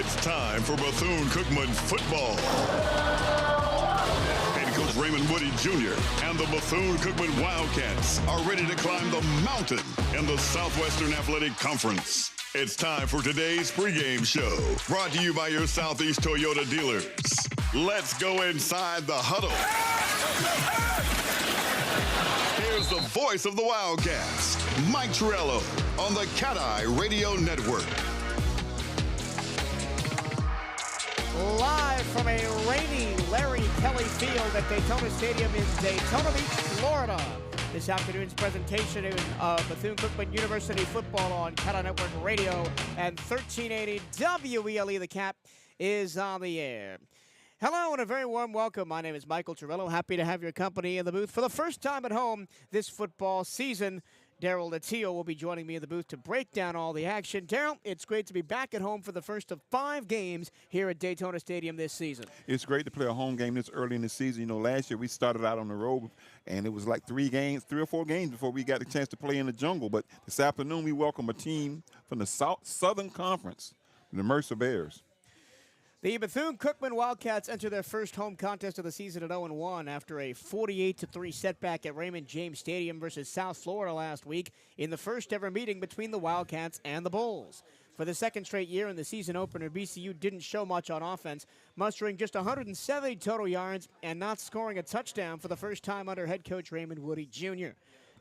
It's time for Bethune-Cookman Football. Head coach Raymond Woody Jr. and the Bethune-Cookman Wildcats are ready to climb the mountain in the Southwestern Athletic Conference. It's time for today's pregame show, brought to you by your Southeast Toyota dealers. Let's go inside the huddle. Here's the voice of the Wildcats, Mike Torello, on the CatEye Radio Network. Live from a rainy Larry Kelly Field at Daytona Stadium in Daytona Beach, Florida. This afternoon's presentation of Bethune-Cookman University football on CatEye Network Radio and 1380 WELE. The Cap is on the air. Hello and a very warm welcome. My name is Michael Torello. Happy to have your company in the booth for the first time at home this football season. Daryl Latillo will be joining me in the booth to break down all the action. Daryl, it's great to be back at home for the first of 5 games here at Daytona Stadium this season. It's great to play a home game this early in the season. You know, last year we started out on the road, and it was like 3 or 4 games before we got the chance to play in the jungle. But this afternoon we welcome a team from the Southern Conference, the Mercer Bears. The Bethune-Cookman Wildcats enter their first home contest of the season at 0-1 after a 48-3 setback at Raymond James Stadium versus South Florida last week in the first ever meeting between the Wildcats and the Bulls. For the second straight year in the season opener, BCU didn't show much on offense, mustering just 170 total yards and not scoring a touchdown for the first time under head coach Raymond Woody Jr.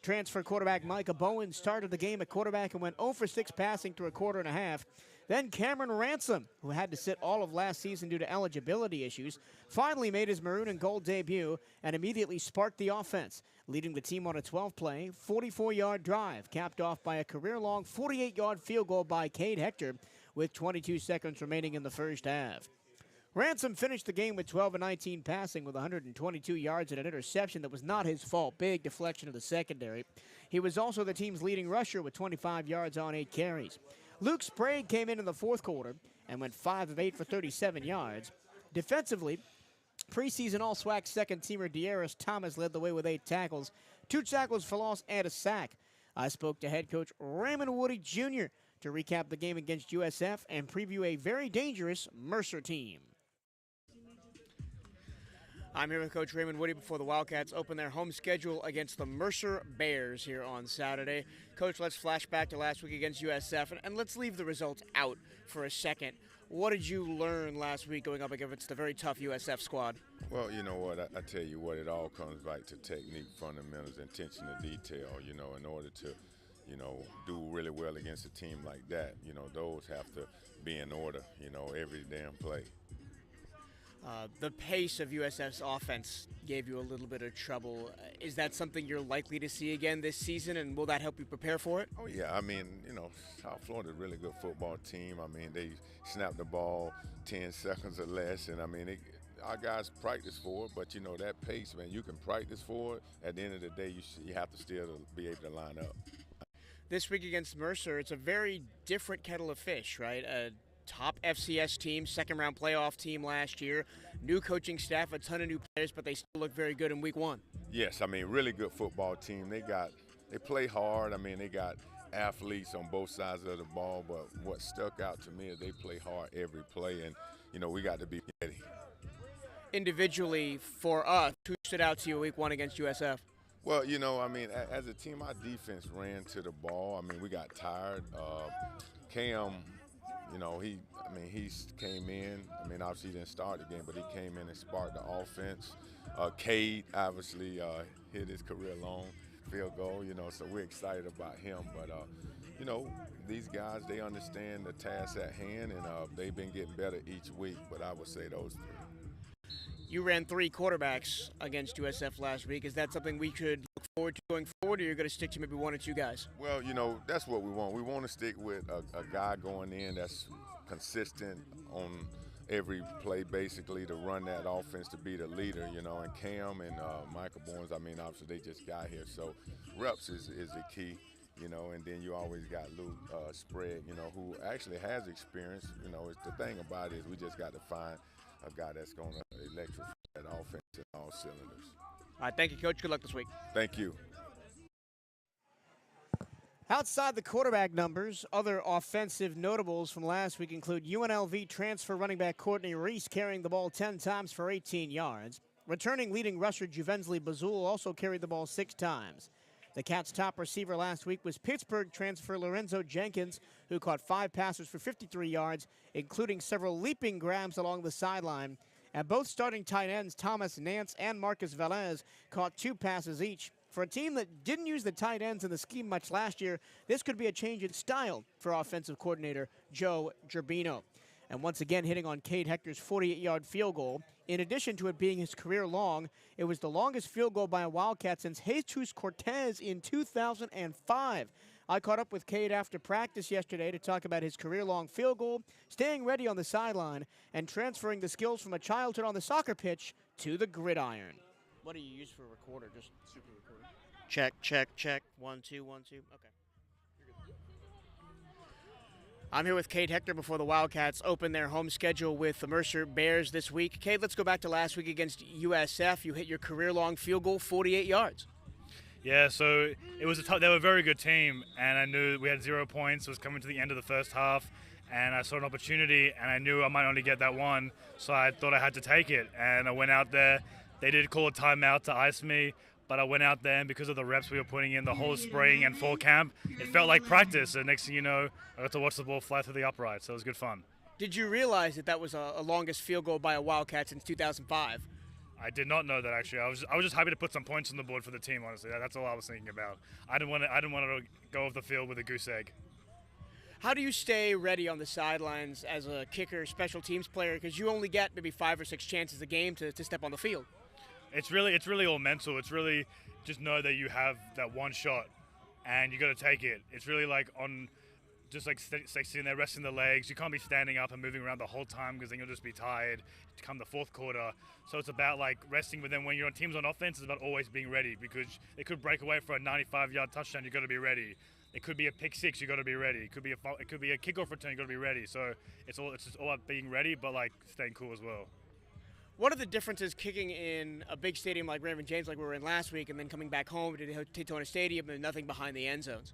Transfer quarterback Micah Bowen started the game at quarterback and went 0 for 6 passing through a quarter and a half. Then Cameron Ransom, who had to sit all of last season due to eligibility issues, finally made his maroon and gold debut and immediately sparked the offense, leading the team on a 12-play, 44-yard drive, capped off by a career-long 48-yard field goal by Cade Hector with 22 seconds remaining in the first half. Ransom finished the game with 12 of 19 passing with 122 yards and an interception that was not his fault. Big deflection of the secondary. He was also the team's leading rusher with 25 yards on 8 carries. Luke Sprague came in the fourth quarter and went 5 of 8 for 37 yards. Defensively, preseason All-SWAC second-teamer De'Aris Thomas led the way with 8 tackles, 2 tackles for loss, and a sack. I spoke to head coach Raymond Woody Jr. to recap the game against USF and preview a very dangerous Mercer team. I'm here with Coach Raymond Woody before the Wildcats open their home schedule against the Mercer Bears here on Saturday. Coach, let's flash back to last week against USF, and let's leave the results out for a second. What did you learn last week going up against the very tough USF squad? Well, you know what, I tell you what, it all comes back to technique, fundamentals, attention to detail, you know, in order to, you know, do really well against a team like that. You know, those have to be in order, you know, every damn play. The pace of USF's offense gave you a little bit of trouble. Is that something you're likely to see again this season, and will that help you prepare for it? Oh, yeah. I mean, you know, South Florida's a really good football team. I mean, they snap the ball 10 seconds or less, and, I mean, our guys practice for it, but, you know, that pace, man, you can practice for it. At the end of the day, you have to still be able to line up. This week against Mercer, it's a very different kettle of fish, right? Top FCS team, second-round playoff team last year. New coaching staff, a ton of new players, but they still look very good in week 1. Yes, I mean, really good football team. They play hard. I mean, they got athletes on both sides of the ball, but what stuck out to me is they play hard every play, and, you know, we got to be ready. Individually, for us, who stood out to you week 1 against USF? Well, you know, I mean, as a team, our defense ran to the ball. I mean, we got tired. Cam, you know, he came in. I mean, obviously he didn't start the game, but he came in and sparked the offense. Cade obviously hit his career-long field goal, you know, so we're excited about him. But, you know, these guys, they understand the task at hand, and they've been getting better each week, but I would say those 3. You ran 3 quarterbacks against USF last week. Is that something we could look forward to going forward, or you're going to stick to maybe 1 or 2 guys? Well, you know, that's what we want. We want to stick with a guy going in that's consistent on every play, basically, to run that offense, to be the leader, you know. And Cam and Michael Barnes, I mean, obviously they just got here. So reps is the key, you know, and then you always got Luke Sprague, you know, who actually has experience. You know, the thing about it is we just got to find a guy that's going to electrify that offense in all cylinders. All right, thank you, Coach. Good luck this week. Thank you. Outside the quarterback numbers, other offensive notables from last week include UNLV transfer running back Courtney Reese carrying the ball 10 times for 18 yards. Returning leading rusher Juvensly Bazul also carried the ball 6 times. The Cats' top receiver last week was Pittsburgh transfer Lorenzo Jenkins, who caught 5 passes for 53 yards, including several leaping grabs along the sideline. And both starting tight ends, Thomas Nance and Marcus Velez, caught 2 passes each. For a team that didn't use the tight ends in the scheme much last year, this could be a change in style for offensive coordinator Joe Gerbino. And once again, hitting on Cade Hector's 48-yard field goal. In addition to it being his career long, it was the longest field goal by a Wildcat since Jesus Cortez in 2005. I caught up with Cade after practice yesterday to talk about his career-long field goal, staying ready on the sideline, and transferring the skills from a childhood on the soccer pitch to the gridiron. What do you use for a recorder? Just super recorder. Check, check, check. 1, 2, 1, 2. Okay. I'm here with Cade Hector before the Wildcats open their home schedule with the Mercer Bears this week. Cade, let's go back to last week against USF. You hit your career-long field goal, 48 yards. Yeah, so it was they were a very good team, and I knew we had 0 points. It was coming to the end of the first half, and I saw an opportunity, and I knew I might only get that one, so I thought I had to take it. And I went out there. They did call a timeout to ice me, but I went out there, and because of the reps we were putting in the whole spring and fall camp, it felt like practice. And next thing you know, I got to watch the ball fly through the upright, so it was good fun. Did you realize that that was a longest field goal by a Wildcat since 2005? I did not know that, actually. I was just happy to put some points on the board for the team, honestly. That's all I was thinking about. I didn't want to go off the field with a goose egg. How do you stay ready on the sidelines as a kicker, special teams player? Because you only get maybe 5 or 6 chances a game to step on the field. It's really all mental. It's really just know that you have that one shot and you got to take it. It's really like on just like sitting there resting the legs. You can't be standing up and moving around the whole time because then you'll just be tired to come the fourth quarter. So it's about like resting, but then when you're on teams on offense, it's about always being ready because they could break away for a 95-yard touchdown. You got to be ready. It could be a pick six. You got to be ready. It could be a kickoff return. You got to be ready. So it's just all about being ready, but like staying cool as well. What are the differences kicking in a big stadium like Raymond James, like we were in last week, and then coming back home to Daytona Stadium and nothing behind the end zones?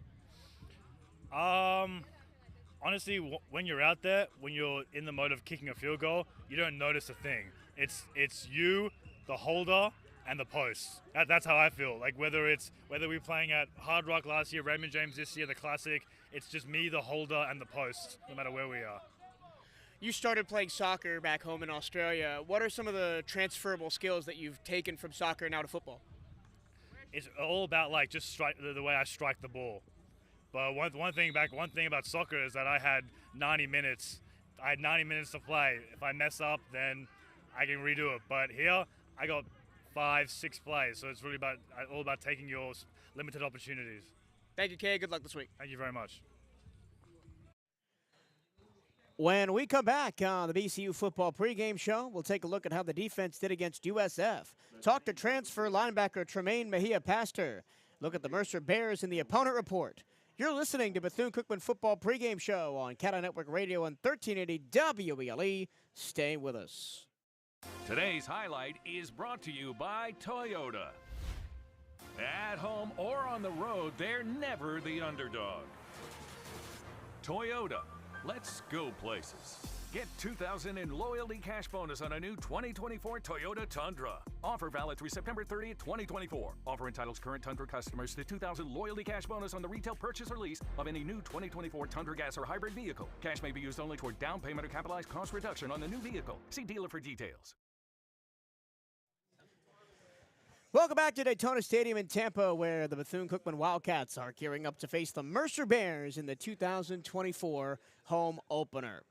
Honestly, when you're out there, when you're in the mode of kicking a field goal, you don't notice a thing. It's you, the holder, and the post. That's how I feel. Like whether we're playing at Hard Rock last year, Raymond James this year, the Classic, it's just me, the holder, and the post, no matter where we are. You started playing soccer back home in Australia. What are some of the transferable skills that you've taken from soccer now to football? It's all about like just strike the way I strike the ball. But one thing about soccer is that I had 90 minutes. I had 90 minutes to play. If I mess up, then I can redo it. But here, I got 5-6 plays. So it's really all about taking your limited opportunities. Thank you, Kay. Good luck this week. Thank you very much. When we come back on the BCU Football Pregame Show, we'll take a look at how the defense did against USF. Talk to transfer linebacker Tremaine Mejia-Pastor. Look at the Mercer Bears in the opponent report. You're listening to Bethune-Cookman Football Pregame Show on CatEye Network Radio and 1380 WELE. Stay with us. Today's highlight is brought to you by Toyota. At home or on the road, they're never the underdog. Toyota. Let's go places. Get $2,000 in loyalty cash bonus on a new 2024 Toyota Tundra. Offer valid through September 30th, 2024. Offer entitles current Tundra customers to $2,000 loyalty cash bonus on the retail purchase or lease of any new 2024 Tundra gas or hybrid vehicle. Cash may be used only toward down payment or capitalized cost reduction on the new vehicle. See dealer for details. Welcome back to Daytona Stadium in Tampa, where the Bethune-Cookman Wildcats are gearing up to face the Mercer Bears in the 2024 home opener.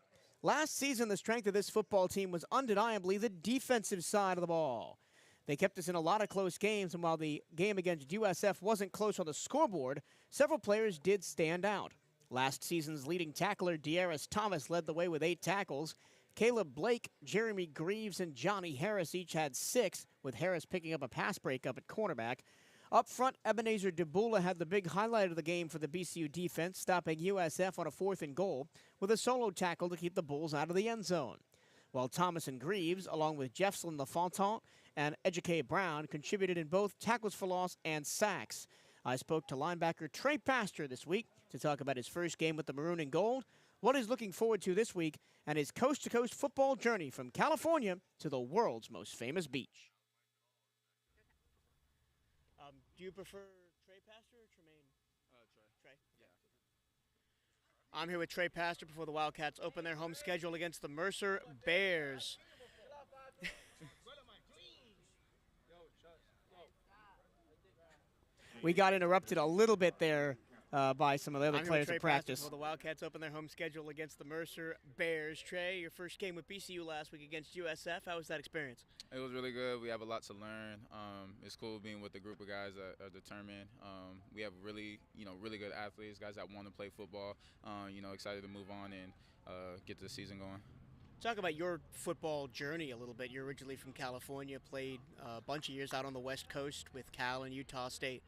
Last season, the strength of this football team was undeniably the defensive side of the ball. They kept us in a lot of close games, and while the game against USF wasn't close on the scoreboard, several players did stand out. Last season's leading tackler, De'Aris Thomas, led the way with 8 tackles. Caleb Blake, Jeremy Greaves, and Johnny Harris each had 6, with Harris picking up a pass breakup at cornerback. Up front, Ebenezer Debula had the big highlight of the game for the BCU defense, stopping USF on a 4th and goal with a solo tackle to keep the Bulls out of the end zone. While Thomas and Greaves, along with Jefferson LaFontant and Ejike Brown, contributed in both tackles for loss and sacks. I spoke to linebacker Trey Pastor this week to talk about his first game with the Maroon and Gold, what he's looking forward to this week, and his coast-to-coast football journey from California to the world's most famous beach. Do you prefer Trey Pastor or Tremaine? Trey. Yeah. I'm here with Trey Pastor before the Wildcats open their home schedule against the Mercer Bears. We got interrupted a little bit there by some of the other players in practice. Before the Wildcats open their home schedule against the Mercer Bears. Trey, your first game with BCU last week against USF. How was that experience? It was really good. We have a lot to learn. It's cool being with a group of guys that are determined. We have really good athletes, guys that want to play football. Excited to move on and get the season going. Talk about your football journey a little bit. You're originally from California, played a bunch of years out on the West Coast with Cal and Utah State.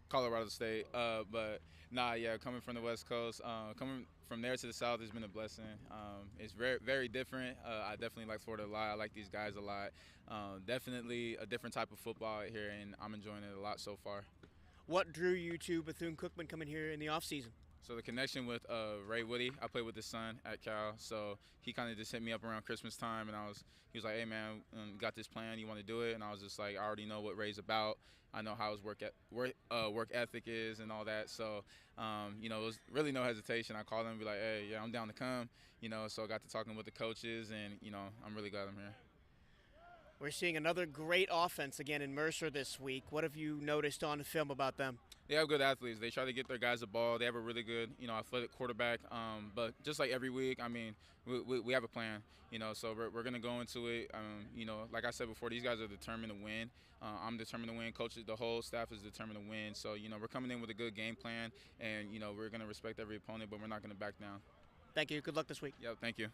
Colorado State, coming from the West Coast, coming from there to the South has been a blessing. It's very, very different. I definitely like Florida a lot. I like these guys a lot. Definitely a different type of football out here, and I'm enjoying it a lot so far. What drew you to Bethune-Cookman coming here in the offseason? So the connection with Ray Woody, I played with his son at Cal, so he kind of just hit me up around Christmas time, and he was like, hey man, got this plan, you want to do it? And I was just like, I already know what Ray's about. I know how his work ethic is and all that. So, it was really no hesitation. I called him and be like, hey, yeah, I'm down to come. So I got to talking with the coaches, and, I'm really glad I'm here. We're seeing another great offense again in Mercer this week. What have you noticed on film about them? They have good athletes. They try to get their guys the ball. They have a really good, athletic quarterback. But just like every week, I mean, we have a plan, so we're going to go into it. Like I said before, these guys are determined to win. I'm determined to win. Coaches, the whole staff is determined to win. So, we're coming in with a good game plan, and, we're going to respect every opponent, but we're not going to back down. Thank you. Good luck this week. Yeah, thank you.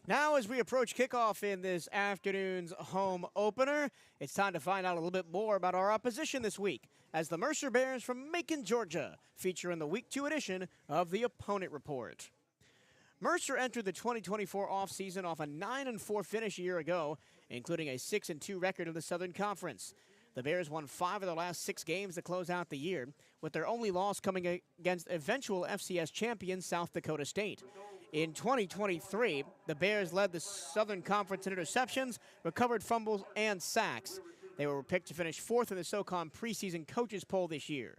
Now, as we approach kickoff in this afternoon's home opener, it's time to find out a little bit more about our opposition this week as the Mercer Bears from Macon, Georgia, feature in the Week 2 edition of the Opponent Report. Mercer entered the 2024 offseason off a 9-4 finish a year ago, including a 6-2 record in the Southern Conference. The Bears won 5 of their last 6 games to close out the year, with their only loss coming against eventual FCS champion South Dakota State. In 2023, the Bears led the Southern Conference in interceptions, recovered fumbles, and sacks. They were picked to finish 4th in the SoCon preseason coaches poll this year.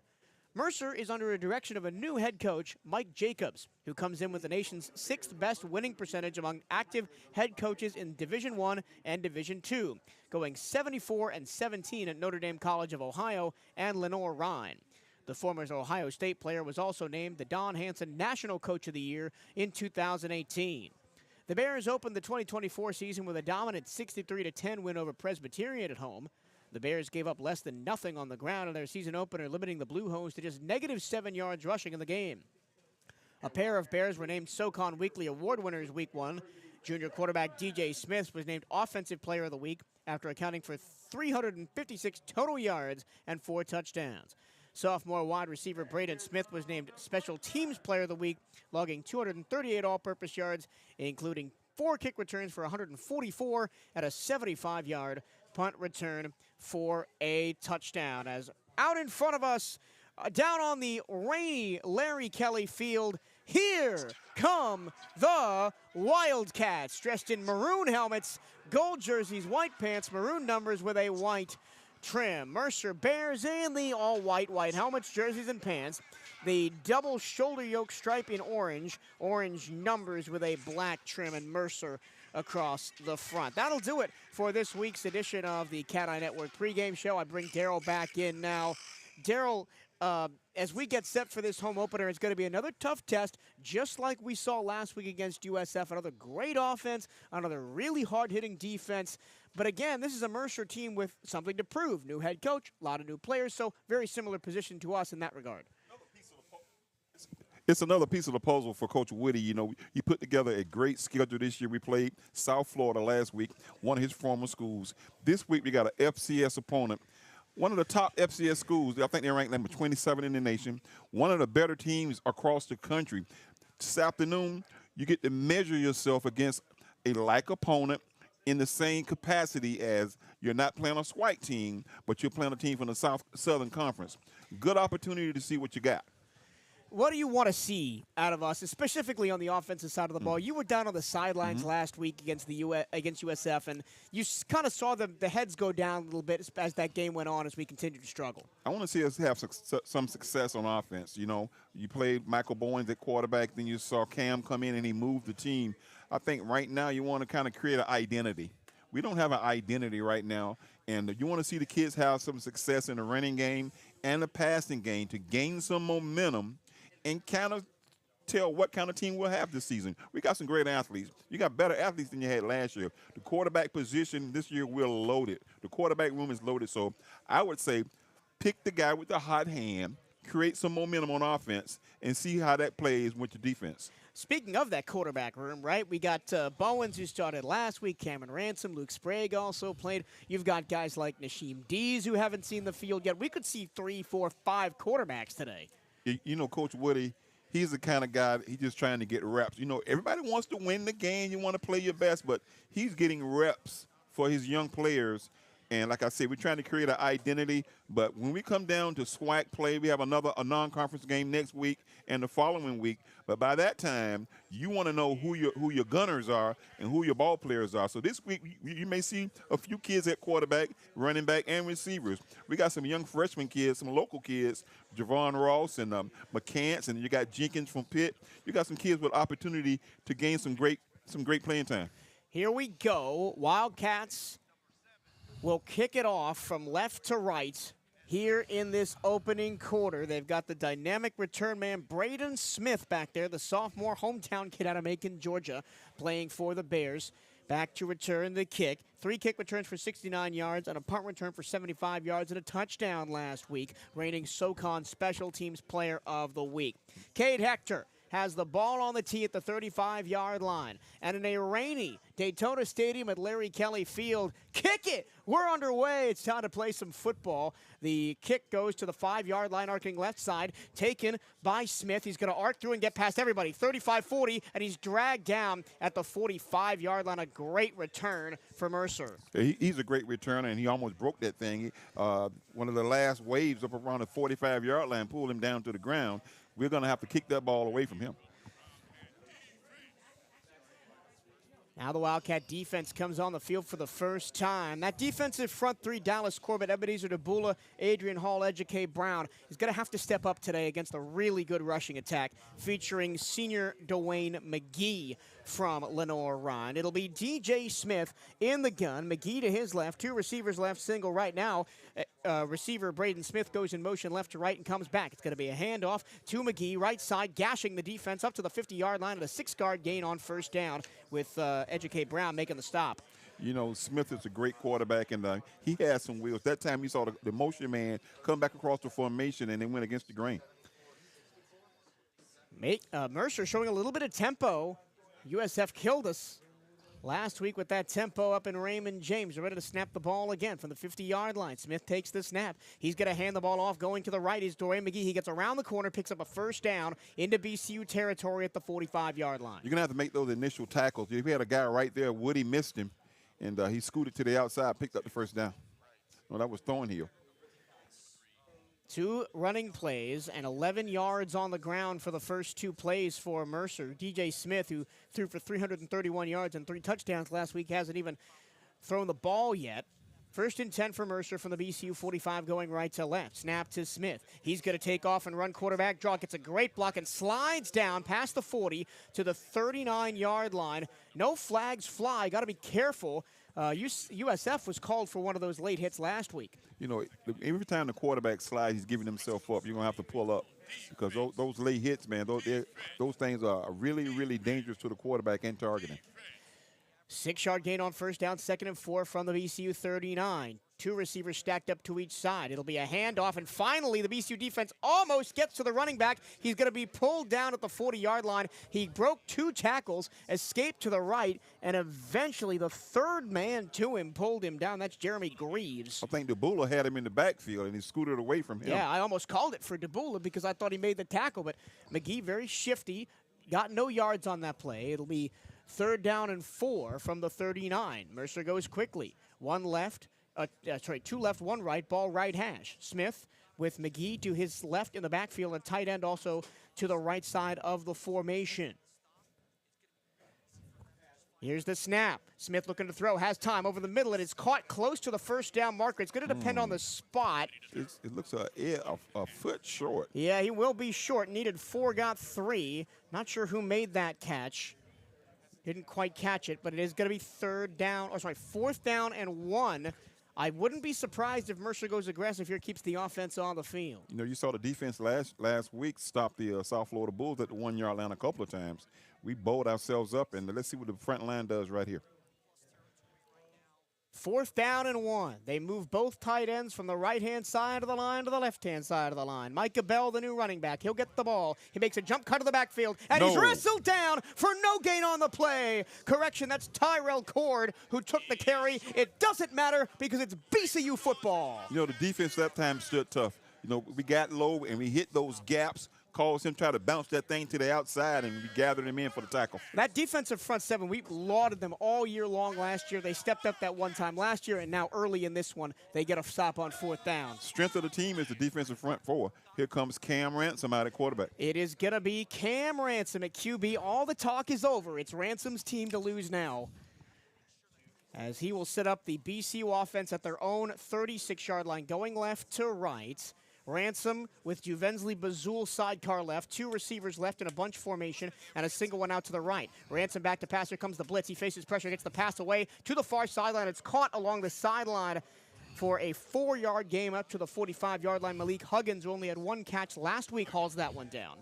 Mercer is under the direction of a new head coach, Mike Jacobs, who comes in with the nation's 6th best winning percentage among active head coaches in Division I and Division II, going 74-17 at Notre Dame College of Ohio and Lenoir-Rhyne. The former Ohio State player was also named the Don Hanson National Coach of the Year in 2018. The Bears opened the 2024 season with a dominant 63-10 win over Presbyterian at home. The Bears gave up less than nothing on the ground in their season opener, limiting the Blue Hose to just -7 yards rushing in the game. A pair of Bears were named SoCon Weekly Award winners Week 1. Junior quarterback DJ Smith was named Offensive Player of the Week after accounting for 356 total yards and 4 touchdowns. Sophomore wide receiver Braden Smith was named Special Teams Player of the Week, logging 238 all-purpose yards, including 4 kick returns for 144 and a 75-yard punt return for a touchdown. As out in front of us, down on the rainy Larry Kelly Field, here come the Wildcats, dressed in maroon helmets, gold jerseys, white pants, maroon numbers with a white trim. Mercer Bears in the all-white helmets, jerseys, and pants. The double shoulder yoke stripe in orange numbers with a black trim, and Mercer across the front. That'll do it for this week's edition of the CatEye Network pregame show. I bring Daryl back in now. Daryl, as we get set for this home opener, it's going to be another tough test, just like we saw last week against USF. Another great offense, another really hard-hitting defense. But again, this is a Mercer team with something to prove. New head coach, a lot of new players, so very similar position to us in that regard. It's another piece of the puzzle for Coach Woody. He put together a great schedule this year. We played South Florida last week, one of his former schools. This week we got an FCS opponent, one of the top FCS schools. I think they're ranked number 27 in the nation, one of the better teams across the country. This afternoon, you get to measure yourself against a like opponent in the same capacity as you're not playing a SWAC team, but you're playing a team from the Southern Conference. Good opportunity to see what you got. What do you want to see out of us, specifically on the offensive side of the ball? You were down on the sidelines last week against against USF, and you kind of saw the heads go down a little bit as that game went on as we continued to struggle. I want to see us have some success on offense. You know, you played Michael Bowens at quarterback, then you saw Cam come in and he moved the team. I think right now you want to kind of create an identity. We don't have an identity right now, and you want to see the kids have some success in the running game and the passing game to gain some momentum and kind of tell what kind of team we'll have this season. We got some great athletes. You got better athletes than you had last year. The quarterback position this year, we're loaded. The quarterback room is loaded. So I would say pick the guy with the hot hand, create some momentum on offense, and see how that plays with the defense. Speaking of that quarterback room, right, we got Bowens, who started last week, Cameron Ransom, Luke Sprague also played. You've got guys like Nasheem Dees who haven't seen the field yet. We could see 3, 4, 5 quarterbacks today. You know, Coach Woody, he's the kind of guy, he's just trying to get reps. You know, everybody wants to win the game. You want to play your best, but he's getting reps for his young players. And like I said, we're trying to create an identity. But when we come down to SWAC play, we have a non-conference game next week and the following week. But by that time, you want to know who your gunners are and who your ball players are. So this week, you may see a few kids at quarterback, running back, and receivers. We got some young freshman kids, some local kids, Javon Ross and McCants, and you got Jenkins from Pitt. You got some kids with opportunity to gain some great playing time. Here we go. Wildcats will kick it off from left to right here in this opening quarter. They've got the dynamic return man, Braden Smith, back there, the sophomore hometown kid out of Macon, Georgia, playing for the Bears. Back to return the kick. 3 kick returns for 69 yards and a punt return for 75 yards and a touchdown last week, reigning SoCon Special Teams Player of the Week. Cade Hector has the ball on the tee at the 35-yard line. And in a rainy Daytona Stadium at Larry Kelly Field, kick it! We're underway. It's time to play some football. The kick goes to the 5-yard line, arcing left side, taken by Smith. He's going to arc through and get past everybody. 35-40, and he's dragged down at the 45-yard line. A great return for Mercer. He's a great returner, and he almost broke that thing. One of the last waves up around the 45-yard line pulled him down to the ground. We're going to have to kick that ball away from him. Now the Wildcat defense comes on the field for the first time. That defensive front three, Dallas Corbett, Ebenezer DeBula, Adrian Hall, Educate Brown, is going to have to step up today against a really good rushing attack featuring senior Dwayne McGee from Lenore-Rhine. It'll be DJ Smith in the gun, McGee to his left, 2 receivers left, single right now. Receiver Braden Smith goes in motion left to right and comes back. It's going to be a handoff to McGee, right side, gashing the defense up to the 50-yard line at a 6-yard gain on first down with Educate Brown making the stop. You know, Smith is a great quarterback, and he has some wheels. That time you saw the motion man come back across the formation, and they went against the grain. Mercer showing a little bit of tempo. USF killed us last week with that tempo up in Raymond James. They're ready to snap the ball again from the 50-yard line. Smith takes the snap. He's going to hand the ball off. Going to the right is Dwayne McGee. He gets around the corner, picks up a first down into BCU territory at the 45-yard line. You're going to have to make those initial tackles. If we had a guy right there, Woody missed him, and he scooted to the outside, picked up the first down. Well, that was Thornhill. 2 running plays and 11 yards on the ground for the first 2 plays for Mercer. DJ Smith, who threw for 331 yards and 3 touchdowns last week, hasn't even thrown the ball yet. First and 10 for Mercer from the BCU 45 going right to left. Snap to Smith. He's going to take off and run quarterback draw. Gets a great block and slides down past the 40 to the 39-yard line. No flags fly. Got to be careful. USF was called for one of those late hits last week. You know, every time the quarterback slides, he's giving himself up. You're going to have to pull up because those late hits, man, those things are really, really dangerous to the quarterback and targeting. 6-yard gain on first down, 2nd and 4 from the BCU 39. 2 receivers stacked up to each side. It'll be a handoff, and finally the BCU defense almost gets to the running back. He's going to be pulled down at the 40-yard line. He broke 2 tackles, escaped to the right, and eventually the 3rd man to him pulled him down. That's Jeremy Greaves. I think DeBula had him in the backfield, and he scooted away from him. Yeah, I almost called it for DeBula because I thought he made the tackle, but McGee very shifty, got no yards on that play. It'll be 3rd down and 4 from the 39. Mercer goes quickly. 2 left, 1 right, ball right hash. Smith with McGee to his left in the backfield, and tight end also to the right side of the formation. Here's the snap. Smith looking to throw, has time over the middle, and it's caught close to the 1st down marker. It's going to depend on the spot. It looks a foot short. Yeah, he will be short. Needed 4, got 3. Not sure who made that catch. Didn't quite catch it, but it is going to be 4th down and 1. I wouldn't be surprised if Mercer goes aggressive here, keeps the offense on the field. You know, you saw the defense last week stop the South Florida Bulls at the 1-yard line a couple of times. We bowled ourselves up, and let's see what the front line does right here. 4th down and 1. They move both tight ends from the right-hand side of the line to the left-hand side of the line. Micah Bell, the new running back. He'll get the ball. He makes a jump cut to the backfield, and he's wrestled down for no gain on the play. Correction, that's Tyrell Cord who took the carry. It doesn't matter because it's BCU football. You know, the defense that time stood tough. You know, we got low, and we hit those gaps, caused him try to bounce that thing to the outside, and we gathered him in for the tackle. That defensive front 7, we lauded them all year long last year. They stepped up that one time last year, and now early in this one, they get a stop on 4th down. Strength of the team is the defensive front 4. Here comes Cam Ransom out at quarterback. It is going to be Cam Ransom at QB. All the talk is over. It's Ransom's team to lose now, as he will set up the BCU offense at their own 36-yard line, going left to right. Ransom with Juvensley Bazul sidecar left, 2 receivers left in a bunch formation, and a single one out to the right. Ransom back to pass. Here comes the blitz. He faces pressure, gets the pass away to the far sideline. It's caught along the sideline for a 4-yard gain up to the 45-yard line. Malik Huggins, who only had 1 catch last week, hauls that one down.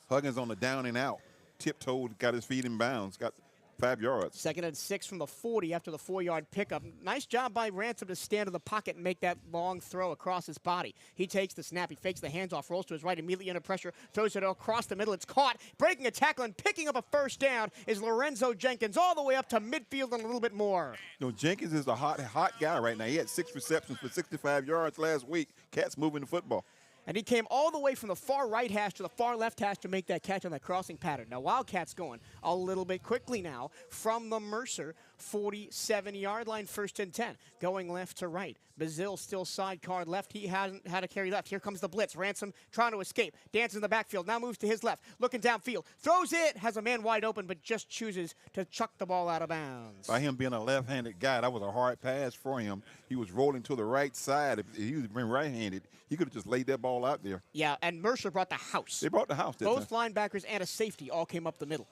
Huggins on the down and out. Tiptoed, got his feet in bounds, got 5 yards. 2nd and 6 from the 40 after the 4-yard pickup. Nice job by Ransom to stand in the pocket and make that long throw across his body. He takes the snap. He fakes the handoff, rolls to his right, immediately under pressure, throws it across the middle. It's caught. Breaking a tackle and picking up a 1st down is Lorenzo Jenkins, all the way up to midfield and a little bit more. You know, Jenkins is a hot guy right now. He had 6 receptions for 65 yards last week. Cats moving the football. And he came all the way from the far right hash to the far left hash to make that catch on that crossing pattern. Now, Wildcats going a little bit quickly now from the Mercer 47-yard line, 1st and 10. Going left to right. Bazil still sidecar left. He hasn't had a carry left. Here comes the blitz. Ransom trying to escape. Dances in the backfield. Now moves to his left. Looking downfield. Throws it. Has a man wide open, but just chooses to chuck the ball out of bounds. By him being a left-handed guy, that was a hard pass for him. He was rolling to the right side. If he was been right-handed, he could have just laid that ball out there. Yeah, and Mercer brought the house. They brought the house. Both linebackers and a safety all came up the middle.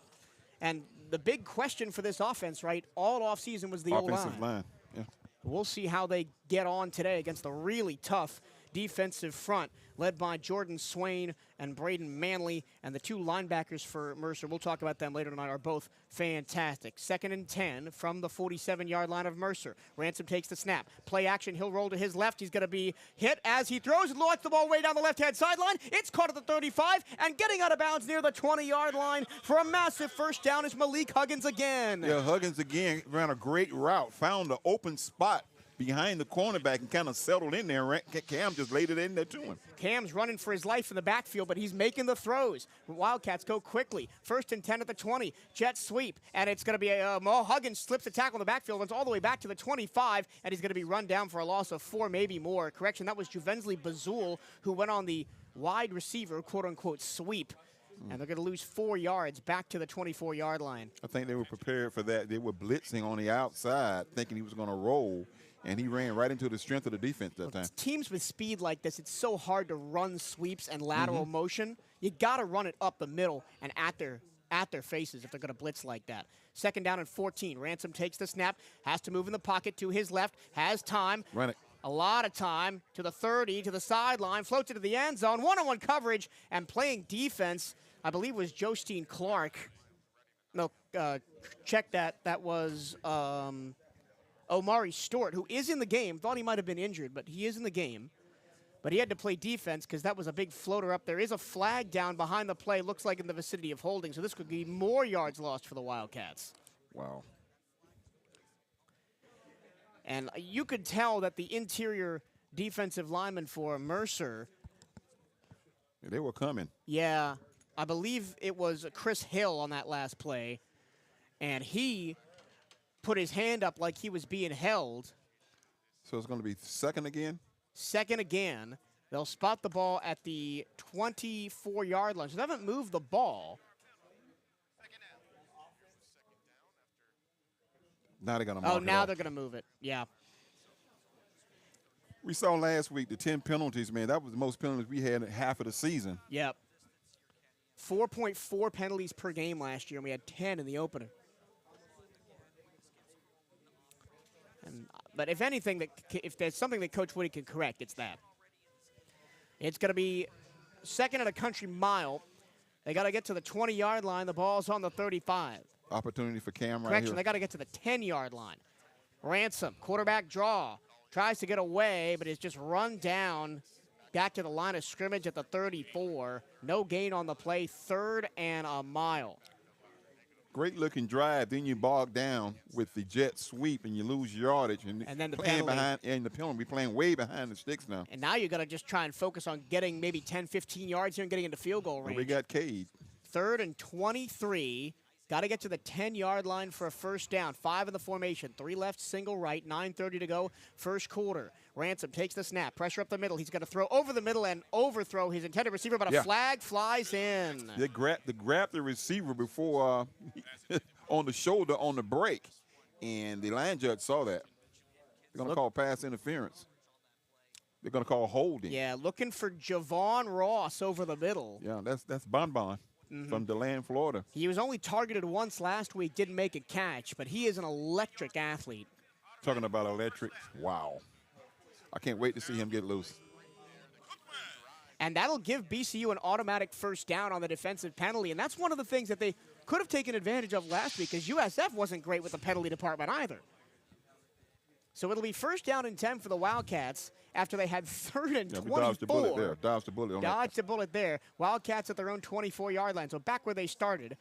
And the big question for this offense, right, all offseason was the offensive line. Yeah. We'll see how they get on today against a really tough defensive front led by Jordan Swain and Braden Manley, and the 2 linebackers for Mercer, we'll talk about them later tonight, are both fantastic. 2nd and 10 from the 47-yard line of Mercer. Ransom takes the snap. Play action. He'll roll to his left. He's going to be hit as he throws and launches the ball way down the left-hand sideline. It's caught at the 35 and getting out of bounds near the 20-yard line for a massive 1st down is Malik Huggins again. Yeah, Huggins again ran a great route, found the open spot behind the cornerback and kind of settled in there. Cam just laid it in there to him. Cam's running for his life in the backfield, but he's making the throws. Wildcats go quickly. 1st and 10 at the 20. Jet sweep, and it's going to be Huggins slips the tackle in the backfield, runs all the way back to the 25, and he's going to be run down for a loss of 4, maybe more. Correction, that was Juvensley Bazul, who went on the wide receiver, quote-unquote, sweep. And they're going to lose 4 yards back to the 24-yard line. I think they were prepared for that. They were blitzing on the outside, thinking he was going to roll, and he ran right into the strength of the defense that time. Teams with speed like this, it's so hard to run sweeps and lateral motion. You got to run it up the middle and at their faces if they're going to blitz like that. 2nd down and 14. Ransom takes the snap, has to move in the pocket to his left, has time. Run it. A lot of time to the 30, to the sideline, floats into the end zone, one-on-one coverage, and playing defense, I believe was Josteen Clark. No, check that. That was Omari Stewart, who is in the game. Thought he might have been injured, but he is in the game. But he had to play defense because that was a big floater up. There is a flag down behind the play, looks like in the vicinity of holding, so this could be more yards lost for the Wildcats. Wow. And you could tell that the interior defensive lineman for Mercer, They were coming. yeah, I believe it was Chris Hill on that last play. and he put his hand up like he was being held. So it's going to be second again? Second again. They'll spot the ball at the 24-yard line. So they haven't moved the ball. Now they're going to mark it now off. they're going to move it. Yeah. We saw last week the 10 penalties, man. That was the most penalties we had in half of the season. Yep. 4.4 penalties per game last year, and we had 10 in the opener. But if anything, if there's something that Coach Woody can correct, it's that. It's going to be second at a country mile. They got to get to the 20-yard line. The ball's on the 35. Opportunity for Cam right Correction, here. they got to get to the 10-yard line. Ransom, quarterback draw. Tries to get away, but is just run down back to the line of scrimmage at the 34. No gain on the play, 3rd and a mile. Great looking drive. Then you bog down with the jet sweep and you lose yardage. And then the playing penalty. behind, and the penalty, we're playing way behind the sticks now. And now you got to just try and focus on getting maybe 10, 15 yards here and getting into field goal range. We got Cade. 3rd and 23. Got to get to the 10-yard line for a first down. 5 in the formation. 3 left, single right. 9:30 to go, first quarter. Ransom takes the snap. Pressure up the middle. He's going to throw over the middle and overthrow his intended receiver, but a flag flies in. They grabbed the receiver before on the shoulder on the break, and the line judge saw that. They're going to call pass interference. They're going to call holding. Yeah, looking for Javon Ross over the middle. Yeah, that's Bonbon. From DeLand, Florida. He was only targeted once last week, didn't make a catch, but he is an electric athlete. Talking about electric, wow. I can't wait to see him get loose. And that'll give BCU an automatic first down on the defensive penalty, and that's one of the things that they could have taken advantage of last week, because USF wasn't great with the penalty department either. So it'll be first down and 10 for the Wildcats after they had 3rd and 24. Dodged the bullet there. Dodged the bullet. Dodged the bullet there. Wildcats at their own 24-yard line. So back where they started.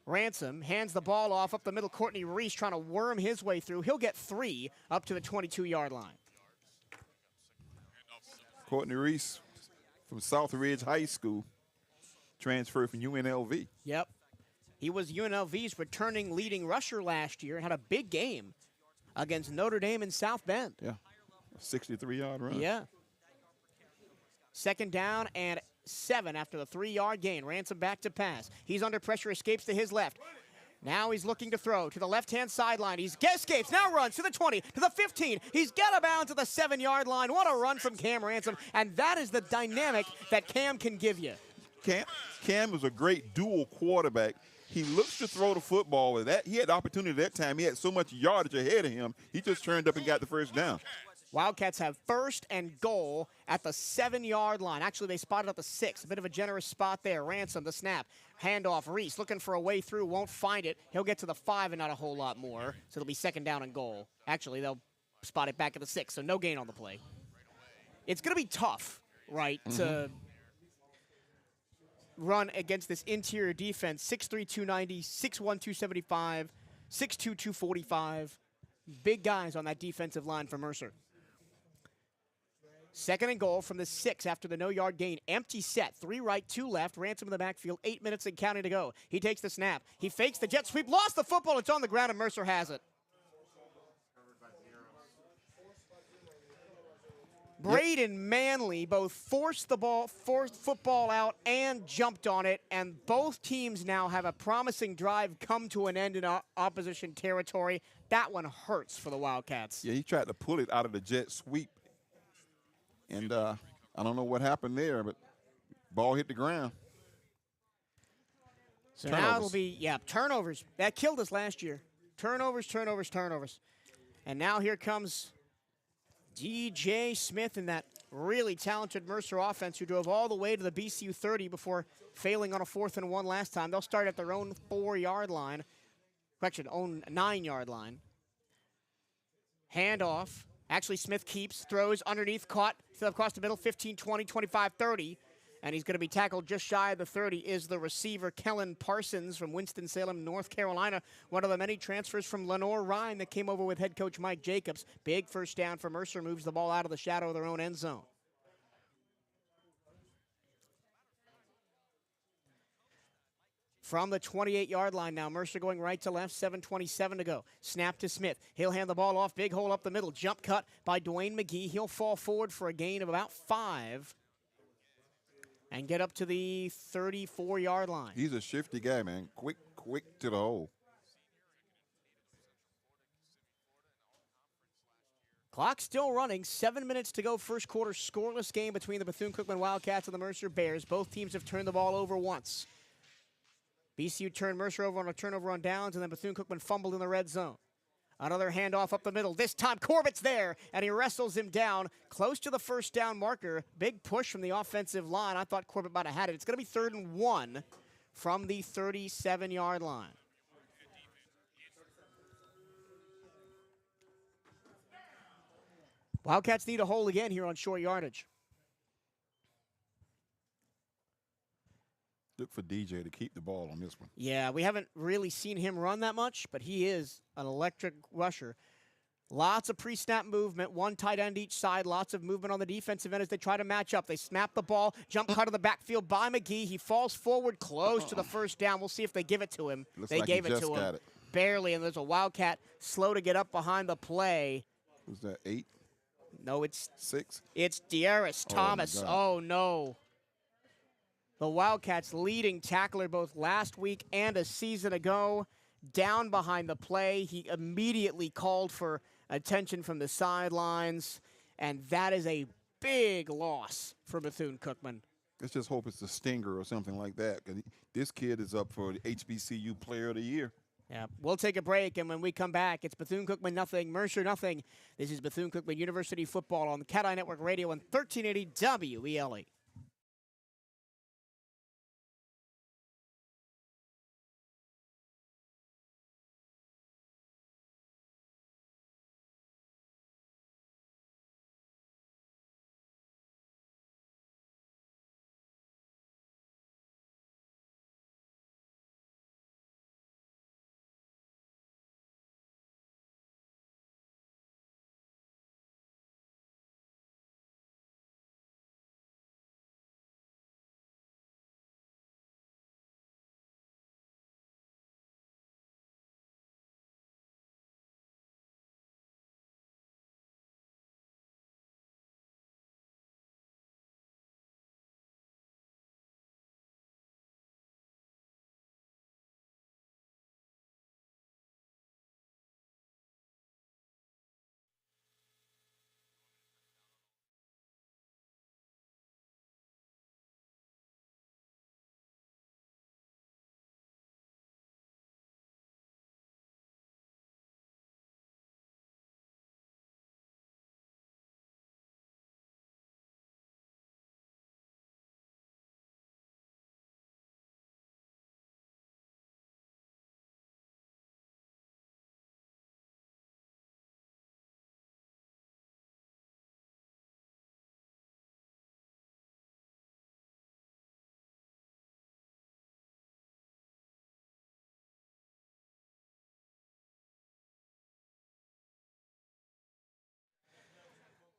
Ransom hands the ball off up the middle. Courtney Reese trying to worm his way through. He'll get 3 up to the 22-yard line. Courtney Reese from South Ridge High School, transferred from UNLV. Yep. He was UNLV's returning leading rusher last year and had a big game against Notre Dame in South Bend. Yeah, a 63-yard run. Yeah. Second down and 7 after the 3-yard gain. Ransom back to pass. He's under pressure, escapes to his left. Now he's looking to throw to the left-hand sideline. He escapes, now runs to the 20, to the 15. He's got a bound to the 7-yard line. What a run from Cam Ransom. And that is the dynamic that Cam can give you. Cam was a great dual quarterback. He looks to throw the football with that. He had the opportunity that time. He had so much yardage ahead of him. He just turned up and got the first down. Wildcats have 1st and goal at the 7-yard line. Actually, they spotted at the 6. A bit of a generous spot there. Ransom, the snap. Handoff. Reese looking for a way through. Won't find it. He'll get to the 5 and not a whole lot more. So it'll be 2nd down and goal. Actually, they'll spot it back at the 6, so no gain on the play. It's going to be tough, right, to run against this interior defense. 6'3", 290, 6'1", 275, 6'2", 245. Big guys on that defensive line for Mercer. 2nd and goal from the 6 after the no-yard gain. Empty set. 3 right, 2 left. Ransom in the backfield. 8 minutes and counting to go. He takes the snap. He fakes the jet sweep. Lost the football. It's on the ground, and Mercer has it. Braden Manley both forced football out and jumped on it, and both teams now have a promising drive come to an end in opposition territory. That one hurts for the Wildcats. Yeah, he tried to pull it out of the jet sweep. And I don't know what happened there, but ball hit the ground. So now it'll be, turnovers. That killed us last year. Turnovers. And now here comes DJ Smith and that really talented Mercer offense who drove all the way to the BCU 30 before failing on a 4th and 1 last time. They'll start at their own 4-yard line. Correction, own 9-yard line. Handoff. Actually, Smith keeps, throws underneath, caught, across the middle, 15, 20, 25, 30. And he's going to be tackled just shy of the 30 is the receiver, Kellen Parsons from Winston-Salem, North Carolina. One of the many transfers from Lenore-Rhyne that came over with head coach Mike Jacobs. Big first down for Mercer, moves the ball out of the shadow of their own end zone. from the 28-yard line now. Mercer going right to left, 7:27 to go. Snap to Smith. He'll hand the ball off. Big hole up the middle. Jump cut by Dwayne McGee. He'll fall forward for a gain of about 5 and get up to the 34-yard line. He's a shifty guy, man. Quick to the hole. Clock still running. 7 minutes to go. First quarter scoreless game between the Bethune-Cookman Wildcats and the Mercer Bears. Both teams have turned the ball over once. BCU turned Mercer over on a turnover on downs, and then Bethune-Cookman fumbled in the red zone. Another handoff up the middle. This time Corbett's there, and he wrestles him down close to the first down marker. Big push from the offensive line. I thought Corbett might have had it. It's going to be 3rd and 1 from the 37-yard line. Wildcats need a hole again here on short yardage. Look for DJ to keep the ball on this one. Yeah, we haven't really seen him run that much, but he is an electric rusher. Lots of pre-snap movement, one tight end each side, lots of movement on the defensive end as they try to match up. They snap the ball, jump cut to the backfield by McGee. He falls forward close to the first down. We'll see if they give it to him. Looks they like gave he it just to got him. it. Barely, and there's a Wildcat slow to get up behind the play. Who's that, 8? No, it's 6? It's De'Aris Oh, Thomas. my God. Oh, no. The Wildcats' leading tackler both last week and a season ago. Down behind the play. He immediately called for attention from the sidelines, and that is a big loss for Bethune-Cookman. Let's just hope it's a stinger or something like that, because this kid is up for the HBCU Player of the Year. Yeah, we'll take a break, and when we come back, it's Bethune-Cookman nothing, Mercer nothing. This is Bethune-Cookman University football on the CatEye Network Radio and 1380 WELE.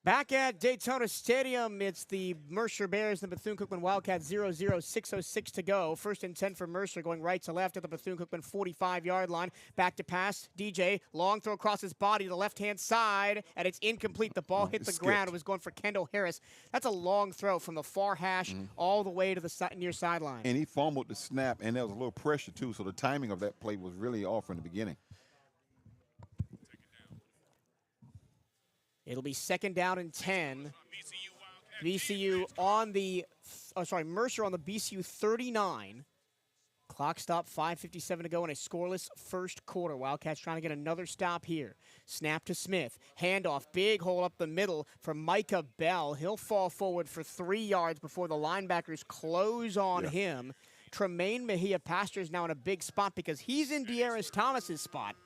Back at Daytona Stadium, it's the Mercer Bears and the Bethune-Cookman Wildcats 0-0, 6:06 to go. 1st and 10 for Mercer, going right to left at the Bethune-Cookman 45-yard line. Back to pass, DJ, long throw across his body to the left-hand side, and it's incomplete. The ball hit the ground. It was going for Kendall Harris. That's a long throw from the far hash all the way to the near sideline. And he fumbled the snap, and there was a little pressure, too, so the timing of that play was really off in the beginning. It'll be 2nd down and 10. BCU on the, Mercer on the BCU 39. Clock stop, 5:57 to go in a scoreless first quarter. Wildcats trying to get another stop here. Snap to Smith. Handoff, big hole up the middle for Micah Bell. He'll fall forward for 3 yards before the linebackers close on him. Tremaine Mejia-Pastor is now in a big spot because he's in De'Aris Thomas's spot.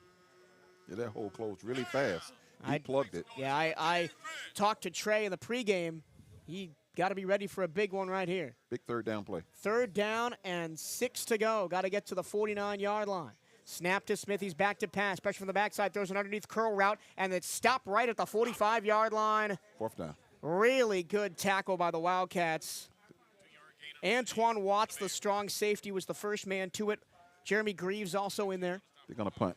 Yeah, that hole closed really fast. He plugged it. Yeah, I talked to Trey in the pregame. He got to be ready for a big one right here. Big 3rd down play. 3rd down and 6 to go. Got to get to the 49-yard line. Snap to Smith. He's back to pass. Pressure from the backside. Throws an underneath curl route. And it's stopped right at the 45-yard line. 4th down. Really good tackle by the Wildcats. Antoine Watts, the strong safety, was the first man to it. Jeremy Greaves also in there. They're going to punt.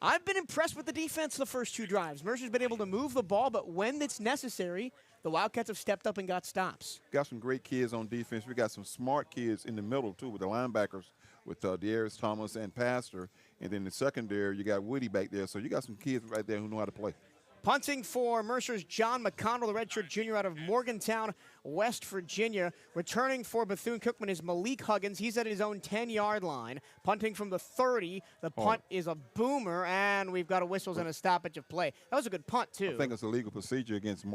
I've been impressed with the defense the first 2 drives. Mercer's been able to move the ball, but when it's necessary, the Wildcats have stepped up and got stops. Got some great kids on defense. We got some smart kids in the middle, too, with the linebackers, with De'Arius Thomas and Pastor. And then the secondary, you got Woody back there. So you got some kids right there who know how to play. Punting for Mercer's John McConnell, the redshirt junior out of Morgantown, West Virginia. Returning for Bethune-Cookman is Malik Huggins. He's at his own 10-yard line. Punting from the 30. The punt is a boomer, and we've got a whistles and a stoppage of play. That was a good punt, too. I think it's a legal procedure against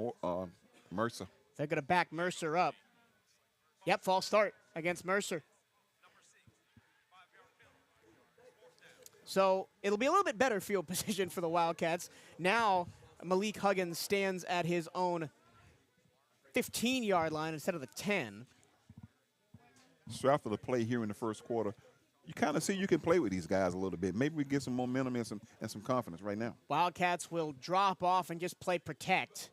Mercer. They're going to back Mercer up. Yep, false start against Mercer. So it'll be a little bit better field position for the Wildcats. Now Malik Huggins stands at his own 15-yard line instead of the 10. So after the play here in the first quarter, you kind of see you can play with these guys a little bit. Maybe we get some momentum and some confidence right now. Wildcats will drop off and just play protect.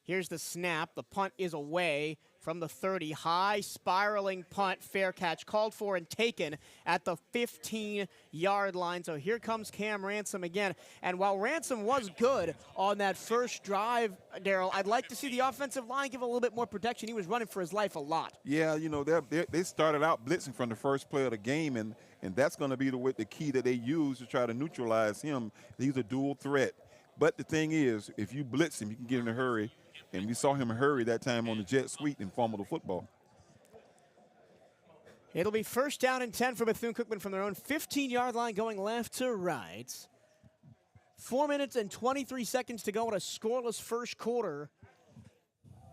Here's the snap. The punt is away from the 30. High spiraling punt. Fair catch called for and taken at the 15-yard line. So here comes Cam Ransom again. And while Ransom was good on that first drive, Darryl, I'd like to see the offensive line give a little bit more protection. He was running for his life a lot. Yeah, you know, they started out blitzing from the first play of the game, and that's going to be the key that they use to try to neutralize him. He's a dual threat. But the thing is, if you blitz him, you can get in a hurry. And we saw him hurry that time on the jet sweep and fumble the football. It'll be 1st down and 10 for Bethune-Cookman from their own 15-yard line going left to right. 4 minutes and 23 seconds to go in a scoreless first quarter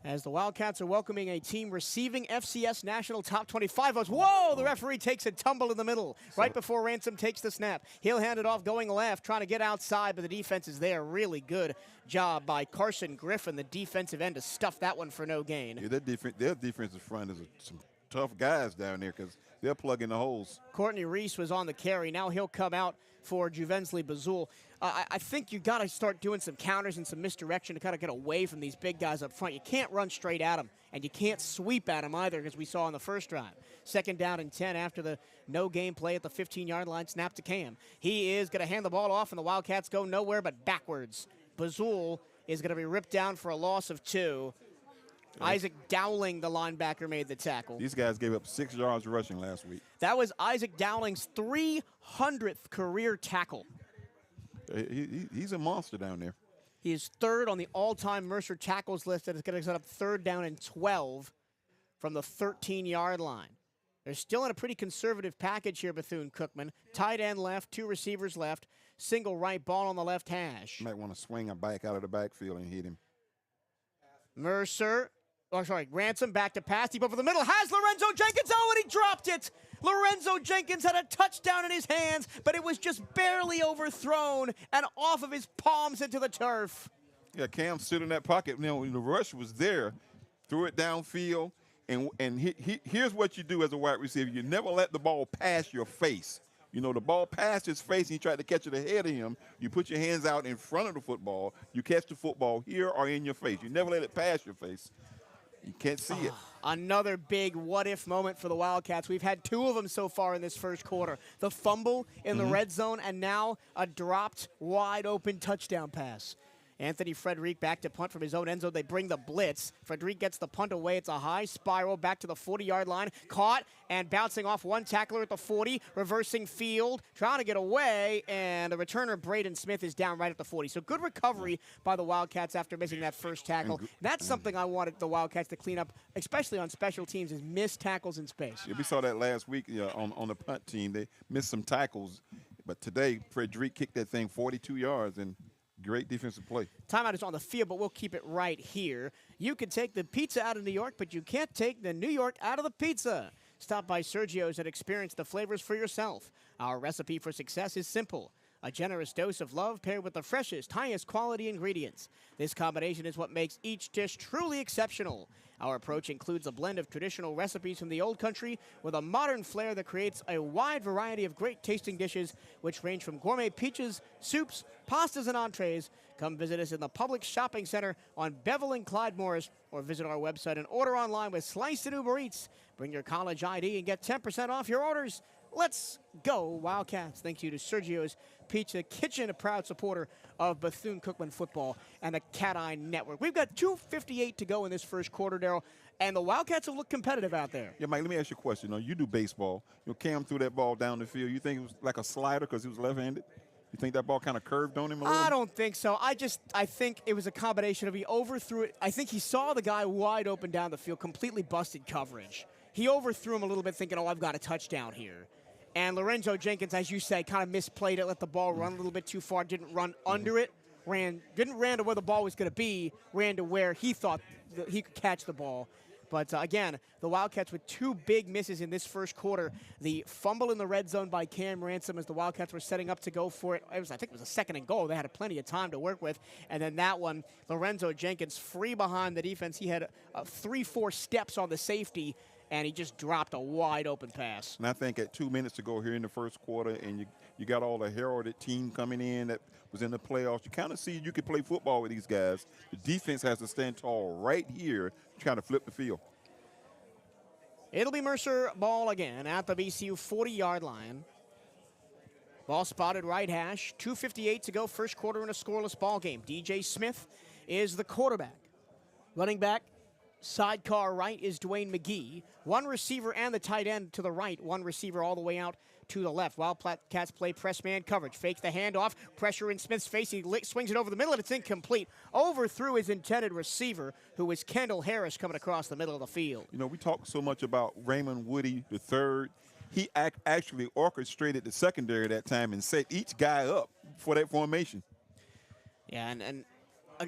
as the Wildcats are welcoming a team receiving FCS National Top 25 votes. Whoa, the referee takes a tumble in the middle right before Ransom takes the snap. He'll hand it off going left, trying to get outside, but the defense is there. Really good job by Carson Griffin, the defensive end, to stuff that one for no gain. Yeah, their defensive front is some tough guys down there because they're plugging the holes. Courtney Reese was on the carry. Now he'll come out for Juvensley Bazul. I think you got to start doing some counters and some misdirection to kind of get away from these big guys up front. You can't run straight at them, and you can't sweep at them either, as we saw in the first drive. 2nd down and 10 after the no game play at the 15-yard line. Snap to Cam. He is going to hand the ball off, and the Wildcats go nowhere but backwards. Bazul is going to be ripped down for a loss of 2. Isaac Dowling, the linebacker, made the tackle. These guys gave up 6 yards rushing last week. That was Isaac Dowling's 300th career tackle. He's a monster down there. He is 3rd on the all-time Mercer tackles list, and it's going to set up 3rd down and 12 from the 13-yard line. They're still in a pretty conservative package here, Bethune-Cookman. Tight end left, 2 receivers left, single right, ball on the left hash. You might want to swing a bike out of the backfield and hit him. Ransom back to pass, deep over the middle, has Lorenzo Jenkins, and he dropped it! Lorenzo Jenkins had a touchdown in his hands, but it was just barely overthrown and off of his palms into the turf. Yeah, Cam stood in that pocket. You know, the rush was there, threw it downfield, and here's what you do as a wide receiver. You never let the ball pass your face. You know, the ball passed his face, and he tried to catch it ahead of him. You put your hands out in front of the football. You catch the football here or in your face. You never let it pass your face. You can't see it. Another big what-if moment for the Wildcats. We've had 2 of them so far in this first quarter. The fumble in the red zone, and now a dropped, wide-open touchdown pass. Anthony Frederick back to punt from his own end zone. They bring the blitz. Frederick gets the punt away. It's a high spiral back to the 40-yard line. Caught and bouncing off one tackler at the 40. Reversing field. Trying to get away. And the returner, Braden Smith, is down right at the 40. So good recovery by the Wildcats after missing that first tackle. That's something I wanted the Wildcats to clean up, especially on special teams, is missed tackles in space. Yeah, we saw that last week on the punt team. They missed some tackles. But today, Frederick kicked that thing 42 yards and great defensive play. Timeout is on the field, but we'll keep it right here. You can take the pizza out of New York, but you can't take the New York out of the pizza. Stop by Sergio's and experience the flavors for yourself. Our recipe for success is simple. A generous dose of love paired with the freshest, highest quality ingredients. This combination is what makes each dish truly exceptional. Our approach includes a blend of traditional recipes from the old country with a modern flair that creates a wide variety of great tasting dishes, which range from gourmet peaches, soups, pastas, and entrees. Come visit us in the Publix Shopping Center on Bevel and Clyde Morris, or visit our website and order online with Slice and Uber Eats. Bring your college ID and get 10% off your orders. Let's go Wildcats. Thank you to Sergio's Pizza Kitchen, a proud supporter of Bethune-Cookman Football and the CatEye Network. We've got 2:58 to go in this first quarter, Daryl, and the Wildcats have looked competitive out there. Yeah, Mike, let me ask you a question. You do baseball. Cam threw that ball down the field. You think it was like a slider because he was left-handed? You think that ball kind of curved on him a little? I don't think so. I think it was a combination of he overthrew it. I think he saw the guy wide open down the field, completely busted coverage. He overthrew him a little bit thinking, oh, I've got a touchdown here. And Lorenzo Jenkins, as you say, kind of misplayed it, let the ball run a little bit too far, didn't run under it, didn't ran to where the ball was going to be, ran to where he thought he could catch the ball. But again, the Wildcats with two big misses in this first quarter. The fumble in the red zone by Cam Ransom as the Wildcats were setting up to go for it. I think it was a 2nd and goal. They had plenty of time to work with. And then that one, Lorenzo Jenkins free behind the defense. He had 3-4 steps on the safety, and he just dropped a wide open pass. And I think at 2 minutes to go here in the first quarter, and you got all the heralded team coming in that was in the playoffs, you kind of see you could play football with these guys. The defense has to stand tall right here trying to flip the field. It'll be Mercer ball again at the BCU 40-yard line. Ball spotted right hash. 2:58 to go, first quarter in a scoreless ball game. DJ Smith is the quarterback. Running back, sidecar right is Dwayne McGee. One receiver and the tight end to the right. One receiver all the way out to the left. Wildcats play press man coverage. Fake the handoff. Pressure in Smith's face. He swings it over the middle, and it's incomplete. Overthrew his intended receiver, who was Kendall Harris, coming across the middle of the field. We talk so much about Raymond Woody III. He actually orchestrated the secondary that time and set each guy up for that formation. Yeah, and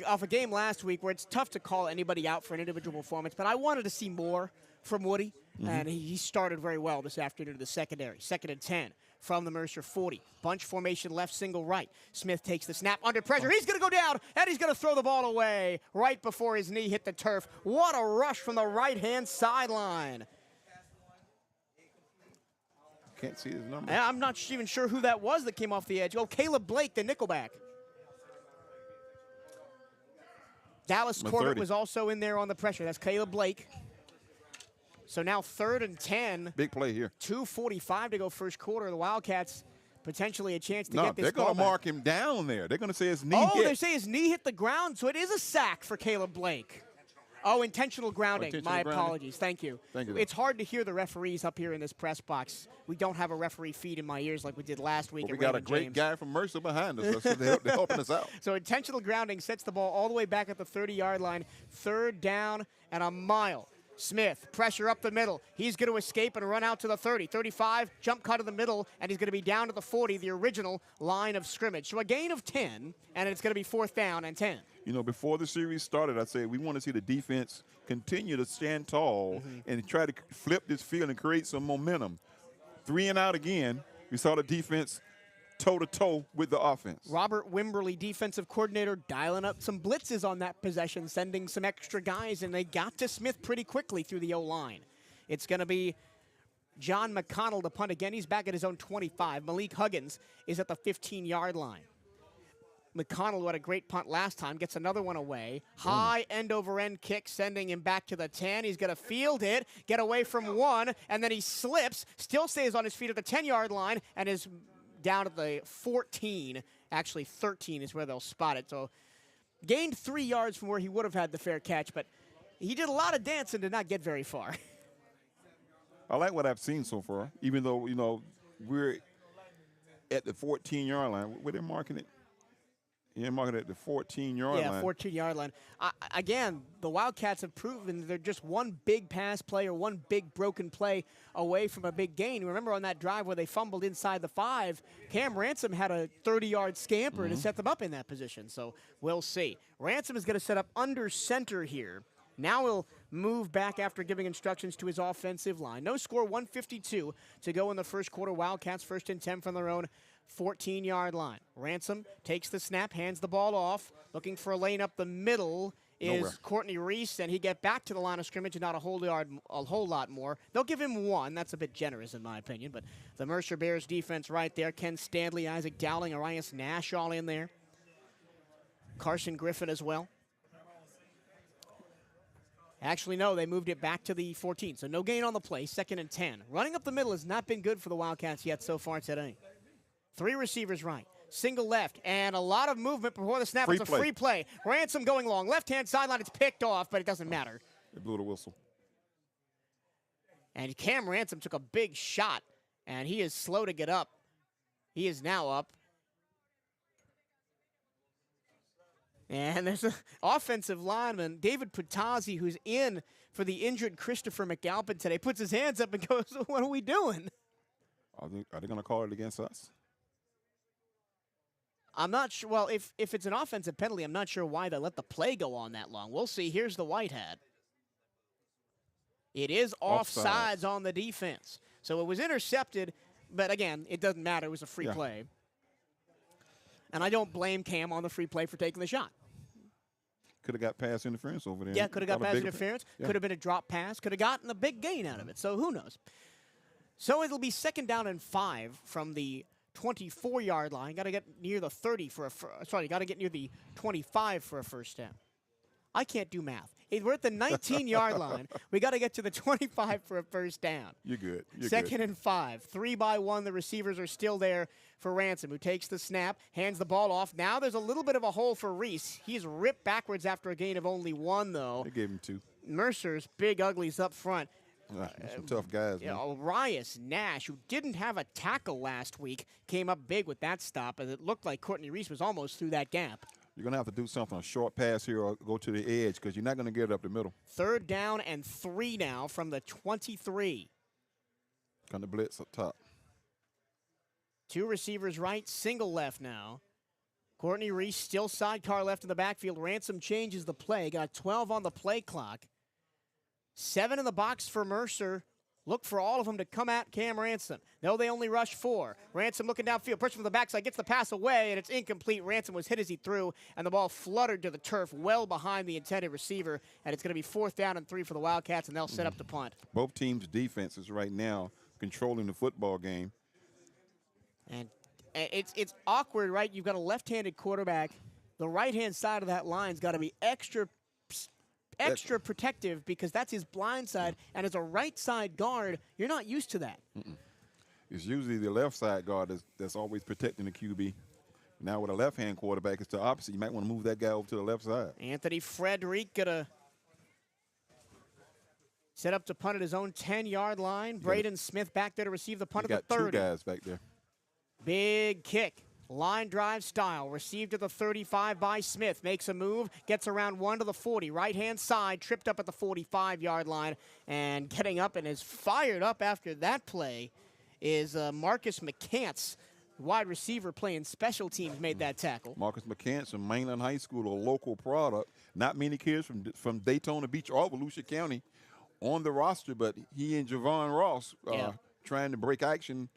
off a game last week where it's tough to call anybody out for an individual performance, but I wanted to see more from Woody, and he started very well this afternoon to the secondary. 2nd and 10 from the Mercer 40. Bunch formation left, single right. Smith takes the snap under pressure. He's going to go down, and he's going to throw the ball away right before his knee hit the turf. What a rush from the right-hand sideline. Can't see his number. I'm not even sure who that was that came off the edge. Oh, Caleb Blake, the nickelback. Dallas Corbett was also in there on the pressure. That's Caleb Blake. So now 3rd and 10. Big play here. 2:45 to go first quarter. The Wildcats potentially a chance to get this they're going to back. mark him down there. They're going to say his knee hit. Oh, they say his knee hit the ground, so it is a sack for Caleb Blake. Oh, intentional grounding. My apologies. Thank you. Thank you. It's hard to hear the referees up here in this press box. We don't have a referee feed in my ears like we did last week. Well, we at got a great James. guy from Mercer behind us. So they're helping us out. So intentional grounding sets the ball all the way back at the 30-yard line. 3rd down and a mile. Smith, pressure up the middle. He's going to escape and run out to the 30. 35, jump cut in the middle, and he's going to be down to the 40, the original line of scrimmage. So a gain of 10, and it's going to be 4th down and 10. Before the series started, I said we want to see the defense continue to stand tall and try to flip this field and create some momentum. 3 and out again. We saw the defense toe-to-toe with the offense. Robert Wimberly, defensive coordinator, dialing up some blitzes on that possession, sending some extra guys, and they got to Smith pretty quickly through the O-line. It's going to be John McConnell to punt again. He's back at his own 25. Malik Huggins is at the 15-yard line. McConnell, who had a great punt last time, gets another one away. High end-over-end kick, sending him back to the 10. He's going to field it, get away from 1, and then he slips, still stays on his feet at the 10-yard line, and is down at the 14. Actually, 13 is where they'll spot it. So gained 3 yards from where he would have had the fair catch, but he did a lot of dancing to not get very far. I like what I've seen so far, even though, we're at the 14-yard line. Where they're marking it? Yeah, marking it at the 14-yard line. Yeah, 14-yard line. Again, the Wildcats have proven they're just one big pass play or one big broken play away from a big gain. Remember on that drive where they fumbled inside the 5, Cam Ransom had a 30-yard scamper to set them up in that position. So we'll see. Ransom is going to set up under center here. Now he'll move back after giving instructions to his offensive line. No score, 1:52 to go in the first quarter. Wildcats 1st and 10 from their own 14-yard line. Ransom takes the snap, hands the ball off. Looking for a lane up the middle is Courtney Reese, and he get back to the line of scrimmage and not a whole lot more. They'll give him 1. That's a bit generous in my opinion, but the Mercer Bears defense right there. Ken Stanley, Isaac Dowling, Arias Nash all in there. Carson Griffin as well. Actually, no, they moved it back to the 14, so no gain on the play, 2nd and 10. Running up the middle has not been good for the Wildcats yet so far today. 3 receivers right, single left, and a lot of movement before the snap. It's a free play. Ransom going long, left-hand sideline, it's picked off, but it doesn't matter. They blew the whistle. And Cam Ransom took a big shot, and he is slow to get up. He is now up. And there's an offensive lineman, David Putazzi, who's in for the injured Christopher McAlpin today, puts his hands up and goes, what are we doing? Are they going to call it against us? I'm not sure. Well, if it's an offensive penalty, I'm not sure why they let the play go on that long. We'll see. Here's the white hat. It is offsides on the defense. So it was intercepted, but again, it doesn't matter. It was a free play. And I don't blame Cam on the free play for taking the shot. Could have got pass interference over there. Yeah, could have got pass interference. Could have been a drop pass. Could have gotten a big gain out of it. So who knows? So it'll be 2nd down and 5 from the 24-yard line. Got to get near the 30 for a got to get near the 25 for a first down. I can't do math. We're at the 19-yard line. We got to get to the 25 for a first down. You're good. You're 2nd and 5. 3 by 1. The receivers are still there for Ransom, who takes the snap, hands the ball off. Now there's a little bit of a hole for Reese. He's ripped backwards after a gain of only 1, though. They gave him 2. Mercer's big uglies up front. Some tough guys. Yeah, Arias Nash, who didn't have a tackle last week, came up big with that stop, and it looked like Courtney Reese was almost through that gap. You're going to have to do something, a short pass here or go to the edge because you're not going to get it up the middle. 3rd down and 3 now from the 23. Kind of blitz up top. 2 receivers right, single left now. Courtney Reese still sidecar left in the backfield. Ransom changes the play. Got 12 on the play clock. 7 in the box for Mercer. Look for all of them to come at Cam Ransom. No, they only rush 4. Ransom looking downfield, pushing from the backside, gets the pass away, and it's incomplete. Ransom was hit as he threw, and the ball fluttered to the turf well behind the intended receiver, and it's going to be 4th down and 3 for the Wildcats, and they'll set up the punt. Both teams' defenses right now controlling the football game. And it's awkward, right? You've got a left-handed quarterback. The right-hand side of that line's got to be extra protective because that's his blind side, and as a right side guard, you're not used to that. It's usually the left side guard that's always protecting the QB. Now with a left-hand quarterback, it's the opposite. You might want to move that guy over to the left side. Anthony Frederick gonna set up to punt at his own 10-yard line. Braden Smith back there to receive the punt at the 30. 2 guys back there. Big kick. Line drive style, received at the 35 by Smith, makes a move, gets around 1 to the 40, right-hand side, tripped up at the 45-yard line, and getting up and is fired up after that play is Marcus McCants, wide receiver playing special teams, made that tackle. Marcus McCants from Mainland High School, a local product. Not many kids from Daytona Beach or Volusia County on the roster, but he and Javon Ross trying to break action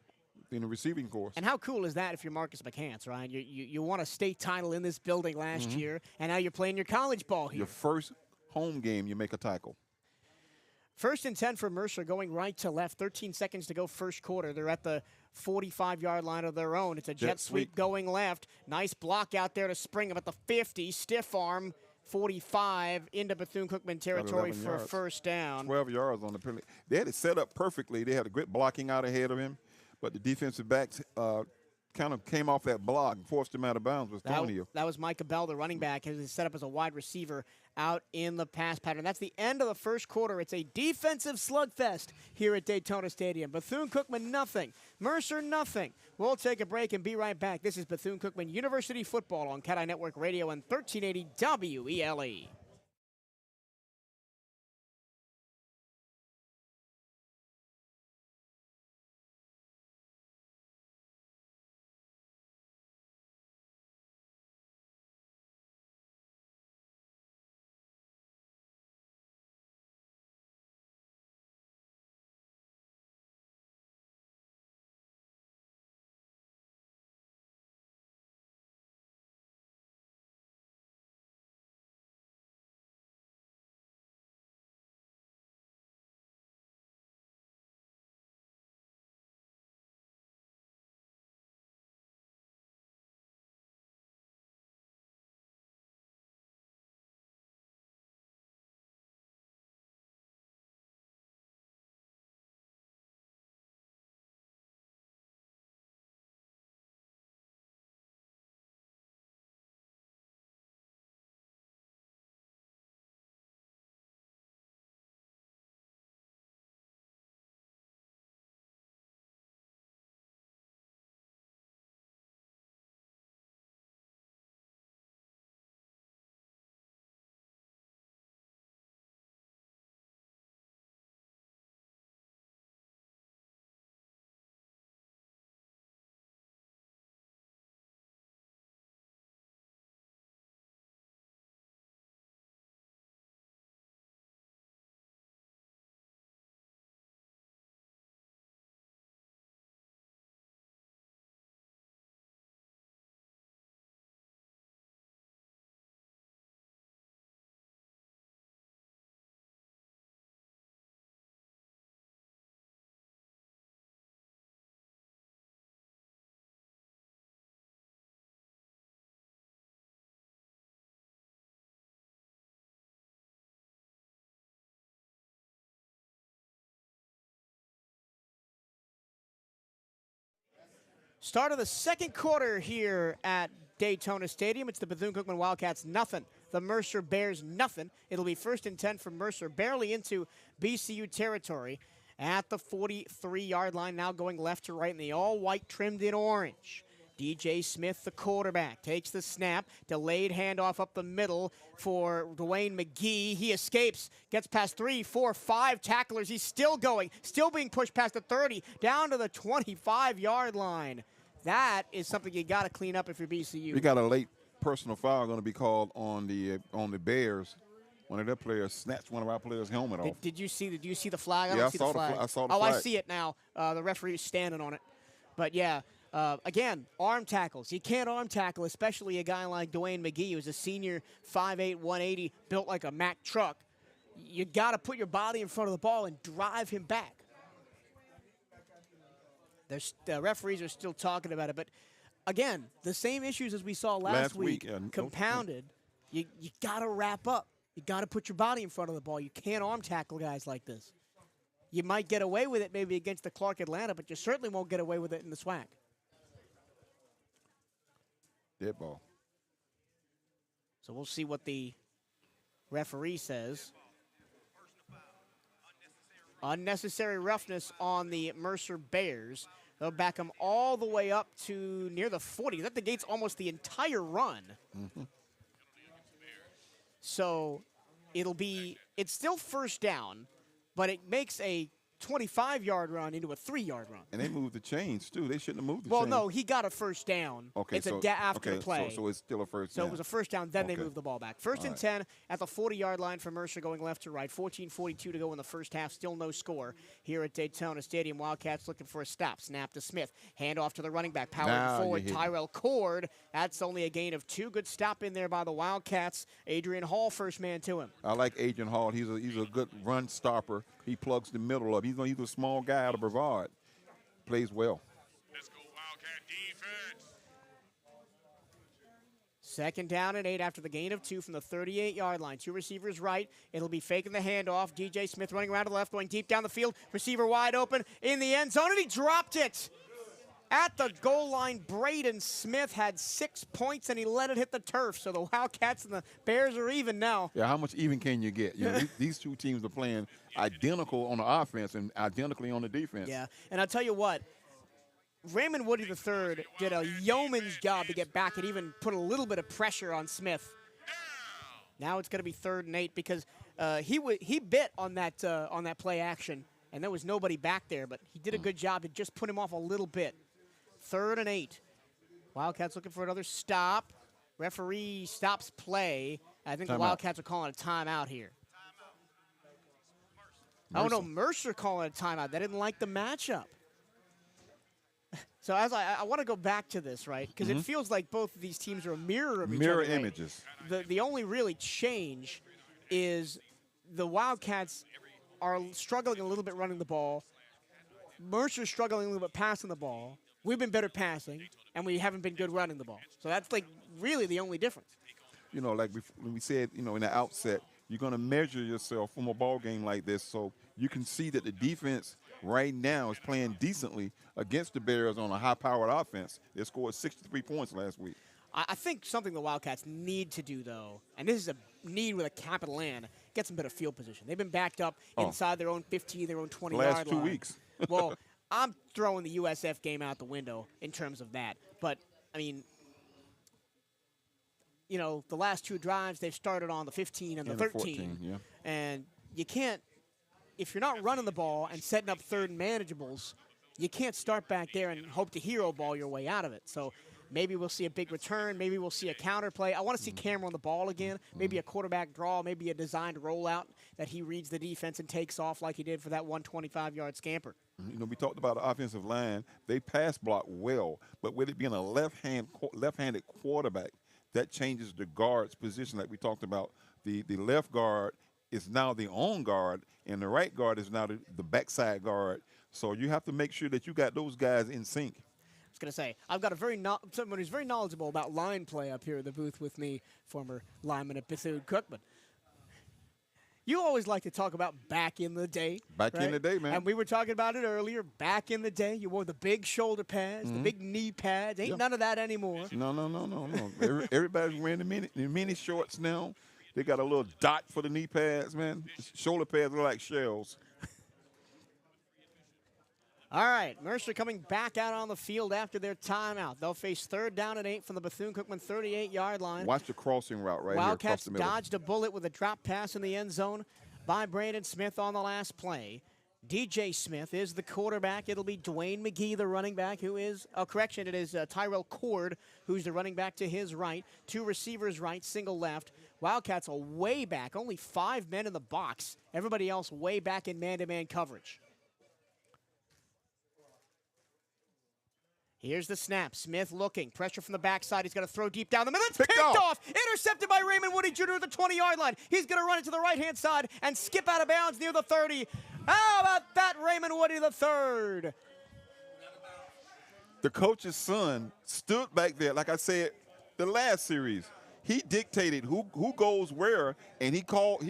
in the receiving course. And how cool is that if you're Marcus McCants, right? You won a state title in this building last year, and now you're playing your college ball here. Your first home game, you make a tackle. 1st and 10 for Mercer, going right to left. 13 seconds to go first quarter. They're at the 45-yard line of their own. It's a jet sweep going left. Nice block out there to Spring at the 50. Stiff arm, 45 into Bethune-Cookman territory for a first down. 12 yards on the penalty. They had it set up perfectly. They had a great blocking out ahead of him. But the defensive backs kind of came off that block and forced him out of bounds. That was Micah Bell, the running back, who is set up as a wide receiver out in the pass pattern. That's the end of the first quarter. It's a defensive slugfest here at Daytona Stadium. Bethune-Cookman, nothing. Mercer, nothing. We'll take a break and be right back. This is Bethune-Cookman University Football on CatEye Network Radio and 1380 WELE. Start of the second quarter here at Daytona Stadium. It's the Bethune-Cookman Wildcats nothing. The Mercer Bears nothing. It'll be 1st and 10 for Mercer, barely into BCU territory at the 43-yard line, now going left to right in the all-white trimmed in orange. DJ Smith, the quarterback, takes the snap, delayed handoff up the middle for Dwayne McGee. He escapes, gets past 3, 4, 5 tacklers. He's still going, still being pushed past the 30, down to the 25-yard line. That is something you got to clean up if you're BCU. We got a late personal foul going to be called on the Bears. One of their players snatched one of our players' helmet off. Did you see the flag? Yeah, I saw the flag. I saw the flag. flag. I see it now. The referee's standing on it. But yeah. Again, arm tackles. You can't arm tackle, especially a guy like Dwayne McGee, who's a senior, 5'8", 180, built like a Mack truck. You got to put your body in front of the ball and drive him back. The referees are still talking about it, but again, the same issues as we saw last week compounded. You got to wrap up. You got to put your body in front of the ball. You can't arm tackle guys like this. You might get away with it maybe against the Clark Atlanta, but you certainly won't get away with it in the SWAC. Dead ball. So we'll see what the referee says. Unnecessary roughness on the Mercer Bears. They'll back them all the way up to near the 40. That negates almost the entire run. Mm-hmm. So it's still first down, but it makes a 25-yard run into a 3-yard run. And they moved the chains, too. They shouldn't have moved the chains. Well, no, he got a first down. Okay, it's after the play. So it's still a first down. So it was a first down, then they moved the ball back. First and 10 at the 40-yard line for Mercer going left to right. 14:42 to go in the first half. Still no score here at Daytona Stadium. Wildcats looking for a stop. Snap to Smith. Hand off to the running back. Powered forward, Tyrell Cord. That's only a gain of 2. Good stop in there by the Wildcats. Adrian Hall, first man to him. I like Adrian Hall. He's a good run stopper. He plugs the middle up. He's a small guy out of Brevard. Plays well. Let's go Wildcat defense. 2nd down and 8 after the gain of 2 from the 38-yard line. 2 receivers right. It'll be faking the handoff. DJ Smith running around to the left, going deep down the field. Receiver wide open in the end zone, and he dropped it. At the goal line, Braden Smith had 6 points, and he let it hit the turf. So the Wildcats and the Bears are even now. Yeah, how much even can you get? These two teams are playing identical on the offense and identically on the defense. Yeah, and I'll tell you what, Raymond Woody III did a yeoman's job to get back and even put a little bit of pressure on Smith. Now it's going to be 3rd and 8 because he bit on that play action, and there was nobody back there, but he did a good job to just put him off a little bit. 3rd and 8. Wildcats looking for another stop. Referee stops play. I think the Wildcats are calling a timeout here. Mercer. Oh, no, Mercer calling a timeout. They didn't like the matchup. So as I want to go back to this, right? Because it feels like both of these teams are a mirror of each other. Mirror images. The only really change is the Wildcats are struggling a little bit running the ball. Mercer's struggling a little bit passing the ball. We've been better passing, and we haven't been good running the ball. So that's, like, really the only difference. You know, like when we said, in the outset, you're going to measure yourself from a ball game like this so you can see that the defense right now is playing decently against the Bears on a high-powered offense. They scored 63 points last week. I think something the Wildcats need to do, though, and this is a need with a capital N, get some better field position. They've been backed up inside their own 15, their own 20-yard line. Last 2 weeks. Well, I'm throwing the USF game out the window in terms of that. But, I mean, the last 2 drives, they've started on the 15 and the 13. 14, yeah. And you can't, if you're not running the ball and setting up 3rd and manageables, you can't start back there and hope to hero ball your way out of it. So maybe we'll see a big return. Maybe we'll see a counter play. I want to see Cameron on the ball again. Maybe a quarterback draw. Maybe a designed rollout that he reads the defense and takes off like he did for that 125-yard scamper. We talked about the offensive line. They pass block well, but with it being a left-handed quarterback, that changes the guard's position like we talked about. The left guard is now the on guard, and the right guard is now the backside guard. So you have to make sure that you got those guys in sync. I was going to say, I've got someone who's very knowledgeable about line play up here in the booth with me, former lineman at Bethune-Cookman. You always like to talk about back in the day. Back in right? the day, man. And we were talking about it earlier. Back in the day, you wore the big shoulder pads, the big knee pads. Ain't none of that anymore. No. Everybody's wearing the mini shorts now. They got a little dot for the knee pads, man. Shoulder pads look like shells. All right, Mercer coming back out on the field after their timeout. They'll face 3rd down and 8 from the Bethune-Cookman 38-yard line. Watch the crossing route right Wildcats here across the middle. dodged a bullet with a drop pass in the end zone by Brandon Smith on the last play. DJ Smith is the quarterback. It'll be Dwayne McGee, the running back, who is, it is Tyrell Cord, who's the running back to his right. 2 receivers right, single left. Wildcats are way back, only 5 men in the box. Everybody else way back in man-to-man coverage. Here's the snap. Smith looking. Pressure from the backside. He's going to throw deep down the middle. It's picked off. Intercepted by Raymond Woody Jr. at the 20-yard line. He's going to run it to the right-hand side and skip out of bounds near the 30. How about that, Raymond Woody the third? The coach's son stood back there, like I said, the last series. He dictated who goes where, and he called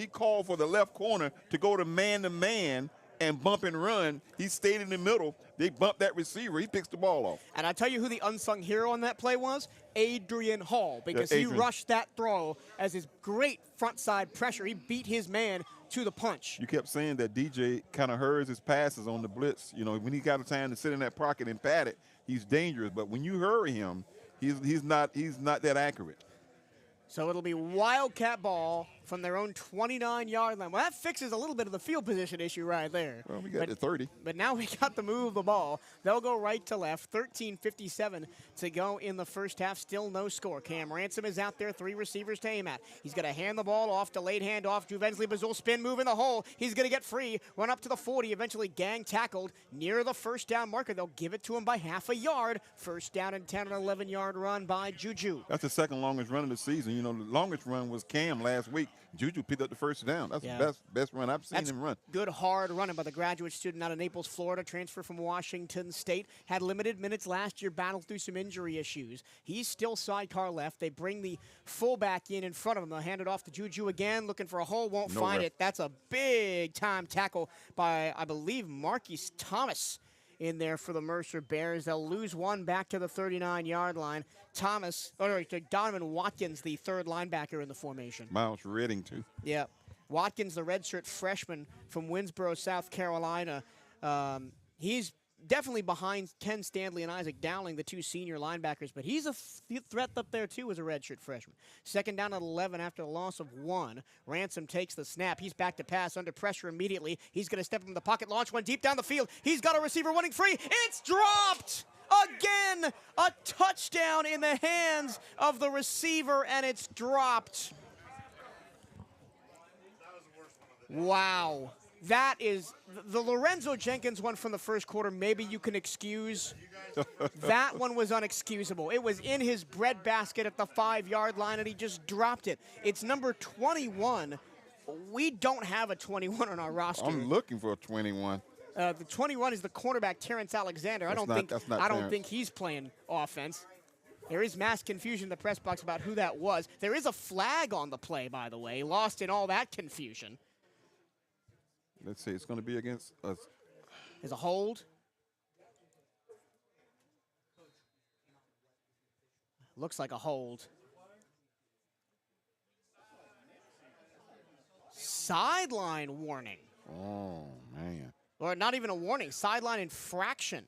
for the left corner to go to man and bump and run. He stayed in the middle. They bumped that receiver. He picks the ball off. And I tell you who the unsung hero on that play was? Adrian Hall, because he rushed that throw as his great front side pressure. He beat his man to the punch. You kept saying that DJ kind of hurries his passes on the blitz. You know, when he got a time to sit in that pocket and pat it, he's dangerous. But when you hurry him, he's not that accurate. So it'll be Wildcat ball from their own 29-yard line. Well, that fixes a little bit of the field position issue right there. Well, we got the 30. But now we got to move the ball. They'll go right to left. 13:57 to go in the first half. Still no score. Cam Ransom is out there. 3 receivers to aim at. He's going to hand the ball off. Delayed handoff. Juvensley Bazul spin move in the hole. He's going to get free. Run up to the 40. Eventually gang tackled near the first down marker. They'll give it to him by half a yard. First down and 10 and 11-yard run by Juju. That's the second longest run of the season. You know, the longest run was Cam last week. Juju picked up the first down. That's the best run I've seen him run. Good hard running by the graduate student out of Naples, Florida, transfer from Washington State. Had limited minutes last year, battled through some injury issues. He's still sidecar left. They bring the fullback in front of him. They'll hand it off to Juju again, looking for a hole, won't find it. That's a big-time tackle by, I believe, Marquise Thomas in there for the Mercer Bears. They'll lose one back to the 39-yard line. Donovan Watkins, the third linebacker in the formation. Miles Redding, too. Yeah. Watkins, the redshirt freshman from Winsboro, South Carolina. He's definitely behind Ken Stanley and Isaac Dowling, the 2 senior linebackers, but he's a threat up there, too, as a redshirt freshman. Second down at 11 after the loss of 1. Ransom takes the snap. He's back to pass under pressure immediately. He's going to step from the pocket, launch one deep down the field. He's got a receiver running free. It's dropped! Again, a touchdown in the hands of the receiver, and it's dropped. Wow. That is the Lorenzo Jenkins one from the first quarter. Maybe you can excuse. That one was unexcusable. It was in his breadbasket at the 5-yard line, and he just dropped it. It's number 21. We don't have a 21 on our roster. I'm looking for a 21. The 21 is the cornerback Terrence Alexander. I don't think he's playing offense. There is mass confusion in the press box about who that was. There is a flag on the play, by the way, lost in all that confusion. Let's see. It's going to be against us. There's a hold. Looks like a hold. Sideline warning. Oh, man. Or not even a warning. Sideline infraction.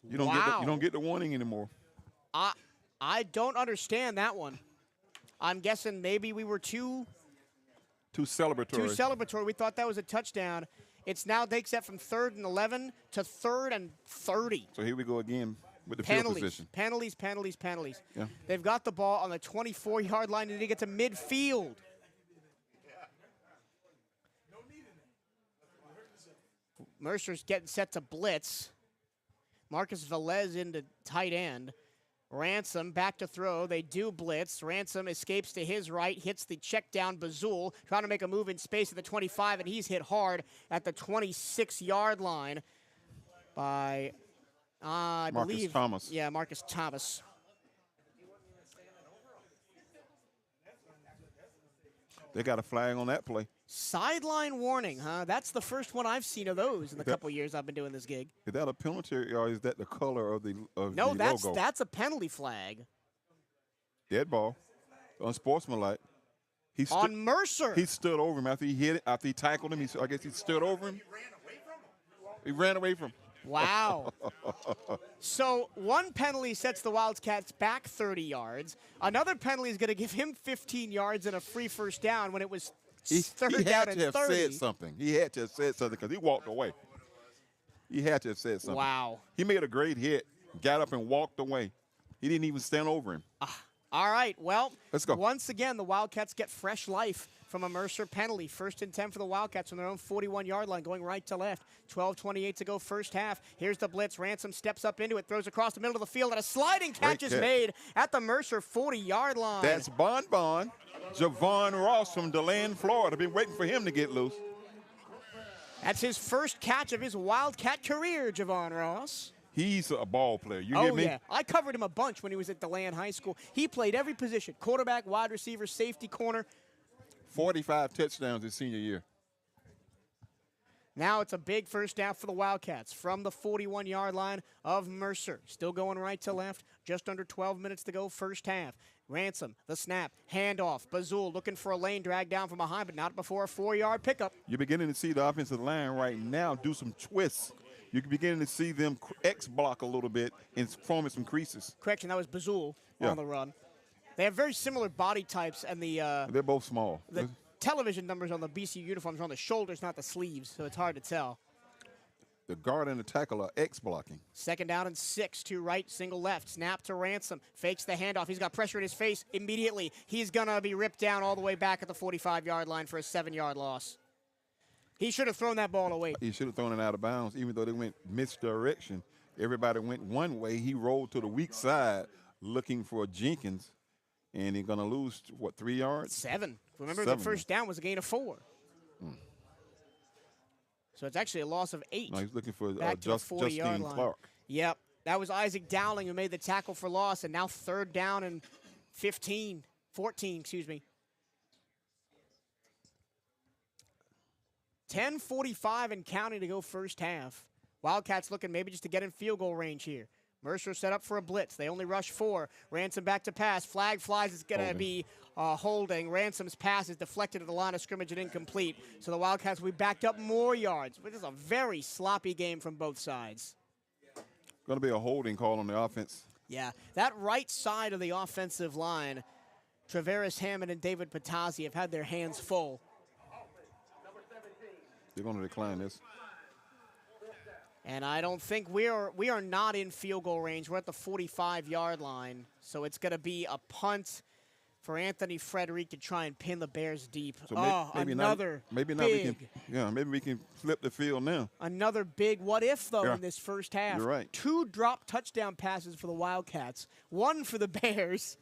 You don't get the warning anymore. I don't understand that one. I'm guessing maybe we were too celebratory. We thought that was a touchdown. It's now takes that from 3rd and 11 to 3rd and 30. So here we go again with the field position. Penalties. Yeah. They've got the ball on the 24-yard line and they get to midfield. Mercer's getting set to blitz. Marcus Velez into tight end. Ransom back to throw. They do blitz. Ransom escapes to his right, hits the check down Bazul, trying to make a move in space at the 25, and he's hit hard at the 26-yard line by, I believe. Thomas. Yeah, Marcus Thomas. They got a flag on that play. Sideline warning, huh? That's the first one I've seen of those in the couple years I've been doing this gig. Is that a penalty or is that the color of the No, logo? that's a penalty flag. Dead ball. Unsportsmanlike. On Mercer. He stood over him after he hit it, after he tackled him. I guess he stood over him. He ran away from him. Wow. So one penalty sets the Wildcats back 30 yards. Another penalty is going to give him 15 yards and a free first down when it was third down and 30. He had to have said something. He had to have said something because he walked away. He had to have said something. Wow. He made a great hit, got up and walked away. He didn't even stand over him. All right, well, let's go. Once again, the Wildcats get fresh life from a Mercer penalty. 1st and 10 for the Wildcats on their own 41-yard line, going right to left. 12:28 to go first half. Here's the blitz. Ransom steps up into it, throws across the middle of the field, and a sliding catch is made at the Mercer 40-yard line. That's Bon Javon Ross from DeLand, Florida. Been waiting for him to get loose. That's his first catch of his Wildcat career, Javon Ross. He's a ball player. You hear me? Yeah. I covered him a bunch when he was at DeLand High School. He played every position, quarterback, wide receiver, safety, corner. 45 touchdowns his senior year. Now it's a big first down for the Wildcats from the 41-yard line of Mercer. Still going right to left. Just under 12 minutes to go first half. Ransom, the snap, handoff. Bazul looking for a lane drag down from behind, but not before a 4-yard pickup. You're beginning to see the offensive line right now do some twists. You're beginning to see them X-block a little bit and forming some creases. Correction, that was Bazul on the run. They have very similar body types, and they're both small. The television numbers on the BC uniforms are on the shoulders, not the sleeves, so it's hard to tell. The guard and the tackle are X-blocking. 2nd down and 6, 2 right, single left. Snap to Ransom. Fakes the handoff. He's got pressure in his face immediately. He's going to be ripped down all the way back at the 45-yard line for a 7-yard loss. He should have thrown that ball away. He should have thrown it out of bounds, even though they went misdirection. Everybody went one way. He rolled to the weak side looking for Jenkins, and he's going to lose, what, 3 yards? 7. Remember, the first down was a gain of 4. So it's actually a loss of 8. No, he's looking for Justine Clark. Yep. That was Isaac Dowling who made the tackle for loss, and now 3rd down and 14, excuse me. 10:45 and counting to go first half. Wildcats looking maybe just to get in field goal range here. Mercer set up for a blitz. They only rush 4. Ransom back to pass. Flag flies. It's going to be holding. Ransom's pass is deflected at the line of scrimmage and incomplete. So the Wildcats will be backed up more yards. This is a very sloppy game from both sides. Going to be a holding call on the offense. Yeah, that right side of the offensive line, Travaris Hammond and David Patazzi have had their hands full. They're going to decline this. And I don't think we are not in field goal range. We're at the 45-yard line. So it's going to be a punt for Anthony Frederick to try and pin the Bears deep. So maybe we can flip the field now. Another big what if, though, in this first half. You're right. 2 drop touchdown passes for the Wildcats. 1 for the Bears.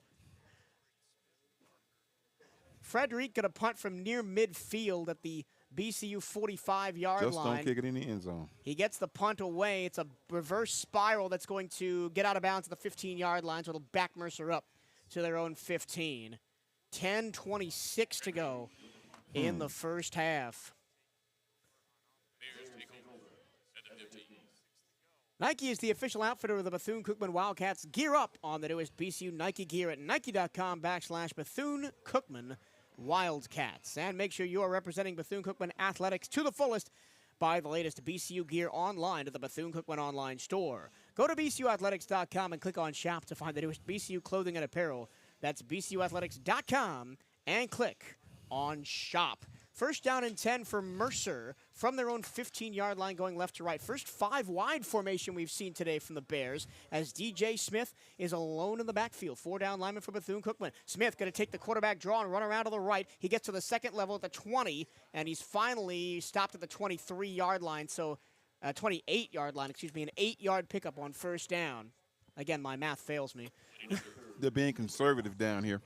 Frederick got a punt from near midfield at the BCU 45-yard line. Just don't kick it in the end zone. He gets the punt away. It's a reverse spiral that's going to get out of bounds at the 15-yard line, so it'll back Mercer up to their own 15. 10:26 to go in the first half. Nike is the official outfitter of the Bethune-Cookman Wildcats. Gear up on the newest BCU Nike gear at nike.com/Bethune-Cookman Wildcats. And make sure you are representing Bethune-Cookman athletics to the fullest. Buy the latest BCU gear online at the Bethune-Cookman online store. Go to bcuathletics.com and click on shop to find the newest BCU clothing and apparel. That's bcuathletics.com and click on shop. First down and 10 for Mercer from their own 15-yard line going left to right. First 5-wide formation we've seen today from the Bears as DJ Smith is alone in the backfield. 4-down lineman for Bethune-Cookman. Smith going to take the quarterback draw and run around to the right. He gets to the second level at the 20, and he's finally stopped at the 23-yard line. So 28-yard line, excuse me, an 8-yard pickup on first down. Again, my math fails me. They're being conservative down here.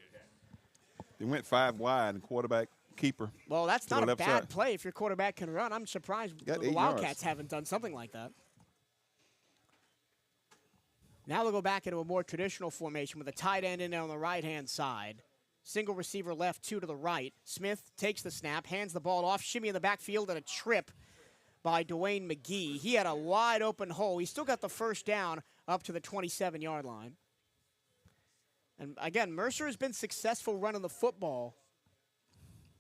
They went 5 wide and quarterback keeper. Well, that's not a bad play if your quarterback can run. I'm surprised the Wildcats haven't done something like that. Now they'll go back into a more traditional formation with a tight end in on the right-hand side. Single receiver left, 2 to the right. Smith takes the snap, hands the ball off, shimmy in the backfield, and a trip by Dwayne McGee. He had a wide open hole. He still got the first down up to the 27-yard line. And again, Mercer has been successful running the football.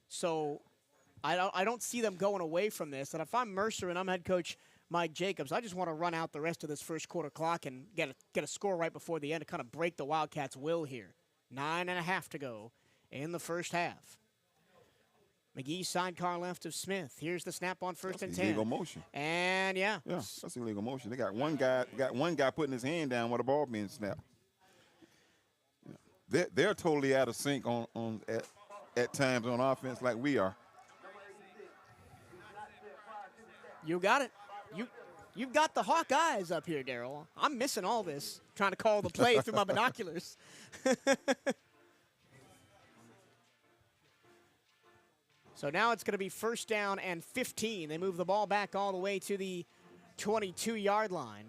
So I don't see them going away from this. And if I'm Mercer and I'm head coach Mike Jacobs, I just want to run out the rest of this first quarter clock and get a score right before the end to kind of break the Wildcats' will here. 9.5 to go in the first half. McGee sidecar left of Smith. Here's the snap on first and 10. Illegal motion. And yeah, that's illegal motion. They got one guy putting his hand down while the ball being snapped. They're totally out of sync at times on offense like we are. You got it. You've got the Hawk eyes up here, Daryl. I'm missing all this, trying to call the play through my binoculars. So now it's going to be first down and 15. They move the ball back all the way to the 22-yard line.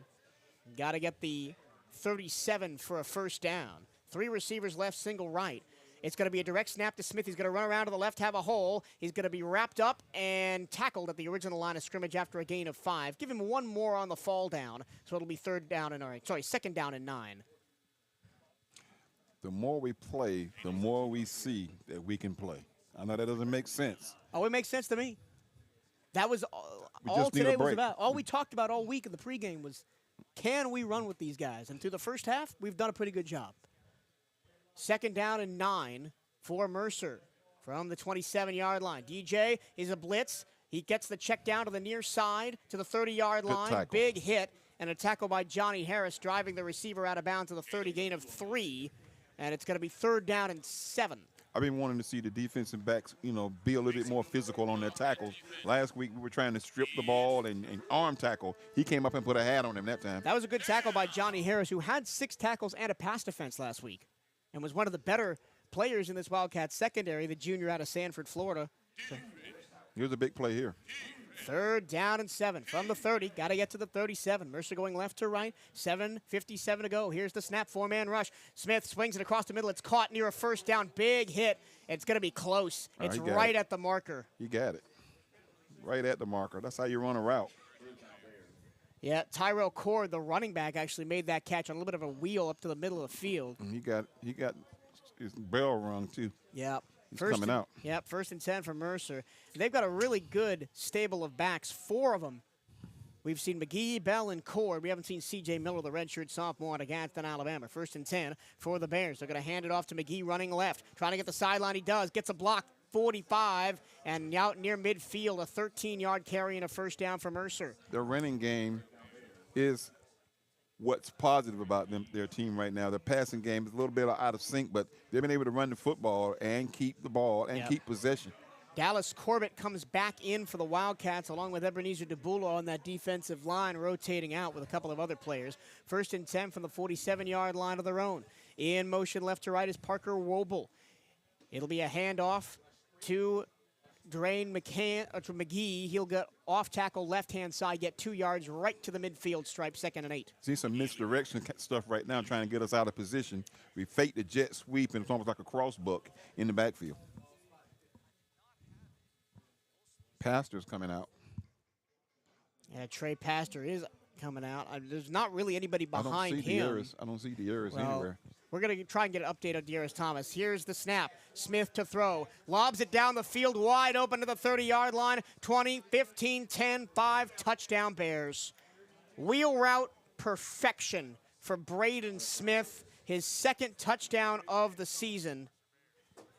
Got to get the 37 for a first down. 3 receivers left, single right. It's going to be a direct snap to Smith. He's going to run around to the left, have a hole. He's going to be wrapped up and tackled at the original line of scrimmage after a gain of 5. Give him one more on the fall down, so it'll be second down and 9. The more we play, the more we see that we can play. I know that doesn't make sense. Oh, it makes sense to me. That was all today was about. All we talked about all week in the pregame was, can we run with these guys? And through the first half, we've done a pretty good job. Second down and 9 for Mercer from the 27-yard line. DJ is a blitz. He gets the check down to the near side to the 30-yard line. Tackle. Big hit and a tackle by Johnny Harris, driving the receiver out of bounds to the 30, gain of 3. And it's going to be third down and 7. I've been wanting to see the defensive backs, be a little bit more physical on their tackles. Last week we were trying to strip the ball and arm tackle. He came up and put a hat on him that time. That was a good tackle by Johnny Harris, who had 6 tackles and a pass defense last week and was one of the better players in this Wildcats secondary, the junior out of Sanford, Florida. So, here's a big play here. third down and 7 from the 30. Got to get to the 37. Mercer going left to right. 7:57 to go. Here's the snap, 4-man rush. Smith swings it across the middle. It's caught near a first down. Big hit. It's going to be close. It's right at the marker. You got it. Right at the marker. That's how you run a route. Yeah, Tyrell Cord, the running back, actually made that catch on a little bit of a wheel up to the middle of the field. And he got his bell rung, too. Yeah. He's coming out. Yep, first and 10 for Mercer. And they've got a really good stable of backs, 4 of them. We've seen McGee, Bell, and Cord. We haven't seen C.J. Miller, the redshirt sophomore out of Gadsden, Alabama. First and 10 for the Bears. They're going to hand it off to McGee running left. Trying to get the sideline. He does. Gets a block, 45, and out near midfield, a 13-yard carry and a first down for Mercer. Their running game is what's positive about their team right now. Their passing game is a little bit out of sync, but they've been able to run the football and keep the ball and keep possession. Dallas Corbett comes back in for the Wildcats along with Ebenezer DeBula on that defensive line, rotating out with a couple of other players. First and 10 from the 47-yard line of their own. In motion left to right is Parker Wobel. It'll be a handoff to McGee. He'll get off tackle left-hand side, get 2 yards right to the midfield stripe, 2nd and 8. See some misdirection stuff right now trying to get us out of position. We fake the jet sweep, and it's almost like a cross buck in the backfield. Pastor's coming out. Yeah, Trey Pastor is coming out. There's not really anybody behind him. I don't see Dearest anywhere. We're going to try and get an update on Dearest Thomas. Here's the snap. Smith to throw. Lobs it down the field wide open to the 30-yard line. 20, 15, 10, 5. Touchdown Bears. Wheel route perfection for Braden Smith. His 2nd touchdown of the season.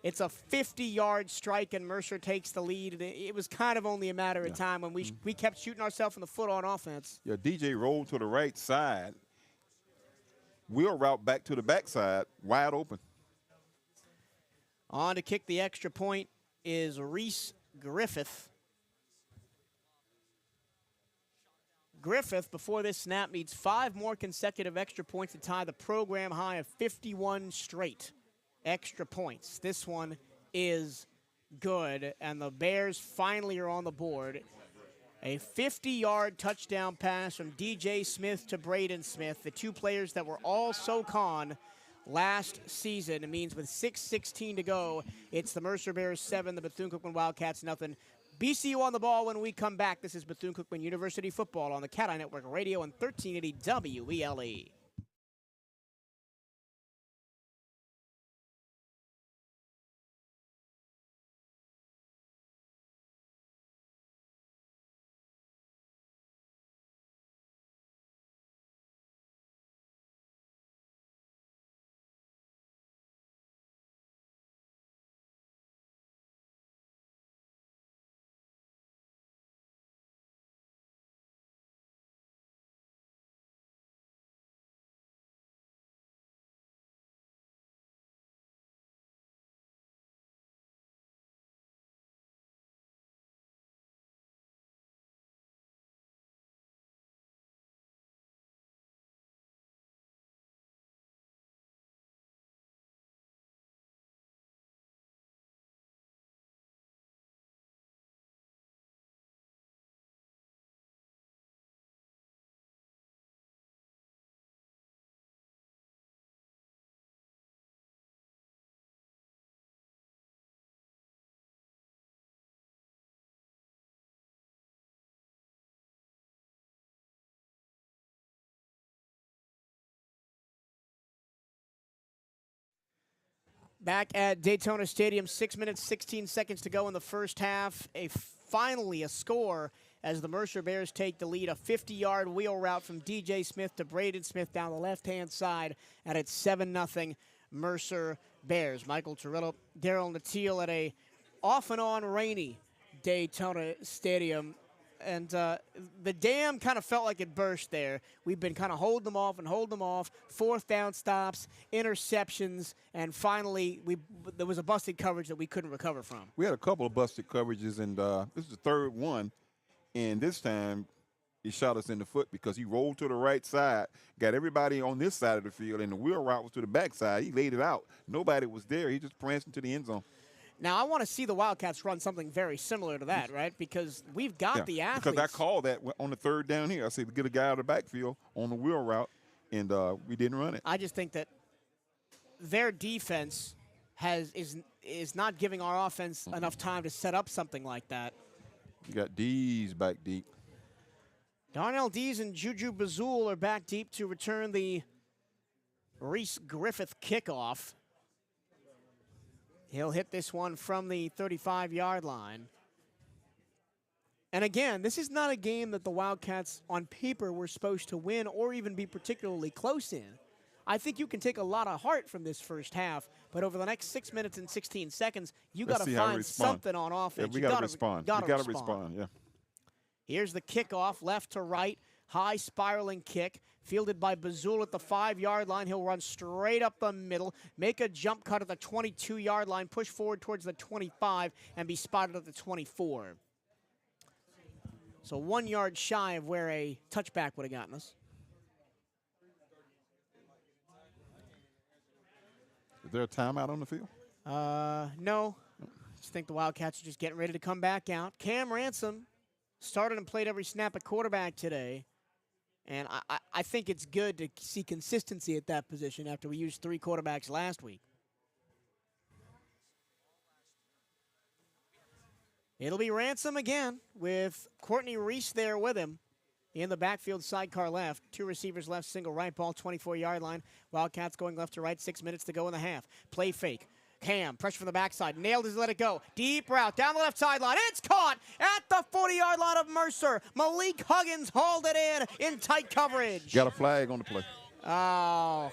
It's a 50-yard strike, and Mercer takes the lead. It was kind of only a matter of time when we kept shooting ourselves in the foot on offense. Yeah, DJ rolled to the right side. Wheel route back to the backside, wide open. On to kick the extra point is Reese Griffith. Griffith, before this snap, needs 5 more consecutive extra points to tie the program high of 51 straight extra points. This one is good, and the Bears finally are on the board. A 50-yard touchdown pass from DJ Smith to Braden Smith, the 2 players that were all SoCon last season. It means with 6:16 to go, it's the Mercer Bears 7, the Bethune-Cookman Wildcats nothing. BCU on the ball when we come back. This is Bethune-Cookman University football on the CatEye Network Radio and 1380 WELE. Back at Daytona Stadium, 6 minutes, 16 seconds to go in the first half. Finally a score as the Mercer Bears take the lead. A 50-yard wheel route from DJ Smith to Braden Smith down the left-hand side, and it's 7-0 Mercer Bears. Michael Turillo, Daryl Natil at a off-and-on rainy Daytona Stadium. And the dam kind of felt like it burst there. We've been kind of holding them off, fourth down stops, interceptions, and finally there was a busted coverage that we couldn't recover from. We had a couple of busted coverages, and this is the third one. And this time he shot us in the foot because he rolled to the right side, got everybody on this side of the field, and the wheel route was to the back side. He laid it out. Nobody was there. He just pranced into the end zone. Now, I want to see the Wildcats run something very similar to that, right? Because we've got the athletes. Because I called that on the third down here. I said, get a guy out of the backfield on the wheel route, and we didn't run it. I just think that their defense is not giving our offense enough time to set up something like that. You got D's back deep. Darnell Dees and Juju Bazul are back deep to return the Reese Griffith kickoff. He'll hit this one from the 35-yard line. And again, this is not a game that the Wildcats on paper were supposed to win or even be particularly close in. I think you can take a lot of heart from this first half, but over the next 6 minutes and 16 seconds, you got to find something on offense. Yeah, we got to respond. You got to respond, yeah. Here's the kickoff, left to right, high spiraling kick, fielded by Bazul at the 5-yard line. He'll run straight up the middle, make a jump cut at the 22-yard line, push forward towards the 25, and be spotted at the 24. So 1 yard shy of where a touchback would have gotten us. Is there a timeout on the field? No. I just think the Wildcats are just getting ready to come back out. Cam Ransom started and played every snap at quarterback today. And I think it's good to see consistency at that position after we used 3 quarterbacks last week. It'll be Ransom again with Courtney Reese there with him in the backfield, sidecar left. 2 receivers left, single right, ball 24-yard line. Wildcats going left to right, 6 minutes to go in the half. Play fake. Cam, pressure from the backside, nailed his, let it go. Deep route, down the left sideline. It's caught at the 40-yard line of Mercer. Malik Huggins hauled it in tight coverage. Got a flag on the play. Oh.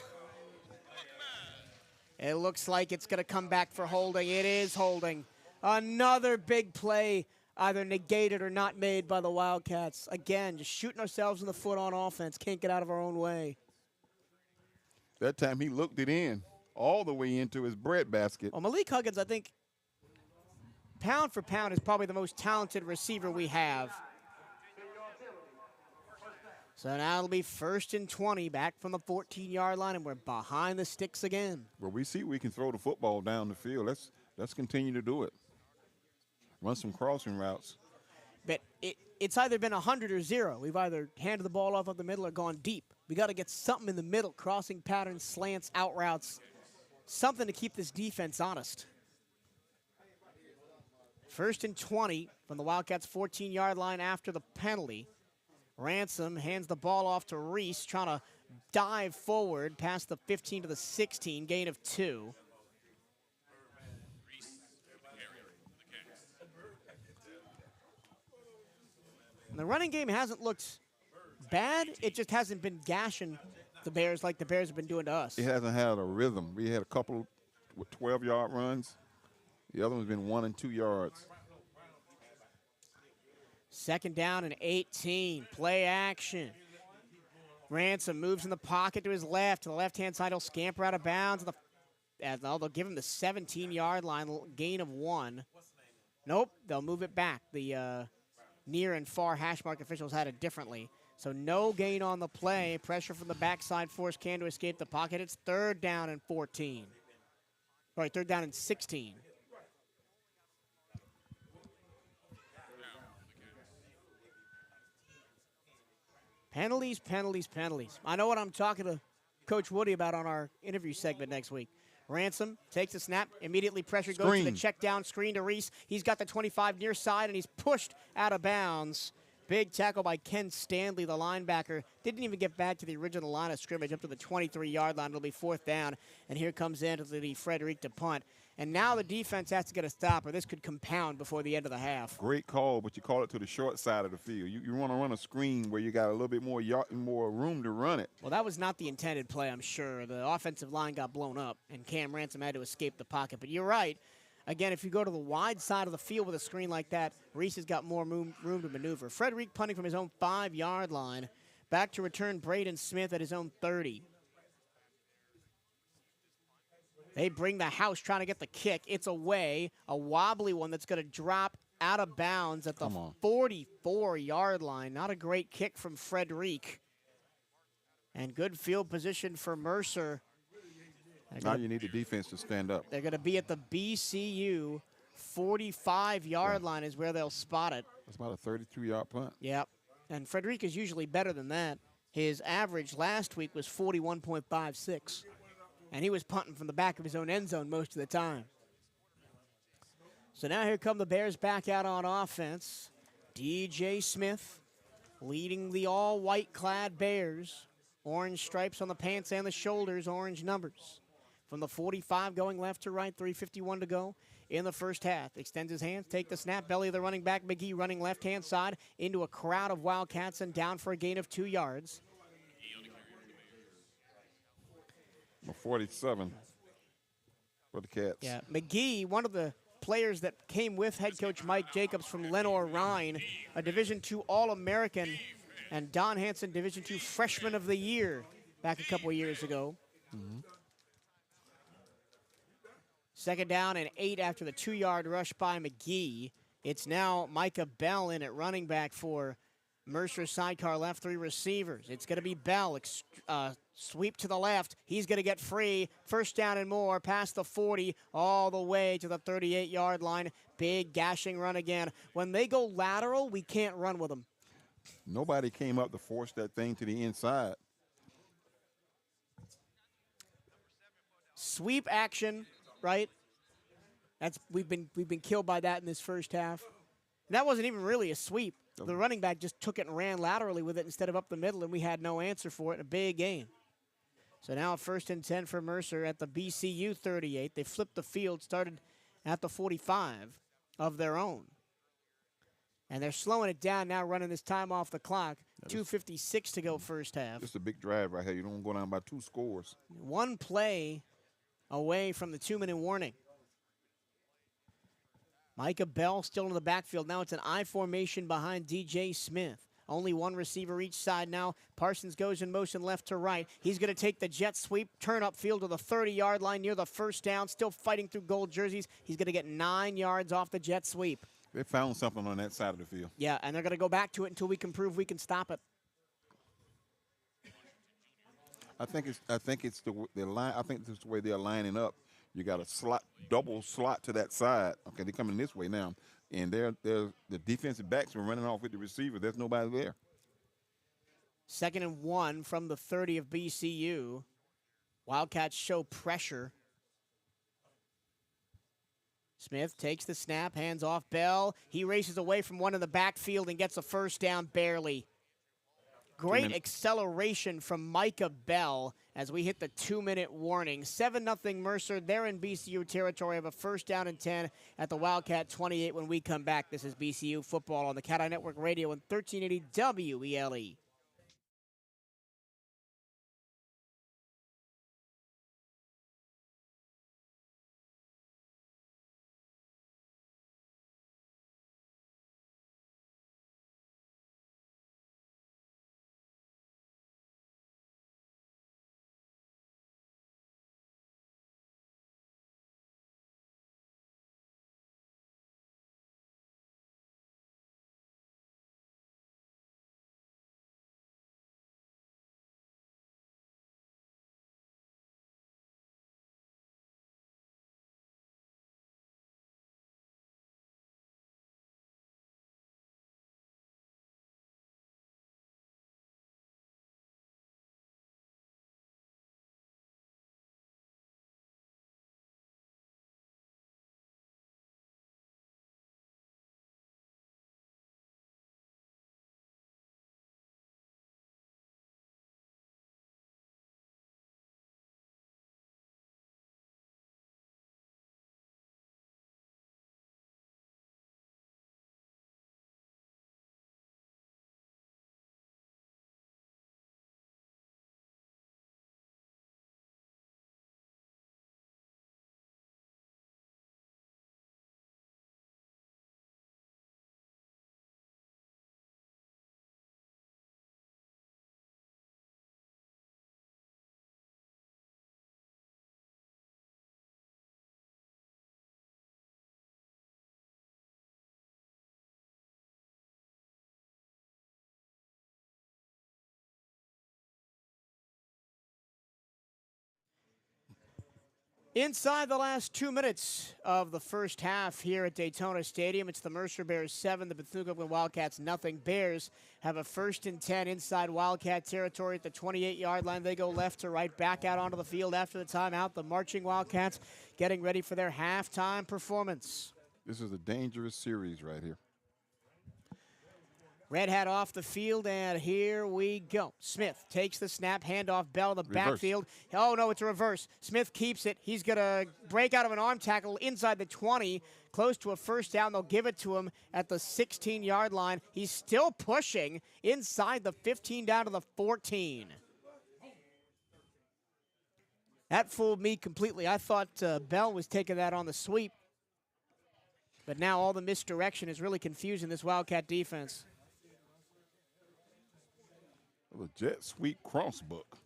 It looks like it's going to come back for holding. It is holding. Another big play, either negated or not made by the Wildcats. Again, just shooting ourselves in the foot on offense. Can't get out of our own way. That time he looked it in all the way into his bread basket. Well, Malik Huggins, I think, pound for pound, is probably the most talented receiver we have. So now it'll be 1st and 20, back from the 14-yard line, and we're behind the sticks again. Well, we see we can throw the football down the field. Let's continue to do it. Run some crossing routes. But it's either been 100 or 0. We've either handed the ball off up the middle or gone deep We got to get something in the middle, crossing patterns, slants, out routes, something to keep this defense honest. 1st and 20 from the Wildcats' 14-yard line after the penalty. Ransom hands the ball off to Reese, trying to dive forward past the 15 to the 16, gain of 2. And the running game hasn't looked bad. It just hasn't been gashing the Bears like the Bears have been doing to us. It hasn't had a rhythm. We had a couple with 12-yard runs. The other one's been 1 and 2 yards. 2nd down and 18. Play action. Ransom moves in the pocket to his left. To the left-hand side, he'll scamper out of bounds. They'll give him the 17-yard line, gain of 1. Nope, they'll move it back. The near and far hash mark officials had it differently. So no gain on the play. Pressure from the backside forced Can to escape the pocket. It's 3rd down and 14. Sorry, 3rd down and 16. Penalties, penalties, penalties. I know what I'm talking to Coach Woody about on our interview segment next week. Ransom takes a snap, immediately pressure goes to the check down screen to Reese. He's got the 25 near side, and he's pushed out of bounds. Big tackle by Ken Stanley, the linebacker. Didn't even get back to the original line of scrimmage up to the 23-yard line. It'll be 4th down, and here comes Anthony Frederick to punt. And now the defense has to get a stop, or this could compound before the end of the half. Great call, but you call it to the short side of the field. You want to run a screen where you got a little bit more room to run it. Well, that was not the intended play, I'm sure. The offensive line got blown up, and Cam Ransom had to escape the pocket. But you're right. Again, if you go to the wide side of the field with a screen like that, Reese has got more room to maneuver. Frederick punting from his own 5-yard line. Back to return Braden Smith at his own 30. They bring the house trying to get the kick. It's away, a wobbly one that's going to drop out of bounds at the 44-yard line. Not a great kick from Frederick. And good field position for Mercer. Now you need the defense to stand up. They're going to be at the BCU 45-yard line is where they'll spot it. That's about a 32-yard punt. Yep. And Frederick is usually better than that. His average last week was 41.56. And he was punting from the back of his own end zone most of the time. So now here come the Bears back out on offense. DJ Smith leading the all-white clad Bears. Orange stripes on the pants and the shoulders, orange numbers. From the 45 going left to right, 3:51 to go in the first half. Extends his hands, take the snap, belly of the running back, McGee running left-hand side into a crowd of Wildcats and down for a gain of 2 yards. 47 for the Cats. Yeah, McGee, one of the players that came with head coach Mike Jacobs from Lenoir-Rhyne, a Division II All-American, and Don Hanson, Division II Freshman of the Year back a couple of years ago. 2nd down and 8 after the 2-yard rush by McGee. It's now Micah Bell in at running back for Mercer sidecar left, 3 receivers. It's going to be Bell, sweep to the left. He's going to get free. 1st down and more, past the 40, all the way to the 38-yard line. Big gashing run again. When they go lateral, we can't run with them. Nobody came up to force that thing to the inside. Sweep action, right? We've been killed by that in this first half. And that wasn't even really a sweep. The running back just took it and ran laterally with it instead of up the middle, and we had no answer for it. A big gain. So now 1st and 10 for Mercer at the BCU 38. They flipped the field, started at the 45 of their own. And they're slowing it down now, running this time off the clock. 2:56 to go first half. Just a big drive right here. You don't go down by 2 scores. 1 play away from the 2-minute warning. Micah Bell still in the backfield. Now it's an I formation behind DJ Smith. Only 1 receiver each side now. Parsons goes in motion left to right. He's going to take the jet sweep, turn upfield to the 30-yard line near the 1st down. Still fighting through gold jerseys. He's going to get 9 yards off the jet sweep. They found something on that side of the field. Yeah, and they're going to go back to it until we can prove we can stop it. I think it's the line. I think this is the way they're lining up. You got a double slot to that side. Okay, they're coming this way now, and the defensive backs are running off with the receiver. There's nobody there. 2nd and 1 from the 30 of BCU. Wildcats show pressure. Smith takes the snap, hands off Bell. He races away from one in the backfield and gets a first down barely. Great acceleration from Micah Bell as we hit the 2-minute warning. 7-0 Mercer. They're in BCU territory of a first down and 10 at the Wildcat 28 when we come back. This is BCU football on the CatEye Network Radio and 1380 WELE. Inside the last 2 minutes of the first half here at Daytona Stadium, it's the Mercer Bears 7, the Bethune-Cookman Wildcats nothing. Bears have a 1st and 10 inside Wildcat territory at the 28-yard line. They go left to right, back out onto the field after the timeout. The marching Wildcats getting ready for their halftime performance. This is a dangerous series right here. Red hat off the field, and here we go. Smith takes the snap, handoff Bell in the backfield. Oh, no, it's a reverse. Smith keeps it. He's going to break out of an arm tackle inside the 20, close to a first down. They'll give it to him at the 16-yard line. He's still pushing inside the 15 down to the 14. That fooled me completely. I thought Bell was taking that on the sweep. But now all the misdirection is really confusing this Wildcat defense. A jet sweep crossbook.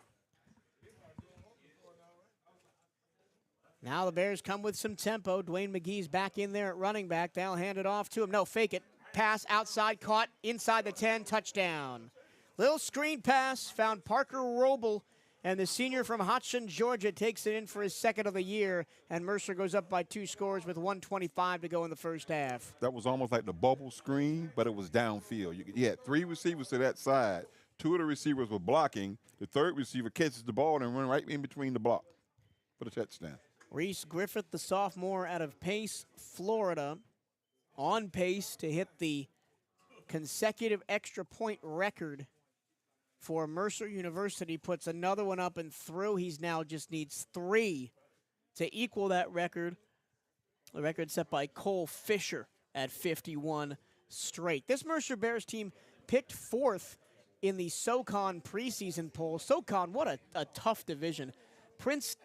Now the Bears come with some tempo. Dwayne McGee's back in there at running back. They'll hand it off to him. No, fake it. Pass outside, caught inside the 10, touchdown. Little screen pass, found Parker Roble, and the senior from Hodgson, Georgia, takes it in for his 2nd of the year, and Mercer goes up by 2 scores with 1:25 to go in the first half. That was almost like the bubble screen, but it was downfield. You had 3 receivers to that side. 2 of the receivers were blocking. The 3rd receiver catches the ball and runs right in between the block for the touchdown. Reese Griffith, the sophomore out of Pace, Florida, on pace to hit the consecutive extra point record for Mercer University. Puts another one up and through. He's now just needs 3 to equal that record. The record set by Cole Fisher at 51 straight. This Mercer Bears team picked 4th in the SoCon preseason poll. SoCon, what a tough division.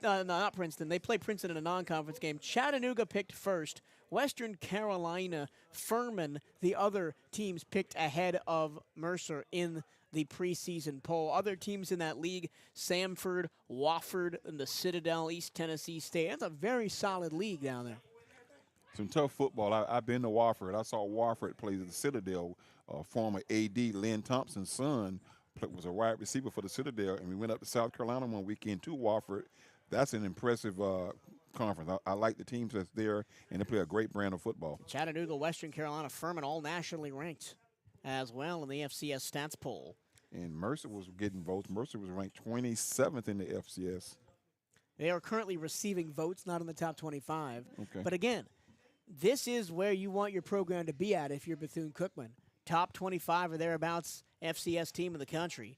Not Princeton. They play Princeton in a non-conference game. Chattanooga picked 1st. Western Carolina, Furman, the other teams picked ahead of Mercer in the preseason poll. Other teams in that league, Samford, Wofford, and the Citadel, East Tennessee State. That's a very solid league down there. Some tough football. I've been to Wofford. I saw Wofford play at the Citadel. Former AD Lynn Thompson's son was a wide receiver for the Citadel, and we went up to South Carolina one weekend to Wofford. That's an impressive conference. I like the teams that's there, and they play a great brand of football. Chattanooga, Western Carolina, Furman, all nationally ranked as well in the FCS stats poll. And Mercer was getting votes. Mercer was ranked 27th in the FCS. They are currently receiving votes, not in the top 25. Okay. But again, this is where you want your program to be at if you're Bethune-Cookman. Top 25 or thereabouts FCS team in the country.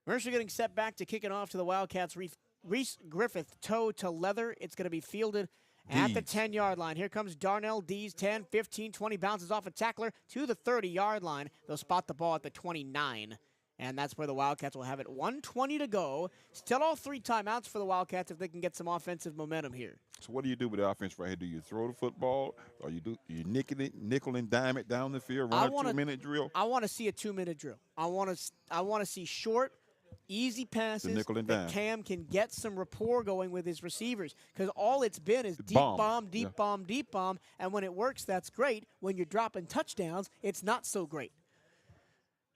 Mercer getting set back to kick it off to the Wildcats. Reese Griffith, toe to leather. It's going to be fielded at the 10-yard line. Here comes Darnell Dees, 10, 15, 20, bounces off a tackler to the 30-yard line. They'll spot the ball at the 29. And that's where the Wildcats will have it. 1:20 to go. Still all 3 timeouts for the Wildcats if they can get some offensive momentum here. So what do you do with the offense right here? Do you throw the football, or you nickel and dime it down the field, run a 2-minute drill? I want to see a 2-minute drill. I want to see short, easy passes nickel and that dime. Cam can get some rapport going with his receivers, because all it's been is deep bomb, deep bomb, and when it works, that's great. When you're dropping touchdowns, it's not so great.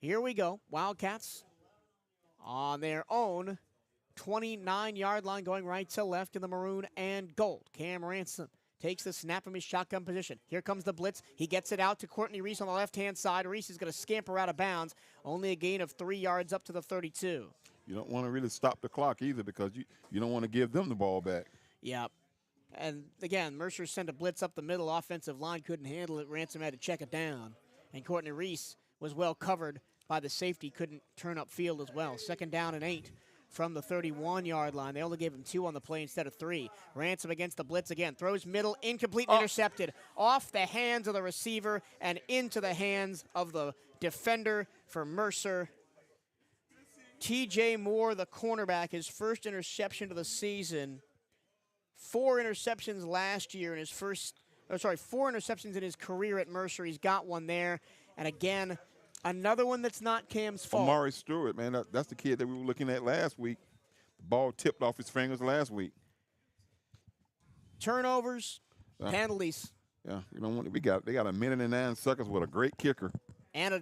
Here we go. Wildcats on their own 29-yard line, going right to left in the maroon and gold. Cam Ransom takes the snap from his shotgun position. Here comes the blitz. He gets it out to Courtney Reese on the left-hand side. Reese is going to scamper out of bounds. Only a gain of 3 yards up to the 32. You don't want to really stop the clock either, because you don't want to give them the ball back. Yep. And again, Mercer sent a blitz up the middle. Offensive line couldn't handle it. Ransom had to check it down. And Courtney Reese was well covered by the safety, couldn't turn up field as well. 2nd down and 8 from the 31-yard line. They only gave him 2 on the play instead of 3. Ransom against the blitz again. Throws middle, incomplete, intercepted. Off the hands of the receiver and into the hands of the defender for Mercer. TJ Moore, the cornerback, his first interception of the season. 4 interceptions last year in his 4 interceptions in his career at Mercer. He's got one there. And again, another one that's not Cam's fault. Amari Stewart, man, that's the kid that we were looking at last week. The ball tipped off his fingers last week. Turnovers, penalties. Yeah, you don't want. They got a minute and 9 seconds with a great kicker. And a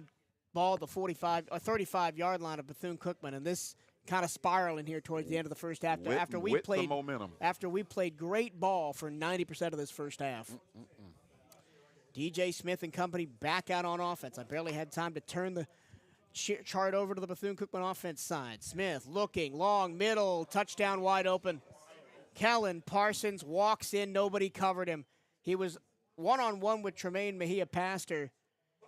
ball at the 35-yard line of Bethune-Cookman, and this kind of spiraling here towards the end of the first half. After we played great ball for 90% of this first half. DJ Smith and company back out on offense. I barely had time to turn the chart over to the Bethune-Cookman offense side. Smith looking, long, middle, touchdown wide open. Kellen Parsons walks in, nobody covered him. He was one-on-one with Tremaine Mejia-Pastor,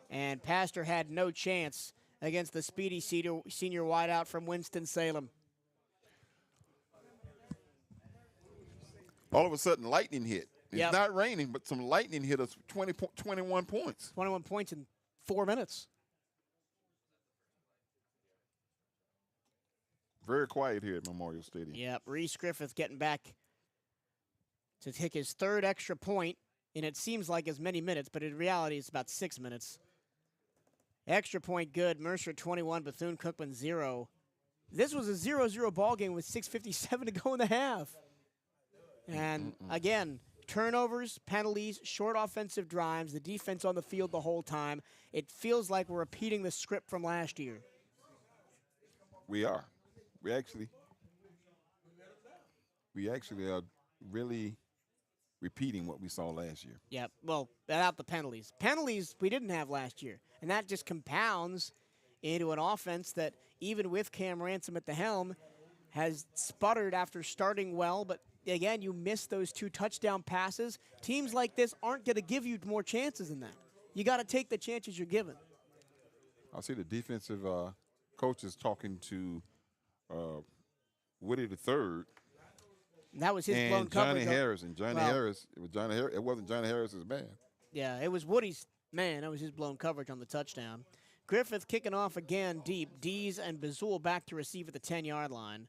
and Pastor had no chance against the speedy senior wideout from Winston-Salem. All of a sudden, lightning hit. Yep. It's not raining, but some lightning hit us. 21 points. 21 points in 4 minutes. Very quiet here at Memorial Stadium. Yep, Reese Griffith getting back to take his 3rd extra point, and it seems like as many minutes, but in reality it's about 6 minutes. Extra point good. Mercer 21, Bethune-Cookman 0. This was a 0-0 ball game with 6:57 to go in the half. And again, turnovers, penalties, short offensive drives, the defense on the field the whole time. It feels like we're repeating the script from last year. We are. We actually are really repeating what we saw last year. Yeah, well, without the penalties. Penalties we didn't have last year, and that just compounds into an offense that, even with Cam Ransom at the helm, has sputtered after starting well, but again, you miss those 2 touchdown passes. Teams like this aren't going to give you more chances than that. You got to take the chances you're given. I see the defensive coaches talking to Woody III. That was his and blown Johnny coverage. Harris. And Johnny Harris, it was Johnny Harris. It wasn't Johnny Harris's man. Yeah, it was Woody's man. That was his blown coverage on the touchdown. Griffith kicking off again deep. Dees and Bazul back to receive at the 10-yard line.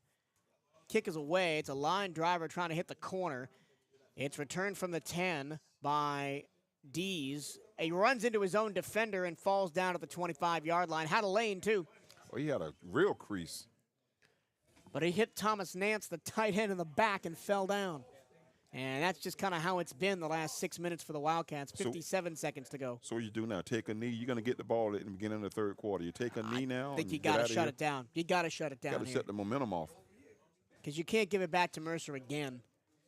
Kick is away. It's a line driver trying to hit the corner. It's returned from the 10 by Dees. He runs into his own defender and falls down at the 25-yard line. Had a lane, too. Well, he had a real crease. But he hit Thomas Nance, the tight end, in the back and fell down. And that's just kind of how it's been the last 6 minutes for the Wildcats. 57 seconds to go. So what you do now? Take a knee. You're going to get the ball at the beginning of the 3rd quarter. You take a knee now. I think you got to shut it down. You got to shut it down. Got to set the momentum off. Because you can't give it back to Mercer again.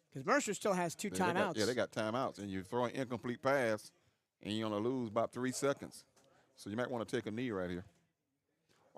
Because Mercer still has 2 timeouts. They got timeouts. And you throw an incomplete pass, and you're going to lose about 3 seconds. So you might want to take a knee right here.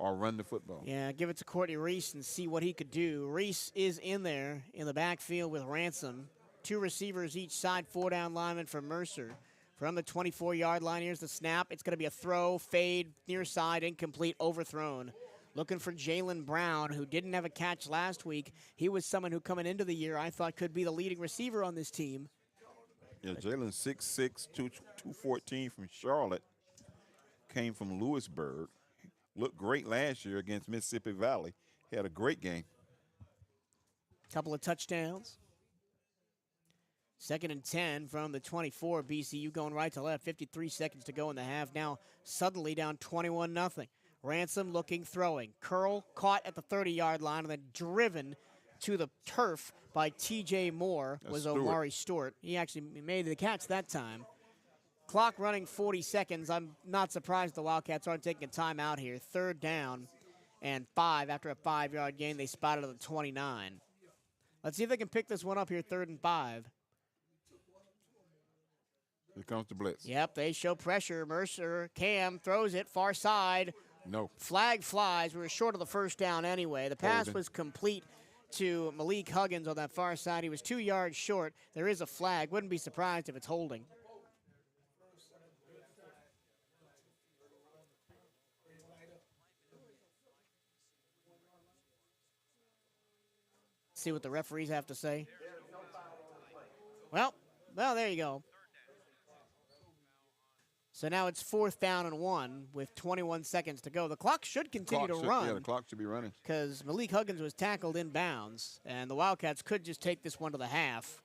or run the football. Yeah, give it to Courtney Reese and see what he could do. Reese is in there in the backfield with Ransom. 2 receivers each side, 4 down linemen for Mercer. From the 24-yard line, here's the snap. It's going to be a throw, fade, near side, incomplete, overthrown. Looking for Jalen Brown, who didn't have a catch last week. He was someone who coming into the year I thought could be the leading receiver on this team. Yeah, Jalen 6'6", 214 from Charlotte. Came from Lewisburg. Looked great last year against Mississippi Valley. He had a great game. Couple of touchdowns. 2nd and 10 from the 24. BCU going right to left. 53 seconds to go in the half. Now suddenly down 21-0. Ransom looking, throwing. Curl caught at the 30-yard line and then driven to the turf by T.J. Moore was Omari Stewart. He actually made the catch that time. Clock running 40 seconds. I'm not surprised the Wildcats aren't taking a timeout here. 3rd down and 5 after a 5-yard gain. They spotted at the 29. Let's see if they can pick this one up here, 3rd and 5. Here comes the blitz. Yep, they show pressure. Mercer, Cam throws it, far side. No. Flag flies. We were short of the 1st down anyway. The pass was complete to Malik Huggins on that far side. He was 2 yards short. There is a flag. Wouldn't be surprised if it's holding. See what the referees have to say. Well, there you go. So now it's 4th down and 1 with 21 seconds to go. The clock should continue to run. Yeah, the clock should be running. Because Malik Huggins was tackled in bounds, and the Wildcats could just take this one to the half.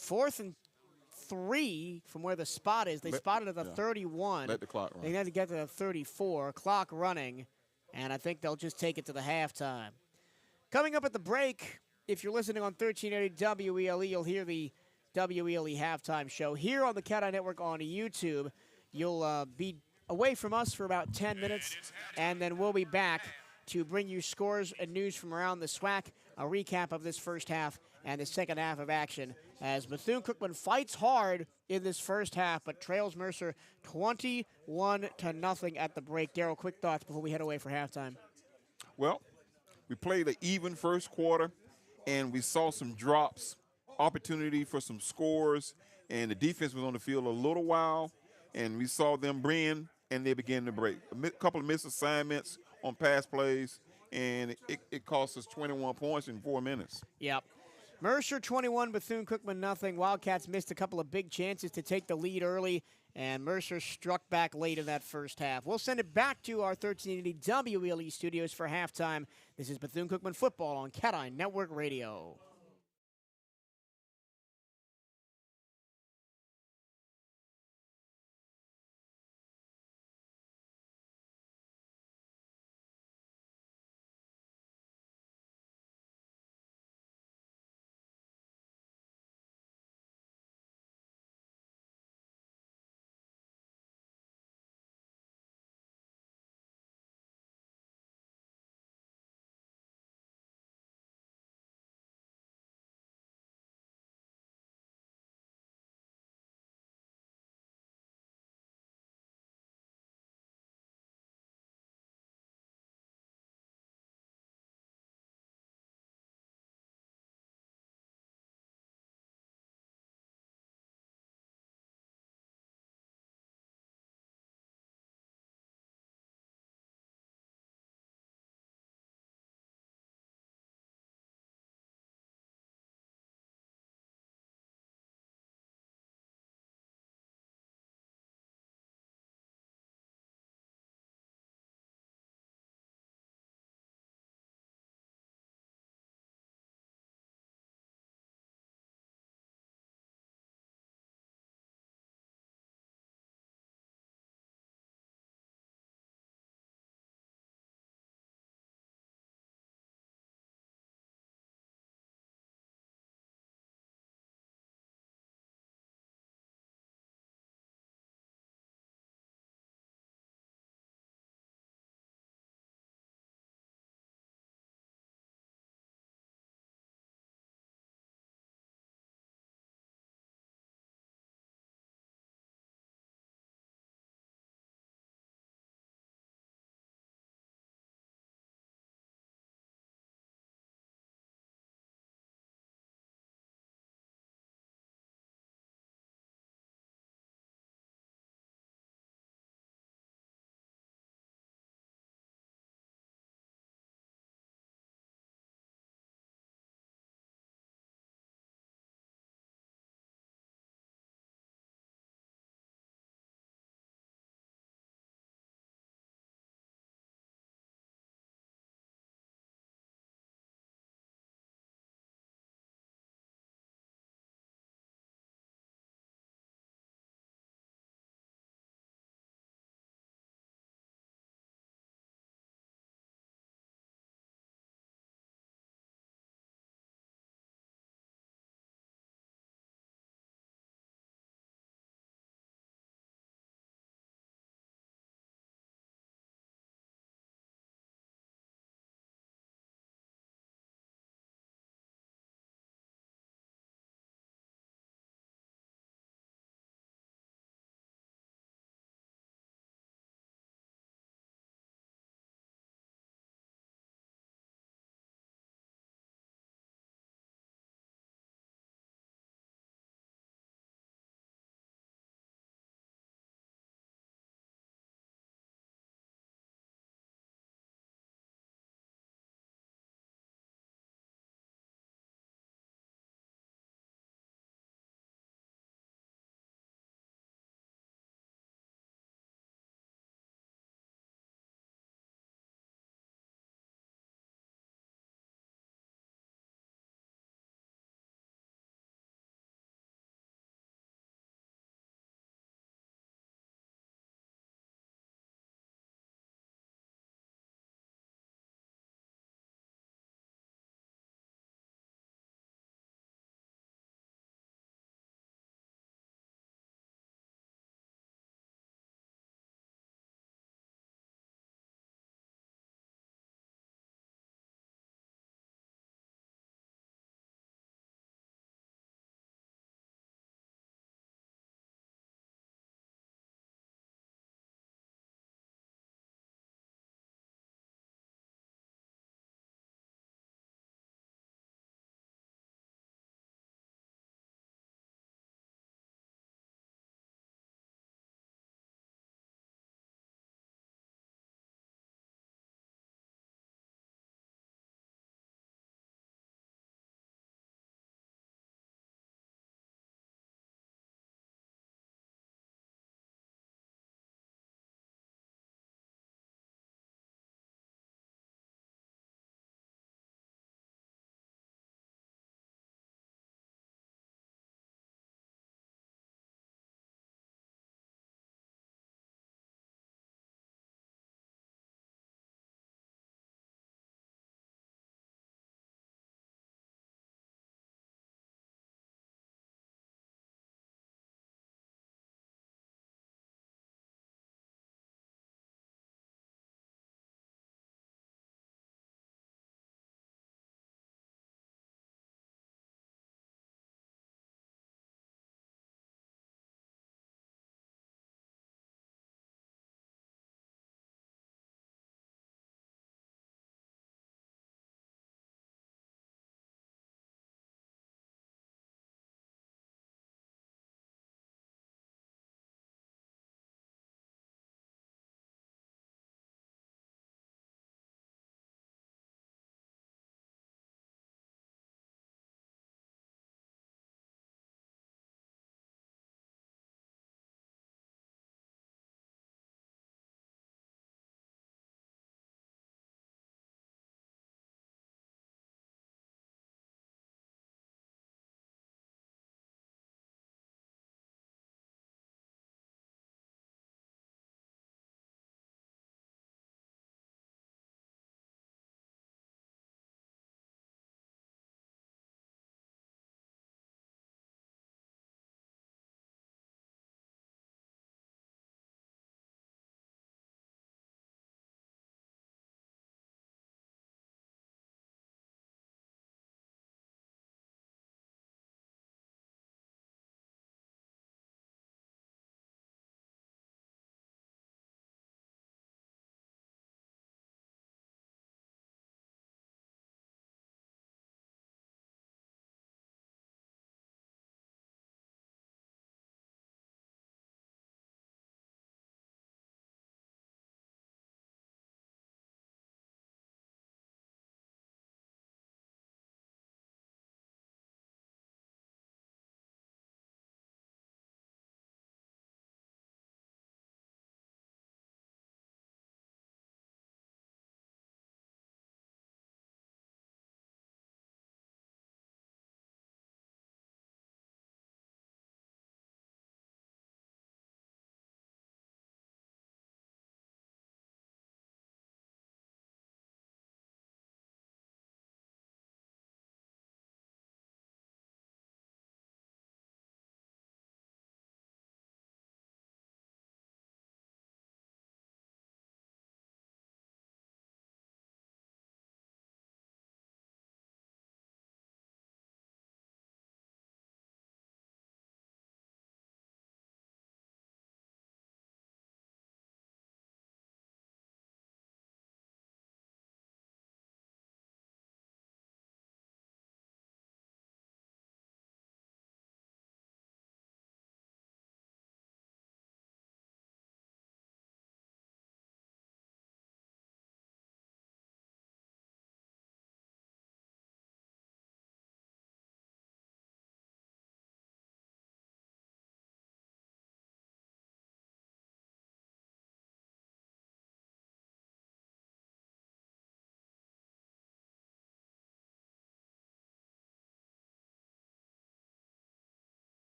4th and 3 from where the spot is. They spotted at the 31. Let the clock run. They had to get to the 34. Clock running, and I think they'll just take it to the halftime. Coming up at the break, if you're listening on 1380 WELE, you'll hear the WELE halftime show. Here on the CatEye Network on YouTube, you'll be away from us for about 10 minutes, and then we'll be back to bring you scores and news from around the SWAC, a recap of this first half and the second half of action as Bethune-Cookman fights hard in this first half, but trails Mercer 21-0 at the break. Darryl, quick thoughts before we head away for halftime. Well, we played an even first quarter, and we saw some drops, opportunity for some scores, and the defense was on the field a little while, and we saw them bring, and they began to break. A couple of missed assignments on pass plays, and it cost us 21 points in 4 minutes. Yep. Mercer 21, Bethune-Cookman nothing. Wildcats missed a couple of big chances to take the lead early, and Mercer struck back late in that first half. We'll send it back to our 1380 WELE studios for halftime. This is Bethune-Cookman Football on CatEye Network Radio.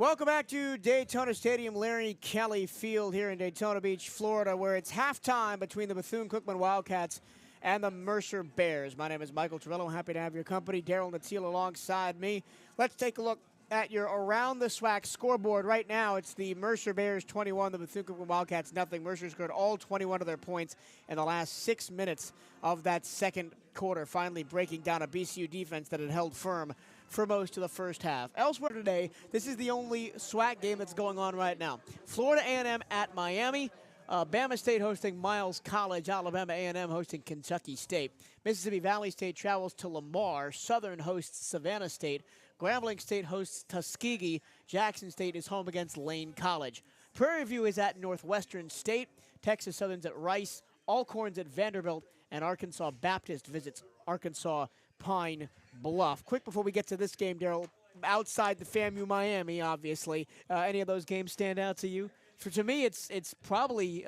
Welcome back to Daytona Stadium, Larry Kelly Field here in Daytona Beach, Florida, where it's halftime between the Bethune-Cookman Wildcats and the Mercer Bears. My name is Michael Torello. Happy to have your company. Daryl Natil alongside me. Let's take a look at your Around the SWAC scoreboard. Right now, it's the Mercer Bears 21, the Bethune-Cookman Wildcats nothing. Mercer scored all 21 of their points in the last 6 minutes of that second quarter, finally breaking down a BCU defense that had held firm for most of the first half. Elsewhere today, this is the only SWAC game that's going on right now. Florida A&M at Miami. Bama State hosting Miles College. Alabama A&M hosting Kentucky State. Mississippi Valley State travels to Lamar. Southern hosts Savannah State. Grambling State hosts Tuskegee. Jackson State is home against Lane College. Prairie View is at Northwestern State. Texas Southern's at Rice. Alcorn's at Vanderbilt. And Arkansas Baptist visits Arkansas Pine Bluff. Quick before we get to this game, Daryl, outside the FAMU Miami, obviously, any of those games stand out to you? To me, it's probably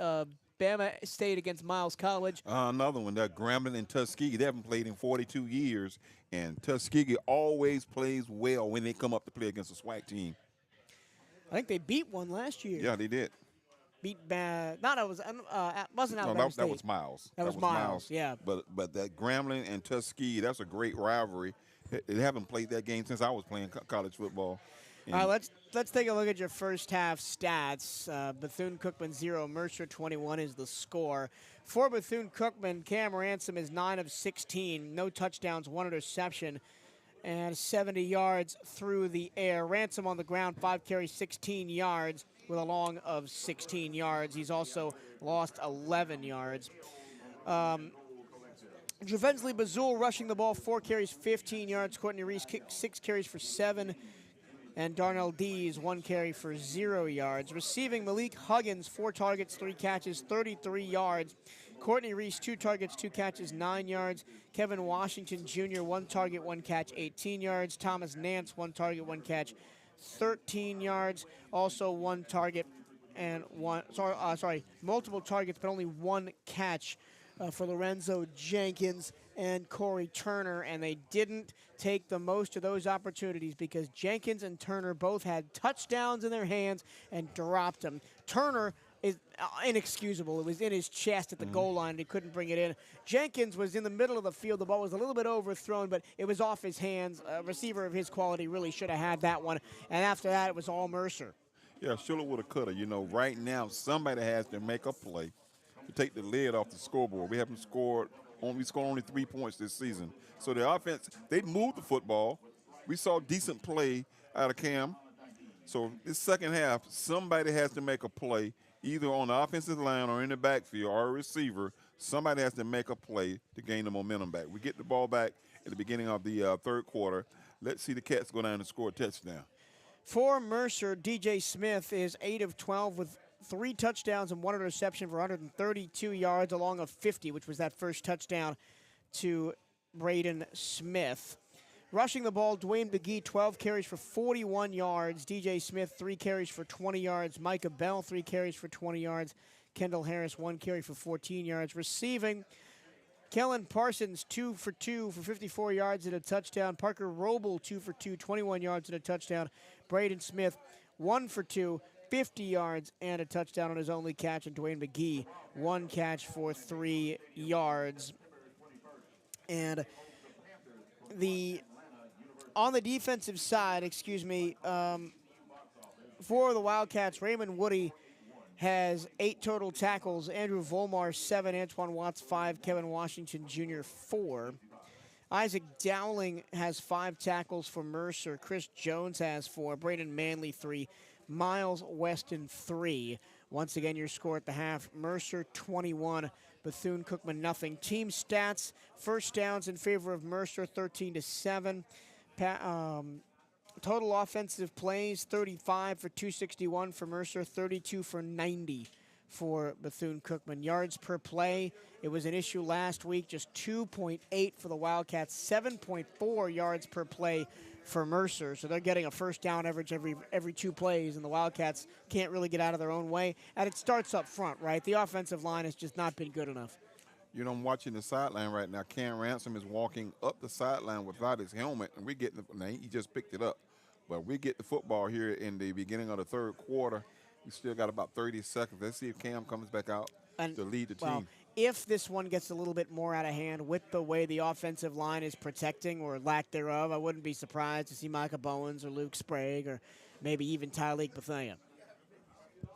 Bama State against Miles College. Another one, that Grambling and Tuskegee. They haven't played in 42 years, and Tuskegee always plays well when they come up to play against a SWAC team. I think they beat one last year. Yeah, they did. Beat wasn't Alabama State. That was Miles. That was Miles, yeah. But that Grambling and Tuskegee, that's a great rivalry. They haven't played that game since I was playing college football. All right, let's take a look at your first half stats. Bethune-Cookman 0, Mercer 21 is the score. For Bethune-Cookman, Cam Ransom is 9 of 16, no touchdowns, 1 interception, and 70 yards through the air. Ransom on the ground, 5 carries, 16 yards with a long of 16 yards. He's also lost 11 yards. Dravensley Bazul rushing the ball, 4 carries, 15 yards. Courtney Reese 6 carries for 7. And Darnell Dees, 1 carry for 0 yards. Receiving, Malik Huggins, 4 targets, 3 catches, 33 yards. Courtney Reese, 2 targets, 2 catches, 9 yards. Kevin Washington Jr., 1 target, 1 catch, 18 yards. Thomas Nance, 1 target, 1 catch, 13 yards. Also 1 target and multiple targets, but only 1 catch for Lorenzo Jenkins and Corey Turner, and they didn't take the most of those opportunities because Jenkins and Turner both had touchdowns in their hands and dropped them. Turner is inexcusable. It was in his chest at the goal line, and he couldn't bring it in. Jenkins was in the middle of the field. The ball was a little bit overthrown, but it was off his hands. A receiver of his quality really should have had that one, and after that, it was all Mercer. Yeah, shoulda, woulda, coulda. You know, right now, somebody has to make a play to take the lid off the scoreboard. We scored only 3 points this season. So the offense, they moved the football. We saw decent play out of Cam. So this second half, somebody has to make a play, either on the offensive line or in the backfield or a receiver. Somebody has to make a play to gain the momentum back. We get the ball back at the beginning of the third quarter. Let's see the Cats go down and score a touchdown. For Mercer, DJ Smith is 8 of 12 with 3 touchdowns and 1 interception for 132 yards along of 50, which was that first touchdown to Braden Smith. Rushing the ball, Dwayne McGee, 12 carries for 41 yards. DJ Smith, 3 carries for 20 yards. Micah Bell, 3 carries for 20 yards. Kendall Harris, 1 carry for 14 yards. Receiving, Kellen Parsons, 2 for 2 for 54 yards and a touchdown. Parker Roble, 2 for 2, 21 yards and a touchdown. Braden Smith, 1 for 2, 50 yards and a touchdown on his only catch. And Dwayne McGee, 1 catch for 3 yards. And on the defensive side, for the Wildcats, Raymond Woody has 8 total tackles. Andrew Volmar, 7. Antoine Watts, 5. Kevin Washington Jr., 4. Isaac Dowling has 5 tackles for Mercer. Chris Jones has 4. Braden Manley, 3. Miles Weston, 3. Once again, your score at the half, Mercer 21, Bethune-Cookman nothing. Team stats, first downs in favor of Mercer, 13-7. Total offensive plays, 35 for 261 for Mercer, 32 for 90 for Bethune-Cookman. Yards per play, it was an issue last week, just 2.8 for the Wildcats, 7.4 yards per play for Mercer. So they're getting a first down average every 2 plays, and the Wildcats can't really get out of their own way. And it starts up front, right? The offensive line has just not been good enough. You know, I'm watching the sideline right now. Cam Ransom is walking up the sideline without his helmet, and we're getting – he just picked it up. But we get the football here in the beginning of the third quarter. We still got about 30 seconds. Let's see if Cam comes back out to lead the well, team. if this one gets a little bit more out of hand with the way the offensive line is protecting or lack thereof, I wouldn't be surprised to see Micah Bowens or Luke Sprague or maybe even Tyleek Bethune,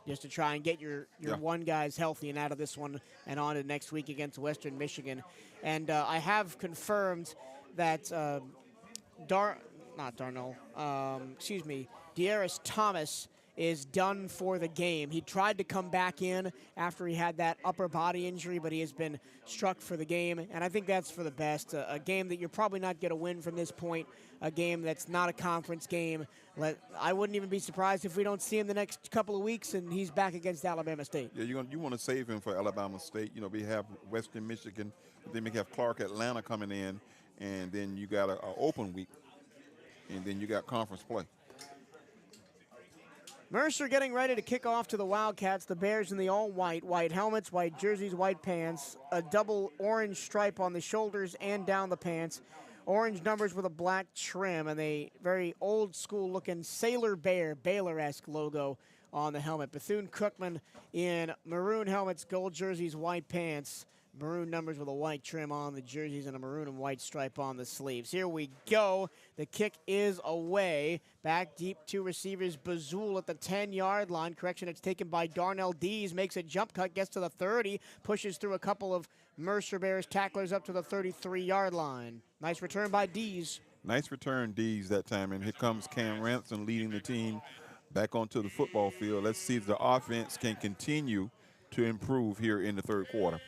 just to try and get your one guys healthy and out of this one and on to next week against Western Michigan. And I have confirmed that De'Aris Thomas is done for the game. He tried to come back in after he had that upper body injury, but he has been struck for the game, and I think that's for the best. A game that you're probably not going to win from this point, a game that's not a conference game. I wouldn't even be surprised if we don't see him the next couple of weeks and he's back against Alabama State. Yeah, you want to save him for Alabama State. You know, we have Western Michigan, then we have Clark Atlanta coming in, and then you got an open week, and then you got conference play. Mercer getting ready to kick off to the Wildcats. The Bears in the all-white, white helmets, white jerseys, white pants, a double orange stripe on the shoulders and down the pants, orange numbers with a black trim, and a very old-school-looking Sailor Bear, Baylor-esque logo on the helmet. Bethune-Cookman in maroon helmets, gold jerseys, white pants, maroon numbers with a white trim on the jerseys and a maroon and white stripe on the sleeves. Here we go. The kick is away. Back deep, two receivers. Bazul at the 10-yard line. Correction, it's taken by Darnell Dees. Makes a jump cut, gets to the 30, pushes through a couple of Mercer Bears tacklers up to the 33-yard line. Nice return by Dees. Nice return, Dees, that time. And here comes Cam Ransom leading the team back onto the football field. Let's see if the offense can continue to improve here in the third quarter.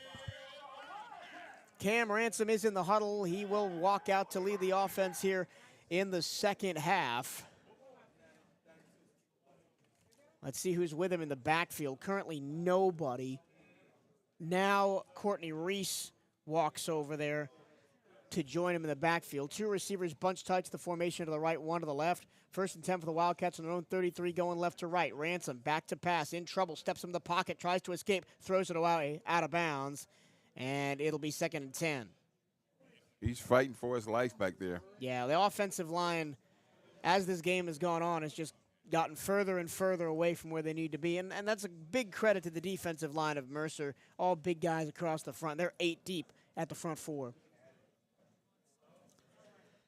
Cam Ransom is in the huddle. He will walk out to lead the offense here in the second half. Let's see who's with him in the backfield. Currently nobody. Now Courtney Reese walks over there to join him in the backfield. Two receivers bunch tight to the formation to the right, one to the left. 1st and 10 for the Wildcats on their own 33, going left to right. Ransom back to pass, in trouble, steps in the pocket, tries to escape, throws it away, out of bounds. And it'll be 2nd and 10. He's fighting for his life back there. Yeah, the offensive line, as this game has gone on, has just gotten further and further away from where they need to be. And that's a big credit to the defensive line of Mercer. All big guys across the front. They're 8 deep at the front four.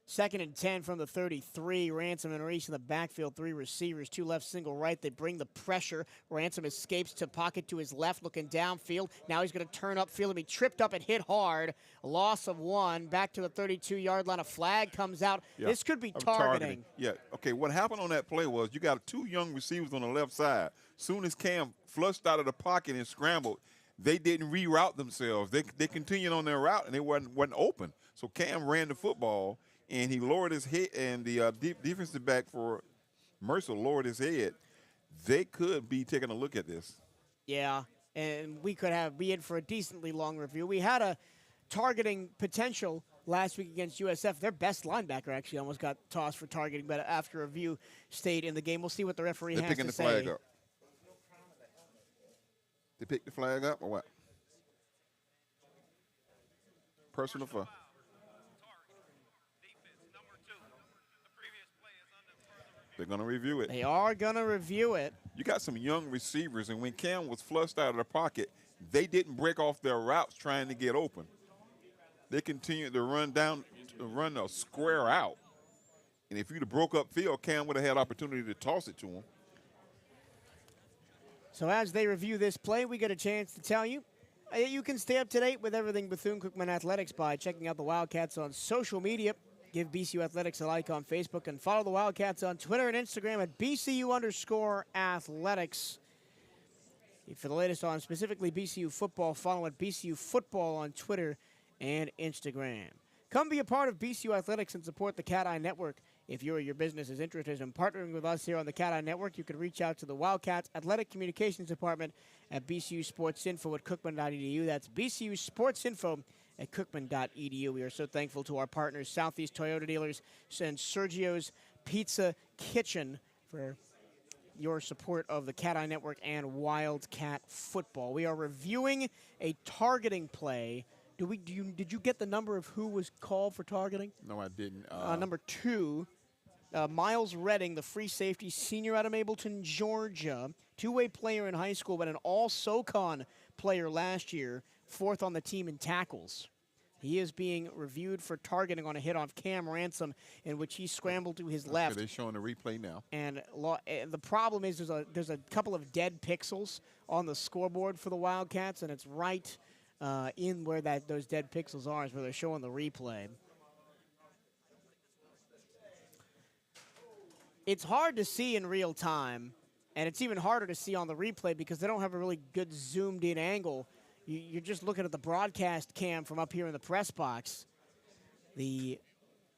2nd and 10 from the 33. Ransom and Reese in the backfield. 3 receivers, 2 left, single right. They bring the pressure. Ransom escapes to pocket to his left, looking downfield. Now he's going to turn upfield and be tripped up and hit hard. A loss of 1. Back to the 32-yard line. A flag comes out. Yeah. This could be targeting. Yeah. Okay, what happened on that play was you got 2 young receivers on the left side. Soon as Cam flushed out of the pocket and scrambled, they didn't reroute themselves. They continued on their route, and they wasn't open. So Cam ran the football, and he lowered his head, and the defensive back for Mercer lowered his head. They could be taking a look at this. Yeah, and we could be in for a decently long review. We had a targeting potential last week against USF. Their best linebacker actually almost got tossed for targeting, but after review stayed in the game. We'll see what the referee has to say. They're picking the flag up. They picked the flag up or what? Personal foul. They're going to review it. They are going to review it. You got some young receivers, and when Cam was flushed out of the pocket, they didn't break off their routes trying to get open. They continued to run a square out. And if you'd have broke up field, Cam would have had opportunity to toss it to him. So as they review this play, we get a chance to tell you. You can stay up to date with everything Bethune-Cookman Athletics by checking out the Wildcats on social media. Give BCU Athletics a like on Facebook and follow the Wildcats on Twitter and Instagram at BCU_athletics. For the latest on specifically BCU football, follow at BCU Football on Twitter and Instagram. Come be a part of BCU Athletics and support the CatEye Network. If you or your business is interested in partnering with us here on the CatEye Network, you can reach out to the Wildcats Athletic Communications Department at BCU Sports Info at Cookman.edu. That's BCU Sports Info at Cookman.edu. We are so thankful to our partners, Southeast Toyota Dealers and Sergio's Pizza Kitchen, for your support of the CatEye Network and Wildcat football. We are reviewing a targeting play. Did you get the number of who was called for targeting? No, I didn't. Number 2. Miles Redding, the free safety, senior out of Mableton, Georgia, two-way player in high school, but an all-SoCon player last year, 4th on the team in tackles. He is being reviewed for targeting on a hit off Cam Ransom, in which he scrambled to his left. They're showing the replay now. And the problem is there's a couple of dead pixels on the scoreboard for the Wildcats, and it's right in where those dead pixels are is where they're showing the replay. It's hard to see in real time, and it's even harder to see on the replay because they don't have a really good zoomed-in angle. You're just looking at the broadcast cam from up here in the press box. The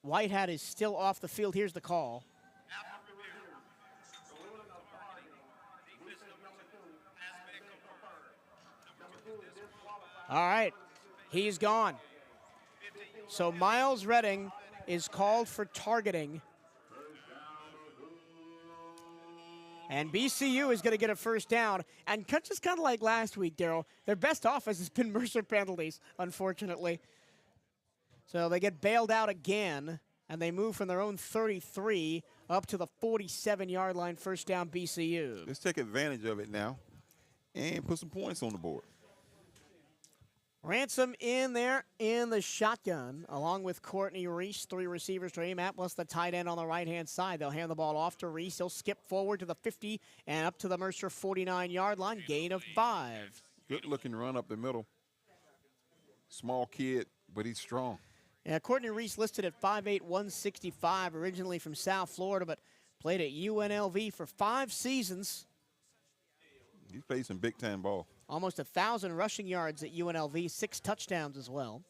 white hat is still off the field. Here's the call. All right, he's gone. So Miles Redding is called for targeting. And BCU is going to get a first down. And just kind of like last week, Daryl, their best offense has been Mercer penalties, unfortunately. So they get bailed out again, and they move from their own 33 up to the 47-yard line, first down BCU. Let's take advantage of it now and put some points on the board. Ransom in there in the shotgun, along with Courtney Reese, 3 receivers to aim at, plus the tight end on the right-hand side. They'll hand the ball off to Reese. He'll skip forward to the 50 and up to the Mercer 49-yard line, gain of 5. Good-looking run up the middle. Small kid, but he's strong. Yeah, Courtney Reese listed at 5'8", 165, originally from South Florida, but played at UNLV for 5 seasons. He's played some big-time ball. Almost 1,000 rushing yards at UNLV, 6 touchdowns as well.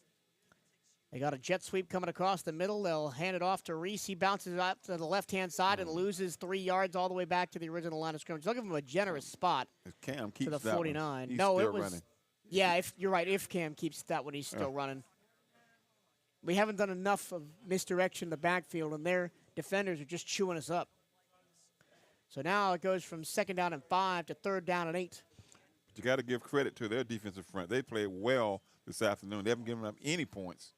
They got a jet sweep coming across the middle. They'll hand it off to Reese. He bounces it out to the left-hand side and loses 3 yards all the way back to the original line of scrimmage. They'll give him a generous spot Cam to the 49. He's no, still it was. running. Yeah, if you're right. If Cam keeps that one, he's still running. We haven't done enough of misdirection in the backfield, and their defenders are just chewing us up. So now it goes from 2nd down and 5 to 3rd down and 8. You got to give credit to their defensive front. They played well this afternoon. They haven't given up any points.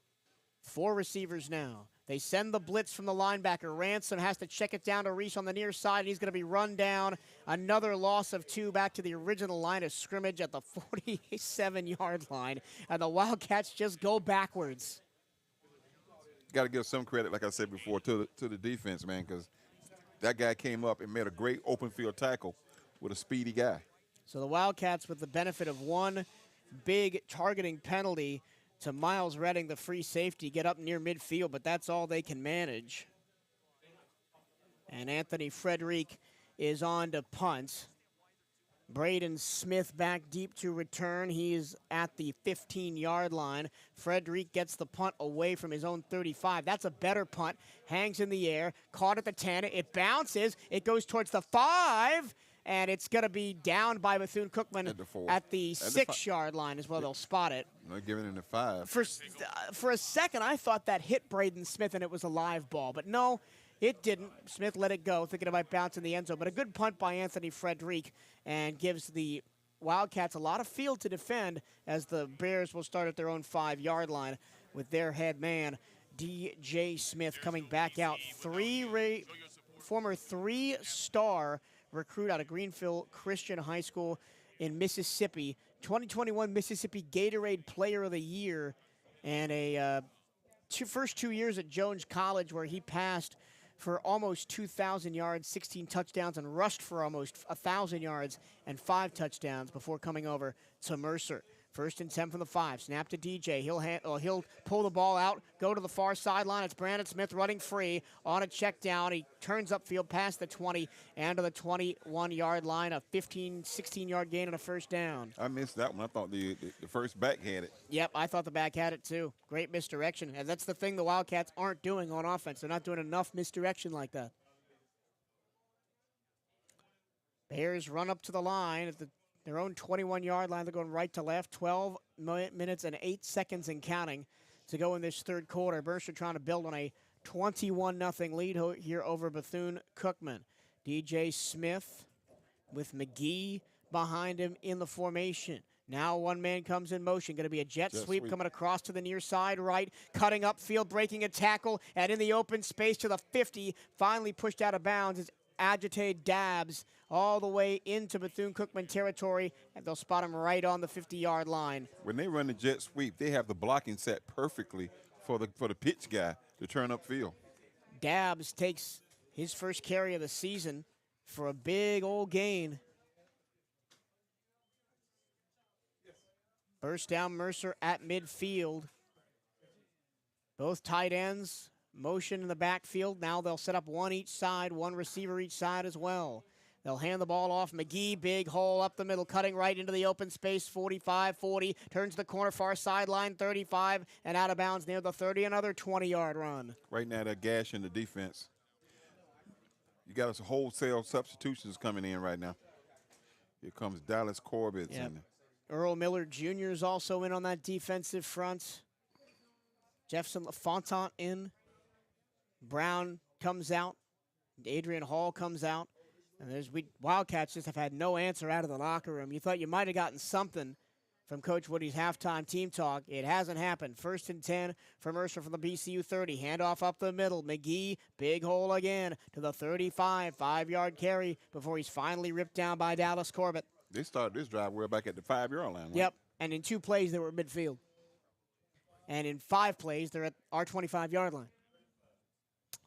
4 receivers now. They send the blitz from the linebacker. Ransom has to check it down to Reese on the near side, and he's going to be run down. Another loss of 2 back to the original line of scrimmage at the 47-yard line, and the Wildcats just go backwards. Got to give some credit, like I said before, to the defense, man, because that guy came up and made a great open field tackle with a speedy guy. So the Wildcats, with the benefit of 1 big targeting penalty to Miles Redding, the free safety, get up near midfield, but that's all they can manage. And Anthony Frederick is on to punt. Braden Smith back deep to return. He's at the 15-yard line. Frederick gets the punt away from his own 35. That's a better punt. Hangs in the air. Caught at the 10. It bounces. It goes towards the 5. And it's going to be down by Bethune-Cookman at the 6-yard line is where they'll spot it. They're giving it a 5. For a second, I thought that hit Braden Smith and it was a live ball. But no, it didn't. Smith let it go, thinking it might bounce in the end zone. But a good punt by Anthony Frederick and gives the Wildcats a lot of field to defend as the Bears will start at their own 5-yard line with their head man, D.J. Smith, coming back out. Former 3-star recruit out of Greenville Christian High School in Mississippi, 2021 Mississippi Gatorade Player of the Year, and a first 2 years at Jones College where he passed for almost 2,000 yards, 16 touchdowns, and rushed for almost 1,000 yards and 5 touchdowns before coming over to Mercer. 1st and 10 from the 5. Snap to DJ. He'll pull the ball out, go to the far sideline. It's Brandon Smith running free on a check down. He turns upfield past the 20 and to the 21-yard line. A 15, 16-yard gain and a first down. I missed that one. I thought the first back had it. Yep, I thought the back had it too. Great misdirection. And that's the thing the Wildcats aren't doing on offense. They're not doing enough misdirection like that. Bears run up to the line at their own 21-yard line. They're going right to left. 12 minutes and 8 seconds and counting to go in this 3rd quarter. Mercer trying to build on a 21-0 lead here over Bethune-Cookman. DJ Smith with McGee behind him in the formation. Now one man comes in motion. Going to be a jet sweep coming across to the near side right, cutting upfield, breaking a tackle, and in the open space to the 50, finally pushed out of bounds is agitated Dabbs all the way into Bethune-Cookman territory, and they'll spot him right on the 50-yard line. When they run the jet sweep, they have the blocking set perfectly for the pitch guy to turn upfield. Dabbs takes his first carry of the season for a big old gain. First down, Mercer at midfield. Both tight ends, motion in the backfield. Now they'll set up one each side, one receiver each side as well. They'll hand the ball off. McGee, big hole up the middle, cutting right into the open space, 45-40. Turns the corner, far sideline, 35, and out of bounds near the 30. Another 20-yard run. Right now, they're gashing the defense. You got us wholesale substitutions coming in right now. Here comes Dallas Corbett. Yep. Earl Miller Jr. is also in on that defensive front. Jefferson LaFontant in. Brown comes out. Adrian Hall comes out. And Wildcats just have had no answer out of the locker room. You thought you might have gotten something from Coach Woody's halftime team talk. It hasn't happened. 1st and 10 for Mercer from the BCU 30. Handoff up the middle. McGee, big hole again to the 35. 5-yard carry before he's finally ripped down by Dallas Corbett. They started this drive way back at the 5-yard line. Right? Yep, and in 2 plays, they were at midfield. And in 5 plays, they're at our 25-yard line.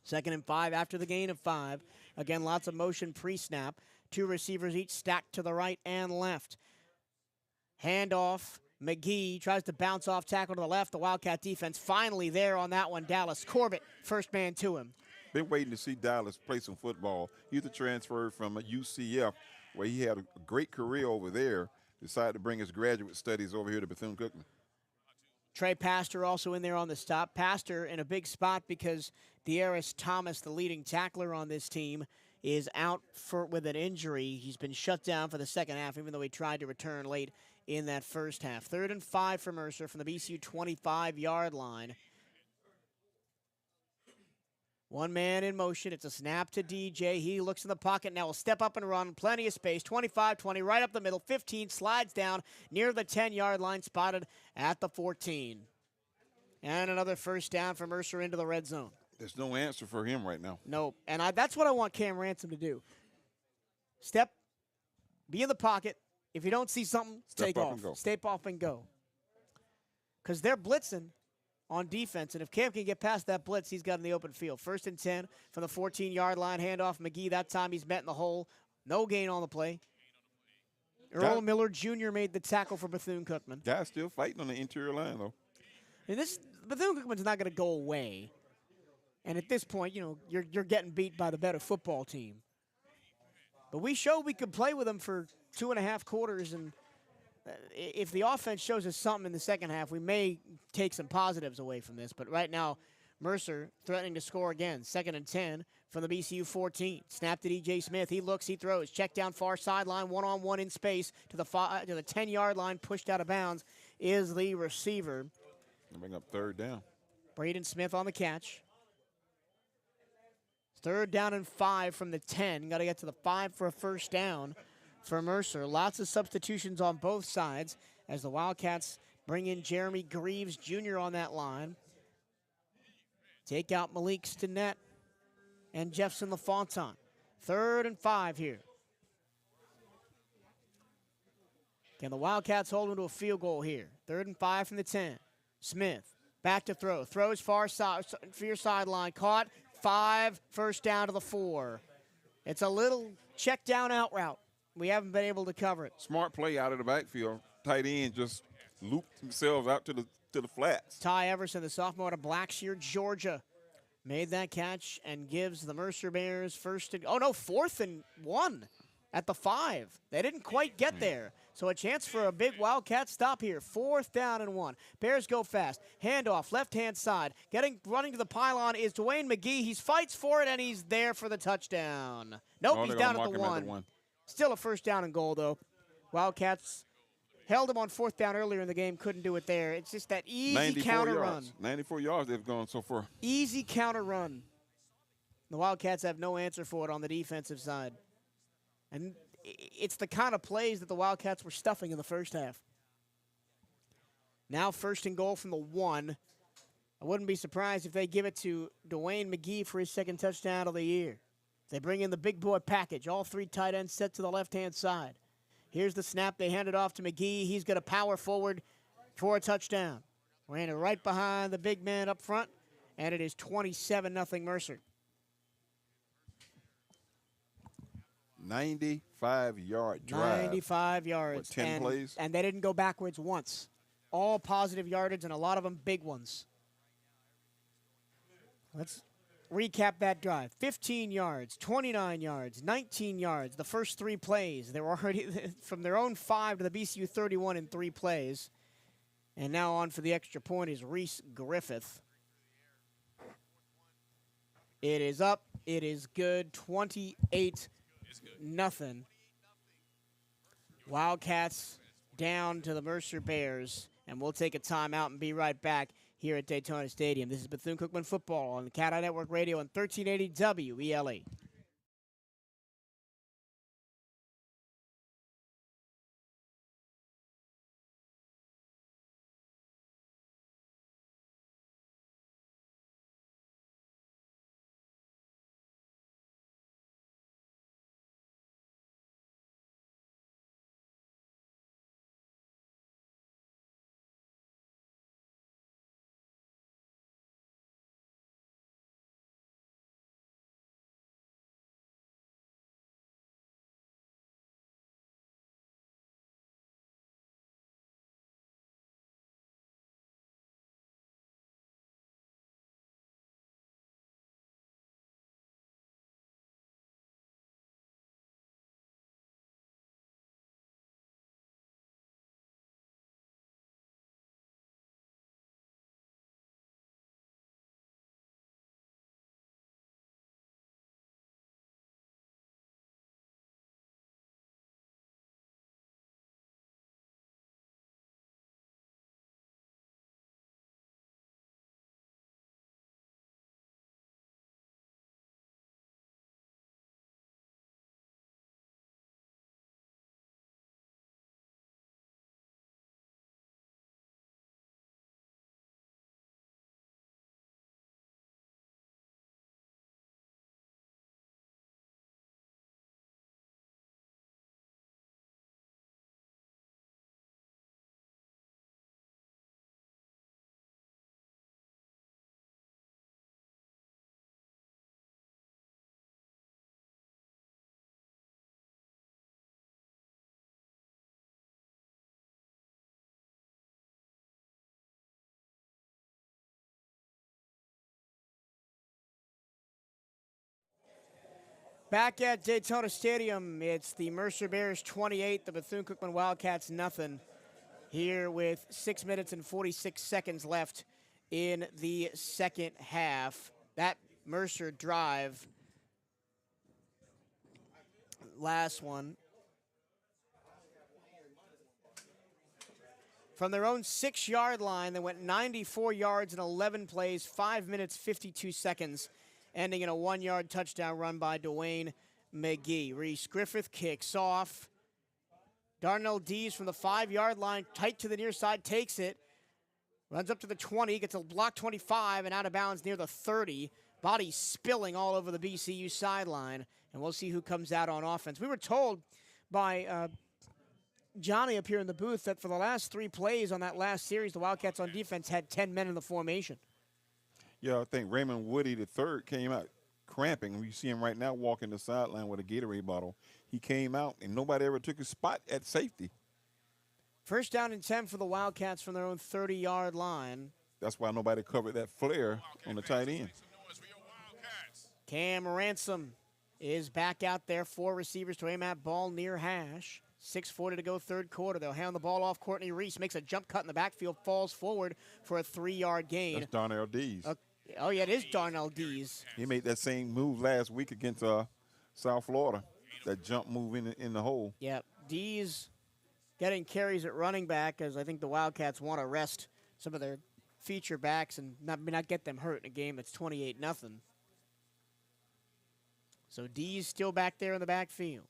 2nd and 5 after the gain of 5. Again, lots of motion pre-snap. 2 receivers each stacked to the right and left. Handoff. McGee tries to bounce off tackle to the left. The Wildcat defense finally there on that one. Dallas Corbett, first man to him. Been waiting to see Dallas play some football. He's a transfer from a UCF, where he had a great career over there. Decided to bring his graduate studies over here to Bethune-Cookman. Trey Pastor also in there on the stop. Pastor in a big spot because De'Aris Thomas, the leading tackler on this team, is out with an injury. He's been shut down for the second half, even though he tried to return late in that first half. 3rd and 5 for Mercer from the BCU 25-yard line. One man in motion. It's a snap to DJ. He looks in the pocket now. Will step up and run. Plenty of space. 25-20, right up the middle. 15, slides down near the 10-yard line, spotted at the 14. And another first down for Mercer into the red zone. There's no answer for him right now. No, and that's what I want Cam Ransom to do. Be in the pocket. If you don't see something, take off. Step off and go. Because they're blitzing on defense, and if Cam can get past that blitz, he's got in the open field. 1st and 10 from the 14-yard line. Handoff McGee. That time he's met in the hole. No gain on the play. Earl Miller Jr. made the tackle for Bethune-Cookman. Guy's still fighting on the interior line, though. And this Bethune-Cookman's not going to go away. And at this point, you're getting beat by the better football team. But we showed we could play with them for 2.5 quarters, and if the offense shows us something in the second half, we may take some positives away from this. But right now, Mercer threatening to score again. 2nd and 10 from the BCU 14. Snap to DJ Smith. He looks, he throws. Check down far sideline, one-on-one in space to the 10-yard line, pushed out of bounds is the receiver. Bring up 3rd down. Braden Smith on the catch. 3rd down and 5 from the 10. Got to get to the 5 for a first down for Mercer. Lots of substitutions on both sides as the Wildcats bring in Jeremy Greaves Jr. on that line. Take out Malik Stinnett and Jefferson LaFontant. 3rd and 5 here. Can the Wildcats hold them to a field goal here? 3rd and 5 from the 10. Smith back to throw. Throws far sideline. Caught. 5, first down to the 4. It's a little check down out route. We haven't been able to cover it. Smart play out of the backfield. Tight end just looped themselves out to the flats. Ty Everson, the sophomore out of Blackshear, Georgia, made that catch and gives the Mercer Bears 4th and 1 at the 5. They didn't quite get there. So a chance for a big Wildcat stop here. 4th down and 1. Bears go fast. Handoff, left-hand side. Running to the pylon is Dwayne McGee. He fights for it, and he's there for the touchdown. Nope, he's down at the 1. Still a first down and goal, though. Wildcats held him on 4th down earlier in the game. Couldn't do it there. It's just that easy counter run. 94 yards they've gone so far. Easy counter run. The Wildcats have no answer for it on the defensive side. And it's the kind of plays that the Wildcats were stuffing in the first half. Now 1st and goal from the 1. I wouldn't be surprised if they give it to Dwayne McGee for his 2nd touchdown of the year. They bring in the big boy package. All 3 tight ends set to the left-hand side. Here's the snap. They hand it off to McGee. He's going to power forward for a touchdown. Ran it right behind the big man up front, and it is 27-0 Mercer. 95-yard drive. 95 yards. What, 10 plays? And they didn't go backwards once. All positive yardage, and a lot of them big ones. Let's recap that drive. 15 yards, 29 yards, 19 yards. The first 3 plays. They were already from their own 5 to the BCU 31 in 3 plays. And now on for the extra point is Reese Griffith. It is up. It is good. 28-0. Wildcats down to the Mercer Bears. And we'll take a timeout and be right back here at Daytona Stadium. This is Bethune-Cookman Football on the CatEye Network Radio and 1380 WELE. Back at Daytona Stadium, it's the Mercer Bears 28, the Bethune-Cookman Wildcats nothing. Here with 6 minutes and 46 seconds left in the second half. That Mercer drive, last one, from their own 6-yard line, they went 94 yards in 11 plays, 5 minutes, 52 seconds, ending in a 1-yard touchdown run by Dwayne McGee. Reese Griffith kicks off. Darnell Dees from the 5-yard line, tight to the near side, takes it. Runs up to the 20, gets a block 25, and out of bounds near the 30. Body spilling all over the BCU sideline, and we'll see who comes out on offense. We were told by Johnny up here in the booth that for the last 3 plays on that last series, the Wildcats on defense had 10 men in the formation. Yeah, I think Raymond Woody III came out cramping. You see him right now walking the sideline with a Gatorade bottle. He came out, and nobody ever took his spot at safety. First down and 10 for the Wildcats from their own 30-yard line. That's why nobody covered that flare on the tight end. Cam Ransom is back out there. 4 receivers to aim at, ball near hash. 6:40 to go, third quarter. They'll hand the ball off. Courtney Reese makes a jump cut in the backfield, falls forward for a 3-yard gain. That's Darnell Dees. Oh, yeah, it is Darnell Dees. He made that same move last week against South Florida, that jump move in the hole. Yeah, Dees getting carries at running back, as I think the Wildcats want to rest some of their feature backs and not get them hurt in a game that's 28-0. So Dees still back there in the backfield.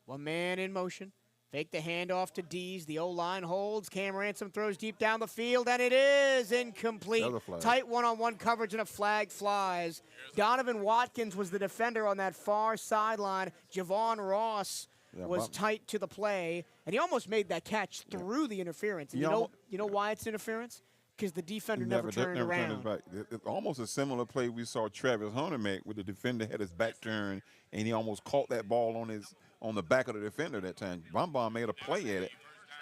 One man in motion. Fake the handoff to Dees. The O-line holds. Cam Ransom throws deep down the field, and it is incomplete. Tight one-on-one coverage, and a flag flies. Donovan Watkins was the defender on that far sideline. Javon Ross was tight to the play, and he almost made that catch through the interference. And you know why it's interference? Because the defender never turned around. It's almost a similar play we saw Travis Hunter make, where the defender had his back turned, and he almost caught that ball on the back of the defender that time. Bon made a play at it,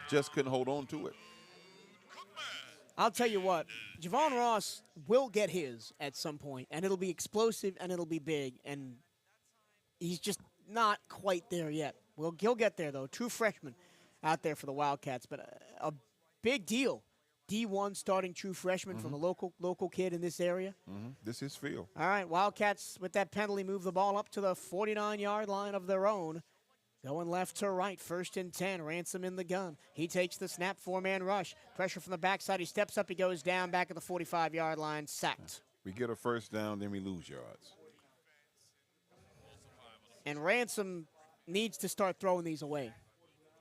just couldn't hold on to it. I'll tell you what, Javon Ross will get his at some point, and it'll be explosive and it'll be big, and he's just not quite there yet. Well, he'll get there, though. True freshman out there for the Wildcats, but a big deal. D1 starting true freshman from a local kid in this area. This is field. All right, Wildcats with that penalty move the ball up to the 49-yard line of their own. Going left to right, 1st and 10. Ransom in the gun. He takes the snap, 4-man rush. Pressure from the backside. He steps up. He goes down back at the 45-yard line, sacked. We get a first down, then we lose yards. And Ransom needs to start throwing these away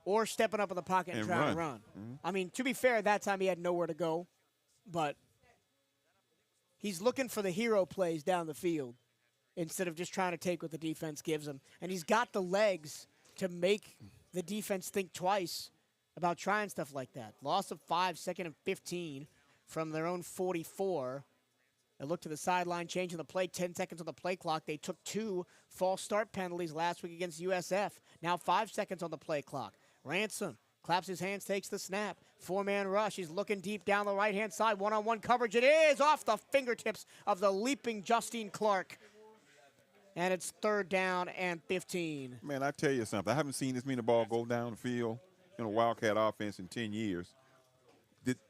or stepping up in the pocket and trying to run. I mean, to be fair, at that time he had nowhere to go, but he's looking for the hero plays down the field instead of just trying to take what the defense gives him. And he's got the legs to make the defense think twice about trying stuff like that. Loss of 5, 2nd and 15 from their own 44. They look to the sideline, changing the play, 10 seconds on the play clock. They took 2 false start penalties last week against USF. Now 5 seconds on the play clock. Ransom claps his hands, takes the snap. 4-man rush. He's looking deep down the right-hand side. One-on-one coverage. It is off the fingertips of the leaping Justine Clark. And it's 3rd down and 15. Man, I tell you something. I haven't seen this many ball go down the field in a Wildcat offense in 10 years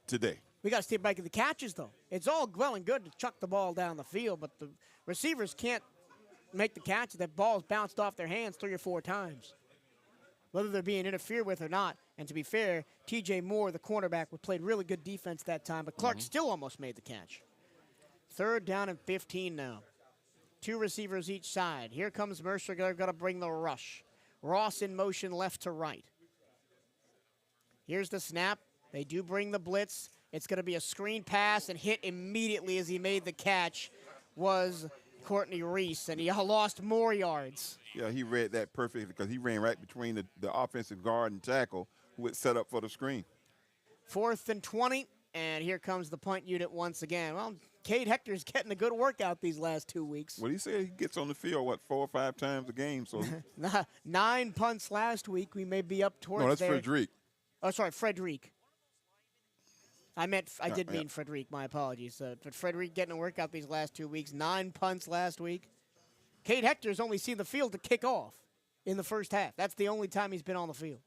today. We got to stay back at the catches, though. It's all well and good to chuck the ball down the field, but the receivers can't make the catches. That ball's bounced off their hands 3 or 4 times, whether they're being interfered with or not. And to be fair, T.J. Moore, the cornerback, played really good defense that time, but Clark still almost made the catch. 3rd down and 15 now. 2 receivers each side. Here comes Mercer. They're going to bring the rush. Ross in motion left to right. Here's the snap. They do bring the blitz. It's going to be a screen pass, and hit immediately as he made the catch was Courtney Reese, and he lost more yards. Yeah, he read that perfectly because he ran right between the offensive guard and tackle who had set up for the screen. 4th and 20, and here comes the punt unit once again. Well, Cade Hector's getting a good workout these last 2 weeks. Well, he said he gets on the field, 4 or 5 times a game. So 9 punts last week. We may be up towards No, that's there. Frederic. Oh, sorry, Frederic. I did mean Frederic. My apologies. But Frederic getting a workout these last 2 weeks. 9 punts last week. Cade Hector's only seen the field to kick off in the first half. That's the only time he's been on the field.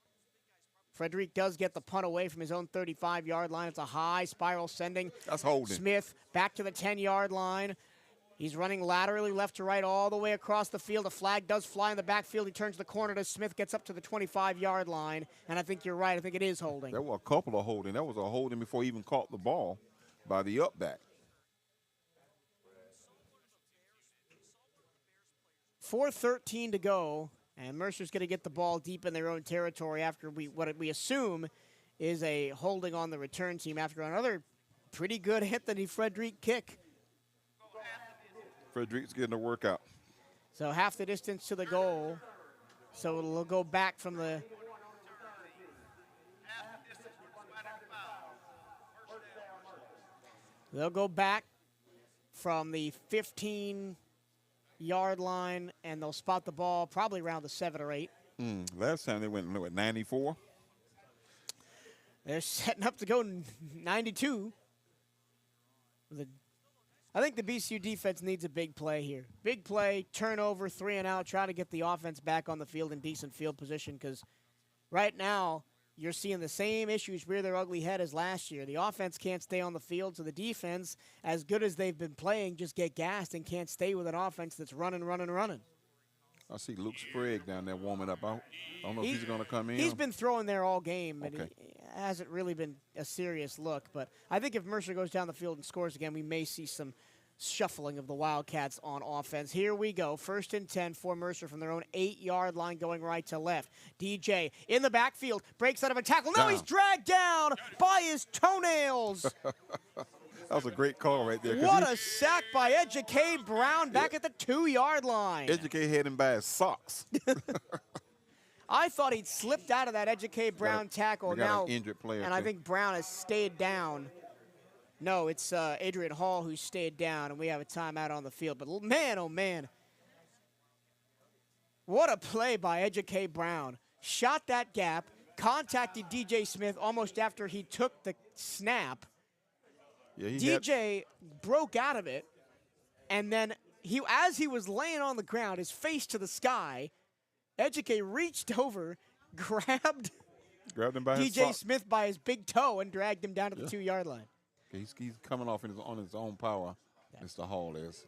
Frederic does get the punt away from his own 35-yard line. It's a high spiral sending. That's holding. Smith back to the 10-yard line. He's running laterally left to right all the way across the field. A flag does fly in the backfield. He turns the corner to Smith, gets up to the 25-yard line. And I think you're right. I think it is holding. There were a couple of holding. That was a holding before he even caught the ball by the up back. 4:13 to go, and Mercer's going to get the ball deep in their own territory after what we assume is a holding on the return team after another pretty good Anthony Frederic kick. Frederic's getting a workout. So half the distance to the goal. So it'll go back from the They'll go back from the 15-yard line, and they'll spot the ball probably around the 7 or 8. Last time they went, 94? They're setting up to go 92. I think the BCU defense needs a big play here. Big play, turnover, 3 and out, try to get the offense back on the field in decent field position, because right now you're seeing the same issues rear their ugly head as last year. The offense can't stay on the field, so the defense, as good as they've been playing, just get gassed and can't stay with an offense that's running. I see Luke Sprague down there warming up. I don't know if he's going to come in. He's been throwing there all game, but Okay. he hasn't really been a serious look. But I think if Mercer goes down the field and scores again, we may see some shuffling of the Wildcats on offense. Here we go. 1st and 10 for Mercer from their own 8-yard line, going right to left. DJ in the backfield, breaks out of a tackle. Now he's dragged down by his toenails. That was a great call right there. What a sack by Educate Brown back at the 2-yard line. Educate had him by his socks. I thought he'd slipped out of that Educate Brown tackle. We got now an injured player. and I think Brown has stayed down. No, it's Adrian Hall who stayed down, and we have a timeout on the field. But man, oh man, what a play by Educate Brown. Shot that gap, contacted DJ Smith almost after he took the snap. Yeah, DJ broke out of it, and then as he was laying on the ground, his face to the sky, Educate reached over, grabbed him by his DJ sock. Smith by his big toe and dragged him down to the 2-yard line. He's coming off on his own power, Mr. Hall is.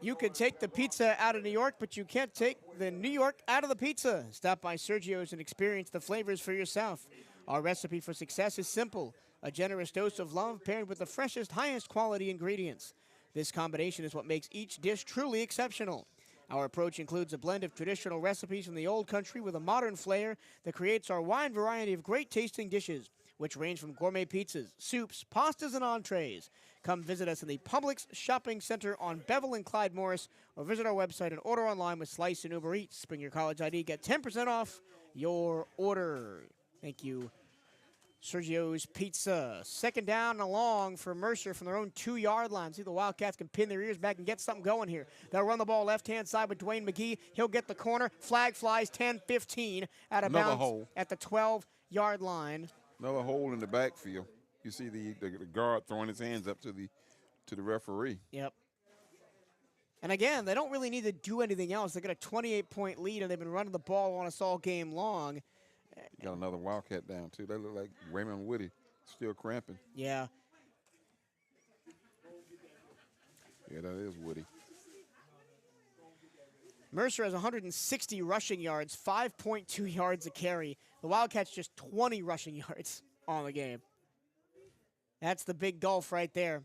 You can take the pizza out of New York, but you can't take the New York out of the pizza. Stop by Sergio's and experience the flavors for yourself. Our recipe for success is simple: a generous dose of love paired with the freshest, highest quality ingredients. This combination is what makes each dish truly exceptional. Our approach includes a blend of traditional recipes from the old country with a modern flair that creates our wide variety of great tasting dishes, which range from gourmet pizzas, soups, pastas, and entrees. Come visit us in the Publix Shopping Center on Bevel and Clyde Morris, or visit our website and order online with Slice and Uber Eats. Bring your college ID, get 10% off your order. Thank you, Sergio's Pizza. 2nd down and long for Mercer from their own 2-yard line. See, the Wildcats can pin their ears back and get something going here. They'll run the ball left-hand side with Dwayne McGee. He'll get the corner. Flag flies 10-15 out of bounds at the 12-yard line. Another hole in the backfield. You see the guard throwing his hands up to the referee. Yep. And again, they don't really need to do anything else. They got a 28-point lead, and they've been running the ball on us all game long. Got another Wildcat down, too. They look like Raymond Woody still cramping. Yeah. Yeah, that is Woody. Mercer has 160 rushing yards, 5.2 yards a carry. The Wildcats just 20 rushing yards on the game. That's the big gulf right there.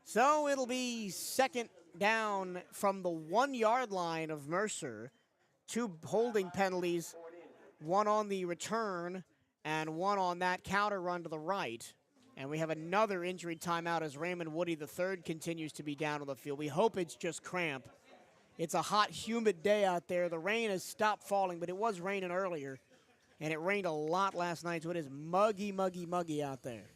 So it'll be 2nd down from the 1-yard line of Mercer. 2 holding penalties, 1 on the return and 1 on that counter run to the right. And we have another injury timeout as Raymond Woody III continues to be down on the field. We hope it's just cramp. It's a hot, humid day out there. The rain has stopped falling, but it was raining earlier. And it rained a lot last night, so it is muggy, muggy, muggy out there.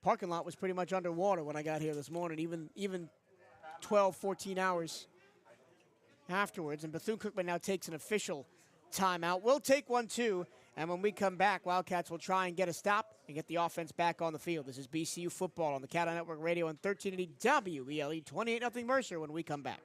Parking lot was pretty much underwater when I got here this morning, even 12, 14 hours afterwards. And Bethune-Cookman now takes an official timeout. We'll take one, too. And when we come back, Wildcats will try and get a stop and get the offense back on the field. This is BCU football on the CatEye Network Radio on 1380 WELE, 28-0 Mercer when we come back.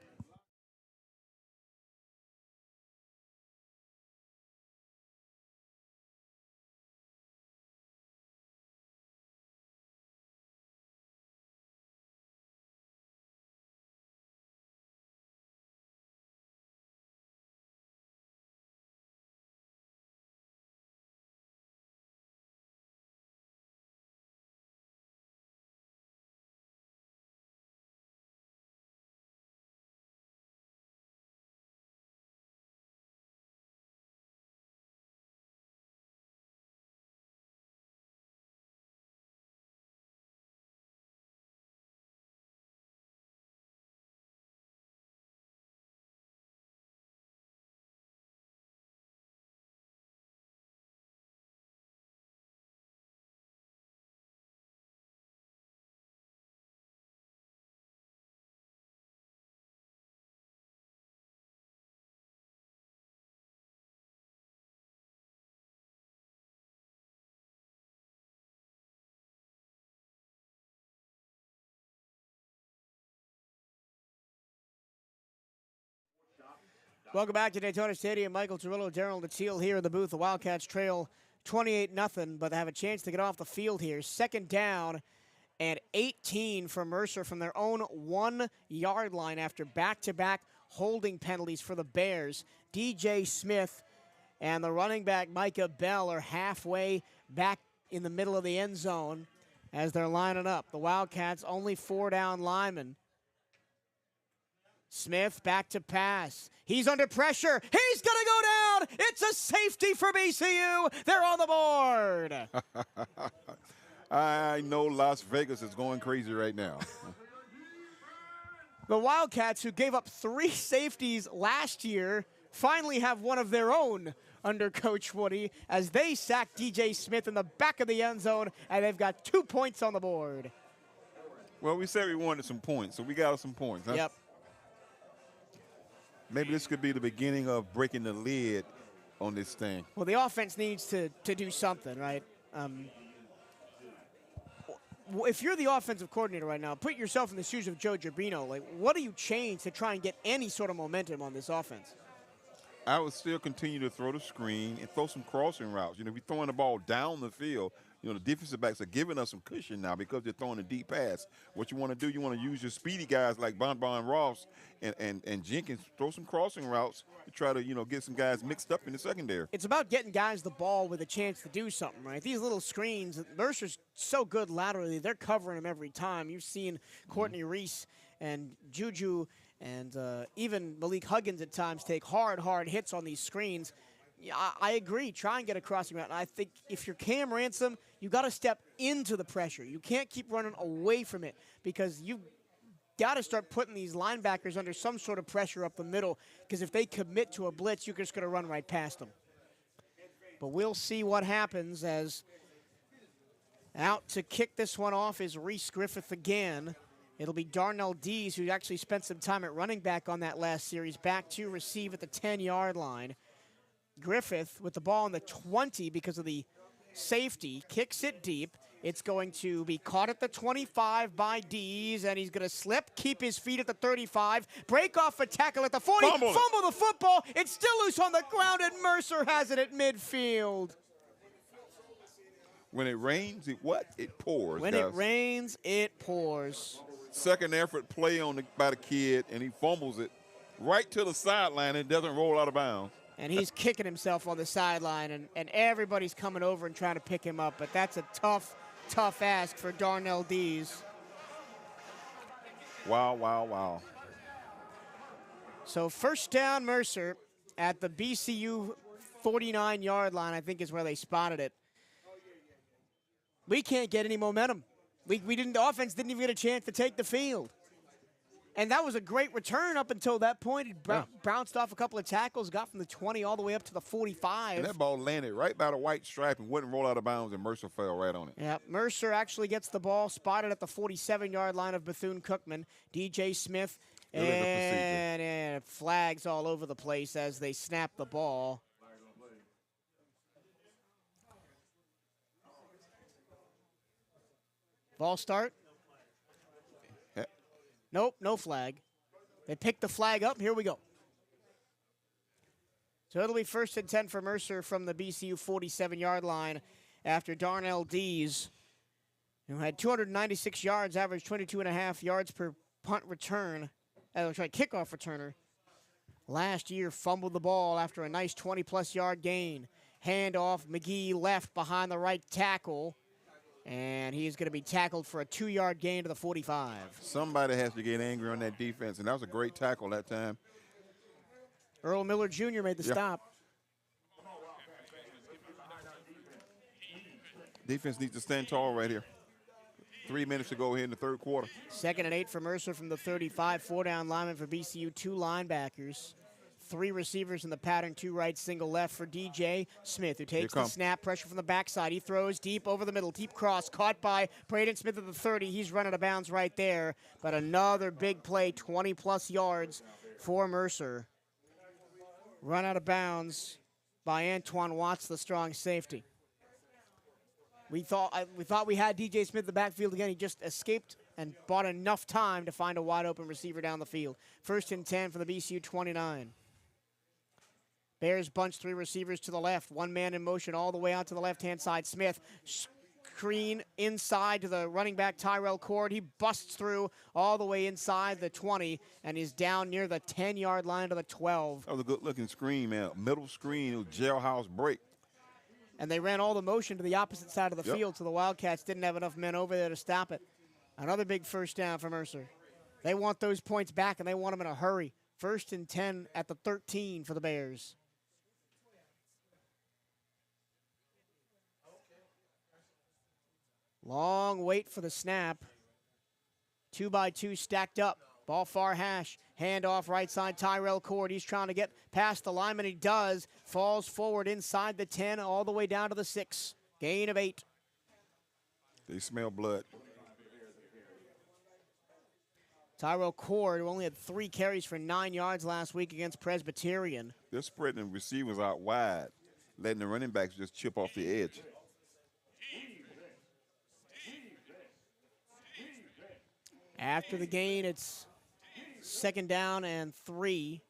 Welcome back to Daytona Stadium. Michael Turillo, Darryl Natil here in the booth. The Wildcats trail 28-0, but they have a chance to get off the field here. 2nd down and 18 for Mercer from their own 1-yard line after back-to-back holding penalties for the Bears. DJ Smith and the running back, Micah Bell, are halfway back in the middle of the end zone as they're lining up. The Wildcats only 4 down linemen. Smith back to pass. He's under pressure. He's going to go down. It's a safety for BCU. They're on the board. I know Las Vegas is going crazy right now. The Wildcats, who gave up 3 safeties last year, finally have one of their own under Coach Woody as they sack DJ Smith in the back of the end zone, and they've got 2 points on the board. Well, we said we wanted some points, so we got us some points. Huh? Yep. Maybe this could be the beginning of breaking the lid on this thing. Well, the offense needs to do something, right? If you're the offensive coordinator right now, put yourself in the shoes of Joe Gerbino. Like, what do you change to try and get any sort of momentum on this offense? I would still continue to throw the screen and throw some crossing routes. You know, if you're throwing the ball down the field, you know, the defensive backs are giving us some cushion now because they're throwing a deep pass. What you want to do, you want to use your speedy guys like Bon Ross and Jenkins, throw some crossing routes to try to, you know, get some guys mixed up in the secondary. It's about getting guys the ball with a chance to do something, right? These little screens, Mercer's so good laterally, they're covering him every time. You've seen Courtney Reese and Juju and even Malik Huggins at times take hard hits on these screens. Yeah, I agree. Try and get a crossing route. And I think if you're Cam Ransom, you got to step into the pressure. You can't keep running away from it because you've got to start putting these linebackers under some sort of pressure up the middle because if they commit to a blitz, you're just going to run right past them. But we'll see what happens as out to kick this one off is Reese Griffith again. It'll be Darnell Dees, who actually spent some time at running back on that last series, back to receive at the 10-yard line. Griffith with the ball on the 20 because of the safety, kicks it deep. It's going to be caught at the 25 by Dees, and he's going to slip, keep his feet at the 35, break off a tackle at the 40, fumble the football. It's still loose on the ground, and Mercer has it at midfield. When it rains, it pours. When it rains, it pours. Second effort play by the kid, and he fumbles it right to the sideline and doesn't roll out of bounds. And he's kicking himself on the sideline, and everybody's coming over and trying to pick him up. But that's a tough ask for Darnell Dees. Wow. So first down, Mercer at the BCU 49-yard line, I think is where they spotted it. We can't get any momentum. The offense didn't even get a chance to take the field. And that was a great return up until that point. It bounced off a couple of tackles, got from the 20 all the way up to the 45. And that ball landed right by the white stripe and wouldn't roll out of bounds, and Mercer fell right on it. Yeah, Mercer actually gets the ball spotted at the 47-yard line of Bethune-Cookman. DJ Smith and flags all over the place as they snap the ball. Ball start. Nope, no flag. They picked the flag up. Here we go. So it'll be 1st and 10 for Mercer from the BCU 47-yard line after Darnell Dees, who had 296 yards, averaged 22.5 yards per punt return, kickoff returner. Last year fumbled the ball after a nice 20-plus yard gain. Handoff, McGee left behind the right tackle. And he's going to be tackled for a 2-yard gain to the 45. Somebody has to get angry on that defense, and that was a great tackle that time. Earl Miller Jr. made the stop. Defense needs to stand tall right here. 3 minutes to go here in the third quarter. 2nd and 8 for Mercer from the 35. 4-down lineman for BCU, 2 linebackers. 3 receivers in the pattern, 2 right, single left for DJ Smith, who takes the snap, pressure from the backside. He throws deep over the middle, deep cross, caught by Braden Smith at the 30. He's run out of bounds right there, but another big play, 20-plus yards for Mercer. Run out of bounds by Antoine Watts, the strong safety. We thought we had DJ Smith in the backfield again. He just escaped and bought enough time to find a wide-open receiver down the field. 1st and 10 for the BCU 29. Bears bunch 3 receivers to the left. 1 man in motion all the way out to the left-hand side. Smith screen inside to the running back Tyrell Cord. He busts through all the way inside the 20 and is down near the 10-yard line to the 12. That was a good-looking screen, man. Middle screen, it was jailhouse break. And they ran all the motion to the opposite side of the field, so the Wildcats didn't have enough men over there to stop it. Another big first down for Mercer. They want those points back, and they want them in a hurry. 1st and 10 at the 13 for the Bears. Long wait for the snap. 2-by-2 stacked up. Ball far hash. Handoff right side, Tyrell Cord. He's trying to get past the lineman. He does. Falls forward inside the 10 all the way down to the 6. Gain of 8. They smell blood. Tyrell Cord, who only had 3 carries for 9 yards last week against Presbyterian. They're spreading receivers out wide, letting the running backs just chip off the edge. After the gain, it's 2nd down and 3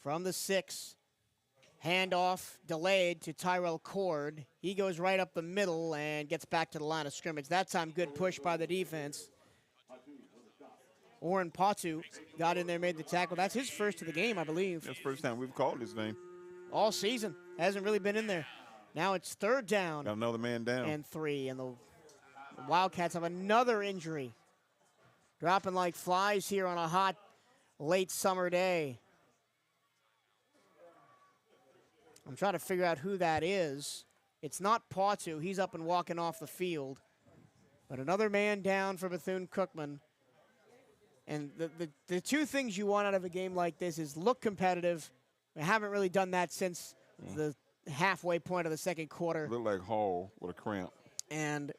from the 6. Handoff delayed to Tyrell Cord. He goes right up the middle and gets back to the line of scrimmage. That time, good push by the defense. Oren Patu got in there, made the tackle. That's his first of the game, I believe. That's the first time we've called his name. All season. Hasn't really been in there. Now it's 3rd down. Got another man down. And 3. And the Wildcats have another injury. Dropping like flies here on a hot, late summer day. I'm trying to figure out who that is. It's not Patu. He's up and walking off the field. But another man down for Bethune-Cookman. And the 2 things you want out of a game like this is look competitive. We haven't really done that since the halfway point of the 2nd quarter. Look like Hall with a cramp. And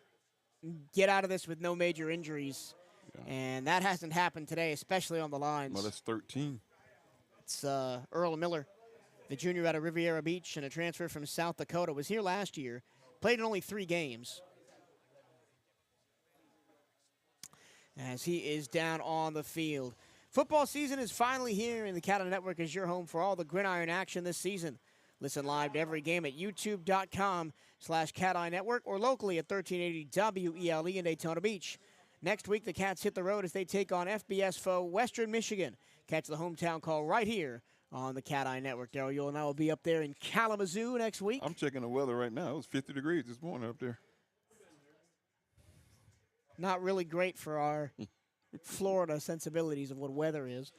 get out of this with no major injuries. Yeah. And that hasn't happened today, especially on the lines. Well, that's 13. It's Earl Miller, the junior out of Riviera Beach and a transfer from South Dakota. Was here last year. Played in only 3 games. As he is down on the field. Football season is finally here, and the CatEye Network is your home for all the gridiron action this season. Listen live to every game at youtube.com/CatEye Network or locally at 1380 WELE in Daytona Beach. Next week, the Cats hit the road as they take on FBS foe Western Michigan. Catch the hometown call right here on the CatEye Network. Daryl Yule and I will be up there in Kalamazoo next week. I'm checking the weather right now. It was 50 degrees this morning up there. Not really great for our Florida sensibilities of what weather is.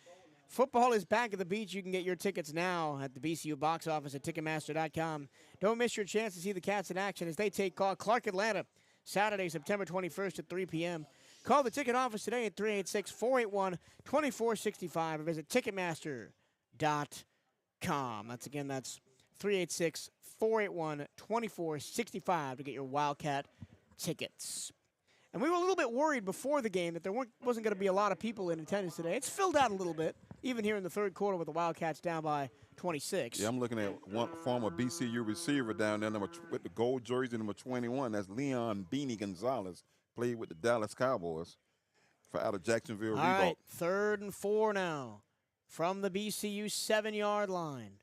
Football is back at the beach. You can get your tickets now at the BCU box office at Ticketmaster.com. Don't miss your chance to see the Cats in action as they take on Clark Atlanta Saturday, September 21st at 3 p.m. Call the ticket office today at 386-481-2465 or visit Ticketmaster.com. That's 386-481-2465 to get your Wildcat tickets. And we were a little bit worried before the game that there wasn't going to be a lot of people in attendance today. It's filled out a little bit, even here in the 3rd quarter with the Wildcats down by 26. Yeah, I'm looking at one former BCU receiver down there with the gold jersey, number 21. That's Leon Beanie Gonzalez. Played with the Dallas Cowboys for out of Jacksonville. All right, 3rd and 4 now from the BCU 7-yard line.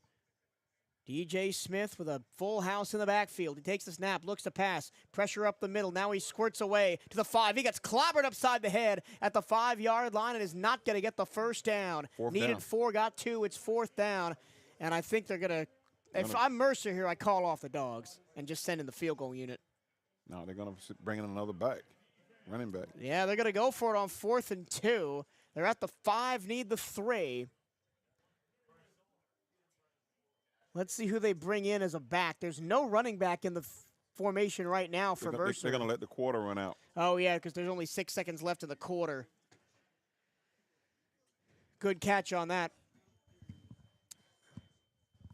DJ Smith with a full house in the backfield. He takes the snap, looks to pass, pressure up the middle. Now he squirts away to the 5. He gets clobbered upside the head at the 5-yard line and is not going to get the first down. Needed 4, got 2. It's 4th down. And I think they're going to, if I'm Mercer here, I call off the dogs and just send in the field goal unit. No, they're going to bring in another running back. Yeah, they're going to go for it on 4th and 2. They're at the 5, need the 3. Let's see who they bring in as a back. There's no running back in the formation right now for Mercer. They're going to let the quarter run out. Oh, yeah, because there's only 6 seconds left in the quarter. Good catch on that.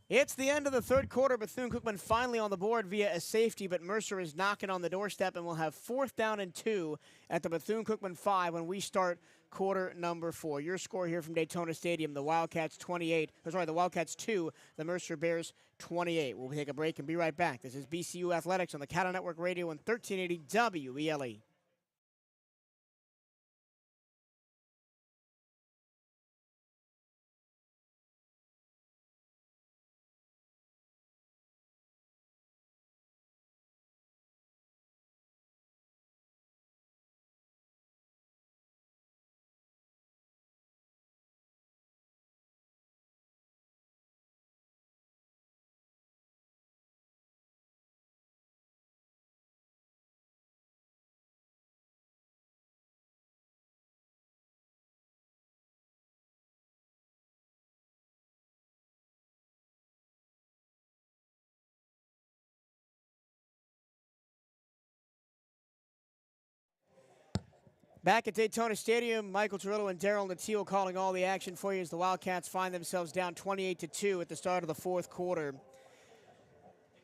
It's the end of the 3rd quarter. Bethune-Cookman finally on the board via a safety, but Mercer is knocking on the doorstep, and we'll have 4th down and 2 at the Bethune-Cookman 5 when we start quarter number 4. Your score here from Daytona Stadium, the Wildcats 2, the Mercer Bears 28. We'll take a break and be right back. This is BCU Athletics on the CatEye Network Radio and 1380 WELE. Back at Daytona Stadium, Michael Turillo and Daryl Nattil calling all the action for you as the Wildcats find themselves down 28-2 at the start of the fourth quarter.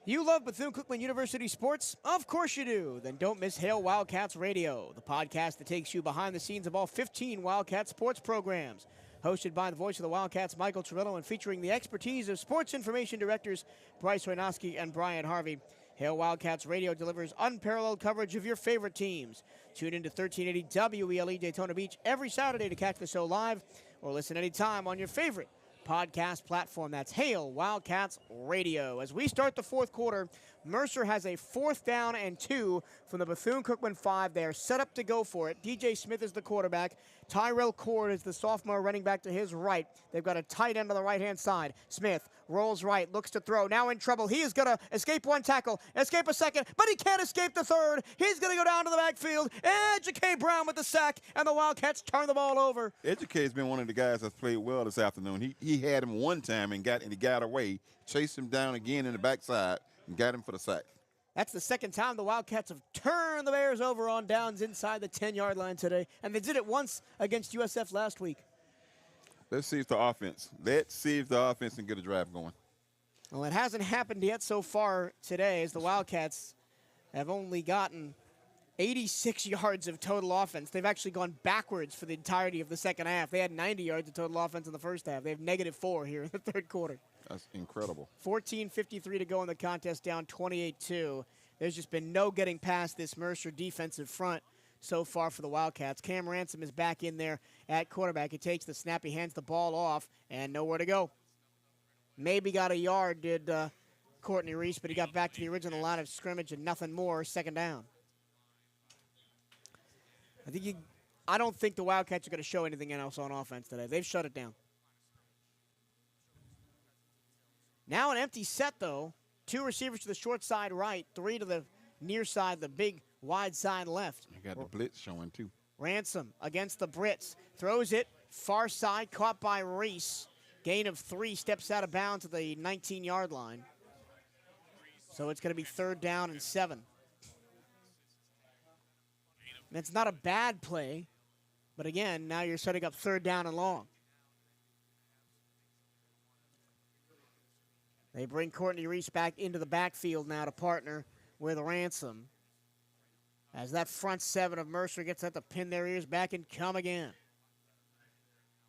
You love Bethune-Cookman University sports? Of course you do. Then don't miss Hail Wildcats Radio, the podcast that takes you behind the scenes of all 15 Wildcat sports programs. Hosted by the voice of the Wildcats, Michael Turillo, and featuring the expertise of sports information directors Bryce Wojnowski and Brian Harvey. Hail Wildcats Radio delivers unparalleled coverage of your favorite teams. Tune into 1380 WELE Daytona Beach every Saturday to catch the show live or listen anytime on your favorite podcast platform. That's Hail Wildcats Radio. As we start the fourth quarter, Mercer has a 4th down and 2 from the Bethune-Cookman 5. They are set up to go for it. DJ Smith is the quarterback. Tyrell Cord is the sophomore running back to his right. They've got a tight end on the right-hand side. Smith rolls right, looks to throw. Now in trouble. He is going to escape one tackle, escape a second, but he can't escape the third. He's going to go down to the backfield. Educate Brown with the sack, and the Wildcats turn the ball over. Educate has been one of the guys that's played well this afternoon. He had him one time and he got away, chased him down again in the backside, and got him for the sack. That's the second time the Wildcats have turned the Bears over on downs inside the 10-yard line today, and they did it once against USF last week. Let's see if the offense can get a drive going. Well, it hasn't happened yet so far today, as the Wildcats have only gotten 86 yards of total offense. They've actually gone backwards for the entirety of the second half. They had 90 yards of total offense in the first half. They have -4 here in the third quarter. That's incredible. 14:53 to go in the contest, down 28-2. There's just been no getting past this Mercer defensive front so far for the Wildcats. Cam Ransom is back in there at quarterback. He takes the snap, he hands the ball off, and nowhere to go. Maybe got a yard, did Courtney Reese, but he got back to the original line of scrimmage and nothing more, second down. I don't think the Wildcats are going to show anything else on offense today. They've shut it down. Now an empty set, though. 2 receivers to the short side right, 3 to the near side, the big wide side left. You got the blitz showing, too. Ransom against the Brits. Throws it, far side, caught by Reese. Gain of 3, steps out of bounds at the 19-yard line. So it's going to be 3rd down and 7. And it's not a bad play, but again, now you're setting up 3rd down and long. They bring Courtney Reese back into the backfield now to partner with Ransom. As that front 7 of Mercer gets set to pin their ears back and come again.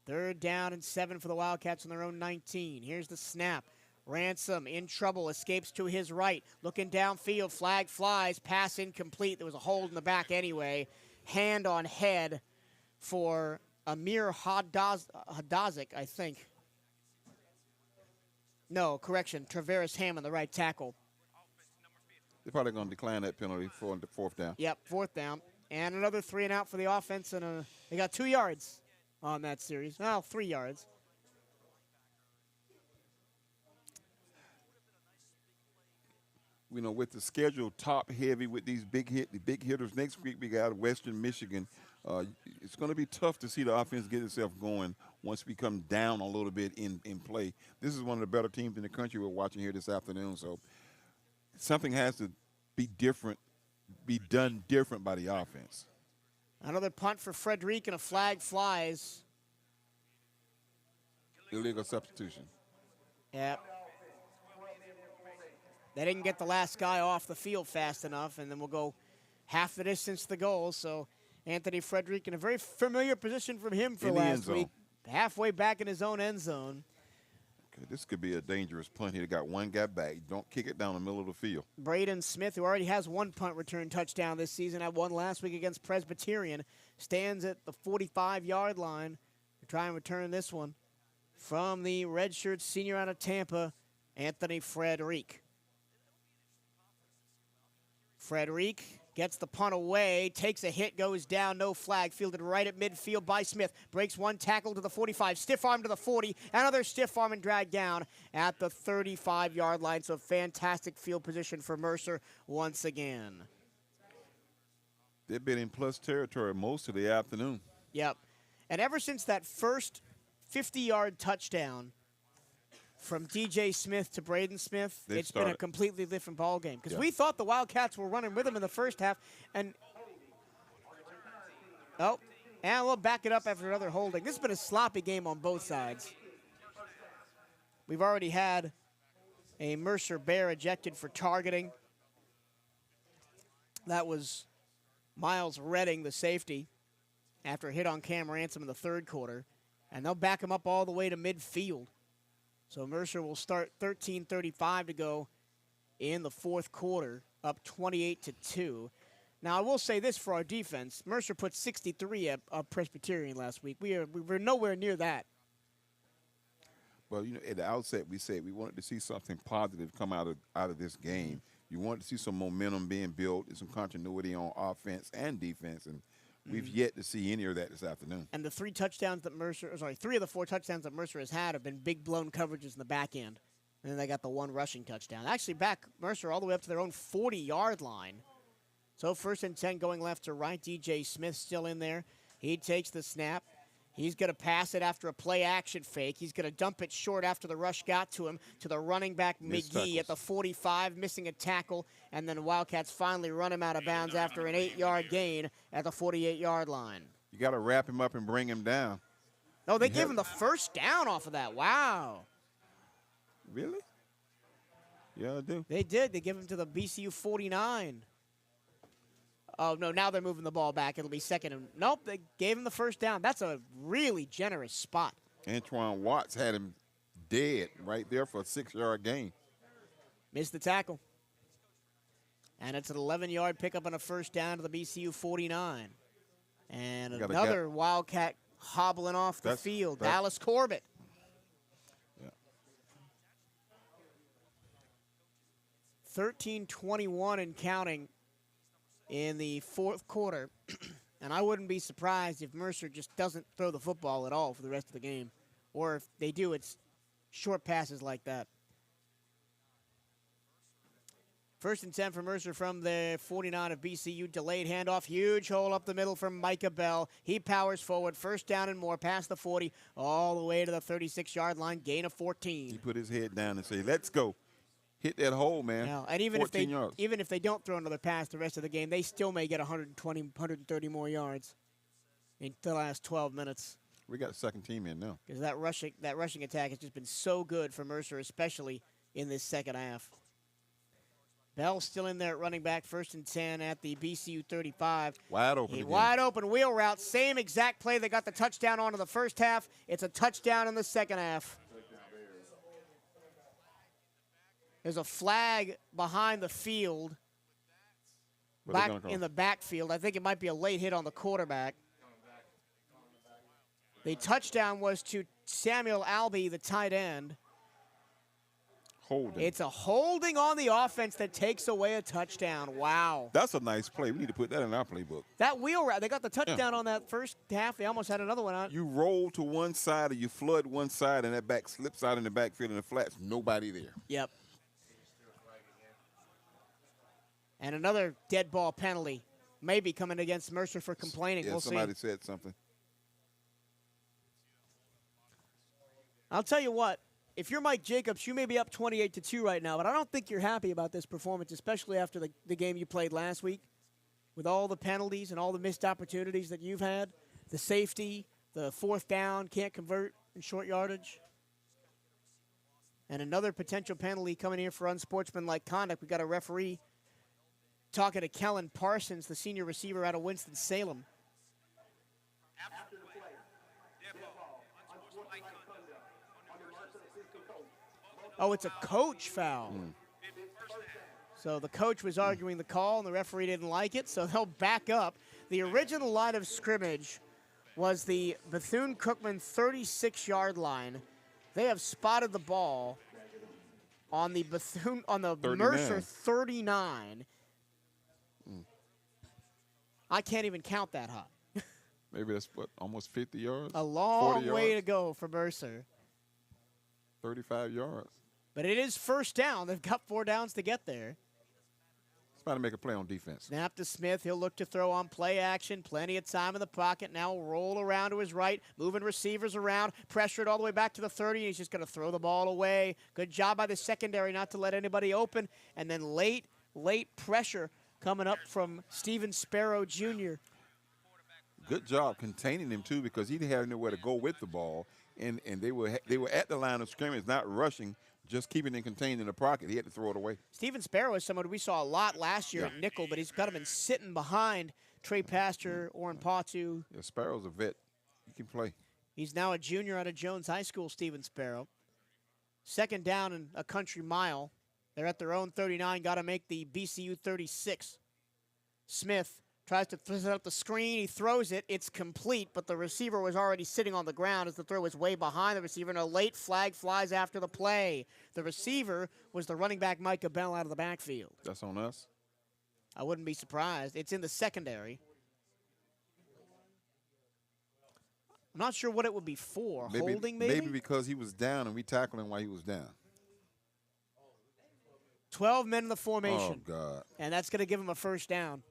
3rd down and 7 for the Wildcats on their own 19. Here's the snap. Ransom in trouble, escapes to his right. Looking downfield, flag flies, pass incomplete. There was a hold in the back anyway. Hand on head for Amir Hadazik, I think. No, correction, Traveris Hammond, the right tackle. They're probably going to decline that penalty for the 4th down. Yep, 4th down. And another 3 and out for the offense, and they got 2 yards on that series. Well, 3 yards. You know, with the schedule top heavy with these the big hitters. Next week we got Western Michigan. It's going to be tough to see the offense get itself going once we come down a little bit in play. This is one of the better teams in the country we're watching here this afternoon. So something has to be done different by the offense. Another punt for Frederick, and a flag flies. Illegal substitution. Yep. They didn't get the last guy off the field fast enough, and then we'll go half the distance to the goal. So Anthony Frederick in a very familiar position from him for last week. Halfway back in his own end zone. Okay, this could be a dangerous punt here. They got one guy back. Don't kick it down the middle of the field. Braden Smith, who already has 1 punt return touchdown this season, had 1 last week against Presbyterian, stands at the 45-yard line to try and return this one from the redshirt senior out of Tampa, Anthony Frederick. Frederick gets the punt away, takes a hit, goes down, no flag, fielded right at midfield by Smith. Breaks 1 tackle to the 45, stiff arm to the 40, another stiff arm and drag down at the 35-yard line. So fantastic field position for Mercer once again. They've been in plus territory most of the afternoon. Yep. And ever since that first 50-yard touchdown from DJ Smith to Braden Smith, it's been a completely different ball game. Because we thought the Wildcats were running with him in the first half, and Oh, and we'll back it up after another holding. This has been a sloppy game on both sides. We've already had a Mercer Bear ejected for targeting. That was Miles Redding, the safety, after a hit on Cam Ransom in the third quarter. And they'll back him up all the way to midfield. So Mercer will start 13:35 to go in the fourth quarter, up 28-2. Now, I will say this for our defense. Mercer put 63 up Presbyterian last week. We were nowhere near that. Well, you know, at the outset, we said we wanted to see something positive come out of this game. You wanted to see some momentum being built and some continuity on offense and defense, and we've yet to see any of that this afternoon. And the three of the four touchdowns that Mercer has had have been big blown coverages in the back end. And then they got the one rushing touchdown. Actually, back Mercer all the way up to their own 40-yard line. So 1st and 10 going left to right. DJ Smith still in there. He takes the snap. He's going to pass it after a play-action fake. He's going to dump it short after the rush got to him, to the running back McGee at the 45, missing a tackle. And then the Wildcats finally run him out of bounds after an 8-yard gain at the 48-yard line. You got to wrap him up and bring him down. Oh, they gave him the first down off of that. Wow. Really? Yeah, I do. They did. They give him to the BCU 49. Oh, no, now they're moving the ball back. It'll be second. Nope, they gave him the first down. That's a really generous spot. Antoine Watts had him dead right there for a 6-yard gain. Missed the tackle. And it's an 11-yard pickup and a first down to the BCU 49. And another Wildcat hobbling off the field. Dallas Corbett. Yeah. 13:21 and counting in the fourth quarter. And I wouldn't be surprised if Mercer just doesn't throw the football at all for the rest of the game. Or if they do, it's short passes like that. 1st and 10 for Mercer from the 49 of BCU. Delayed handoff. Huge hole up the middle from Micah Bell. He powers forward. First down and more. Past the 40. All the way to the 36-yard line. Gain of 14. He put his head down and said, let's go. Hit that hole, man. Yeah, and even if they don't throw another pass the rest of the game, they still may get 120, 130 more yards in the last 12 minutes. We got a second team in now. Because that rushing attack has just been so good for Mercer, especially in this second half. Bell still in there at running back, 1st and 10 at the BCU 35. Wide open. Wide open wheel route. Same exact play they got the touchdown on in the first half. It's a touchdown in the second half. There's a flag behind the field, back in the backfield. I think it might be a late hit on the quarterback. The touchdown was to Samuel Albee, the tight end. Holding. It's a holding on the offense that takes away a touchdown. Wow. That's a nice play. We need to put that in our playbook. That wheel route, they got the touchdown on that first half. They almost had another one out. You roll to one side or you flood one side and that back slips out in the backfield and the flats. Nobody there. Yep. And another dead ball penalty maybe coming against Mercer for complaining. Yeah, we'll see. Somebody said something. I'll tell you what. If you're Mike Jacobs, you may be up 28-2 right now, but I don't think you're happy about this performance, especially after the game you played last week with all the penalties and all the missed opportunities that you've had, the safety, the fourth down, can't convert in short yardage. And another potential penalty coming here for unsportsmanlike conduct. We've got a referee talking to Kellen Parsons, the senior receiver out of Winston-Salem. Oh, it's a coach foul. So the coach was arguing the call, and the referee didn't like it, so they'll back up. The original line of scrimmage was the Bethune-Cookman 36-yard line. They have spotted the ball on the Mercer 39. I can't even count that high. Maybe that's, almost 50 yards? A long way to go for Mercer. 35 yards. But it is first down. They've got 4 downs to get there. It's about to make a play on defense. Snap to Smith. He'll look to throw on play action. Plenty of time in the pocket. Now roll around to his right. Moving receivers around. Pressured all the way back to the 30. He's just going to throw the ball away. Good job by the secondary not to let anybody open. And then late pressure coming up from Steven Sparrow Jr. good job containing him too, because he didn't have nowhere to go with the ball, and they were at the line of scrimmage, not rushing, just keeping it contained in the pocket. He had to throw it away. Steven Sparrow is someone we saw a lot last year at nickel, but he's kind of been sitting behind Trey Pastor, Orrin Patu. Yeah, Sparrow's a vet. He can play. He's now a junior out of Jones High School, Steven Sparrow. Second down and a country mile. They're at their own 39, got to make the BCU 36. Smith tries to set up the screen. He throws it. It's complete, but the receiver was already sitting on the ground as the throw was way behind the receiver, and a late flag flies after the play. The receiver was the running back Micah Bell out of the backfield. That's on us. I wouldn't be surprised. It's in the secondary. I'm not sure what it would be for. Holding, maybe? Maybe because he was down and we tackled him while he was down. 12 men in the formation. Oh, God. And that's going to give him a first down.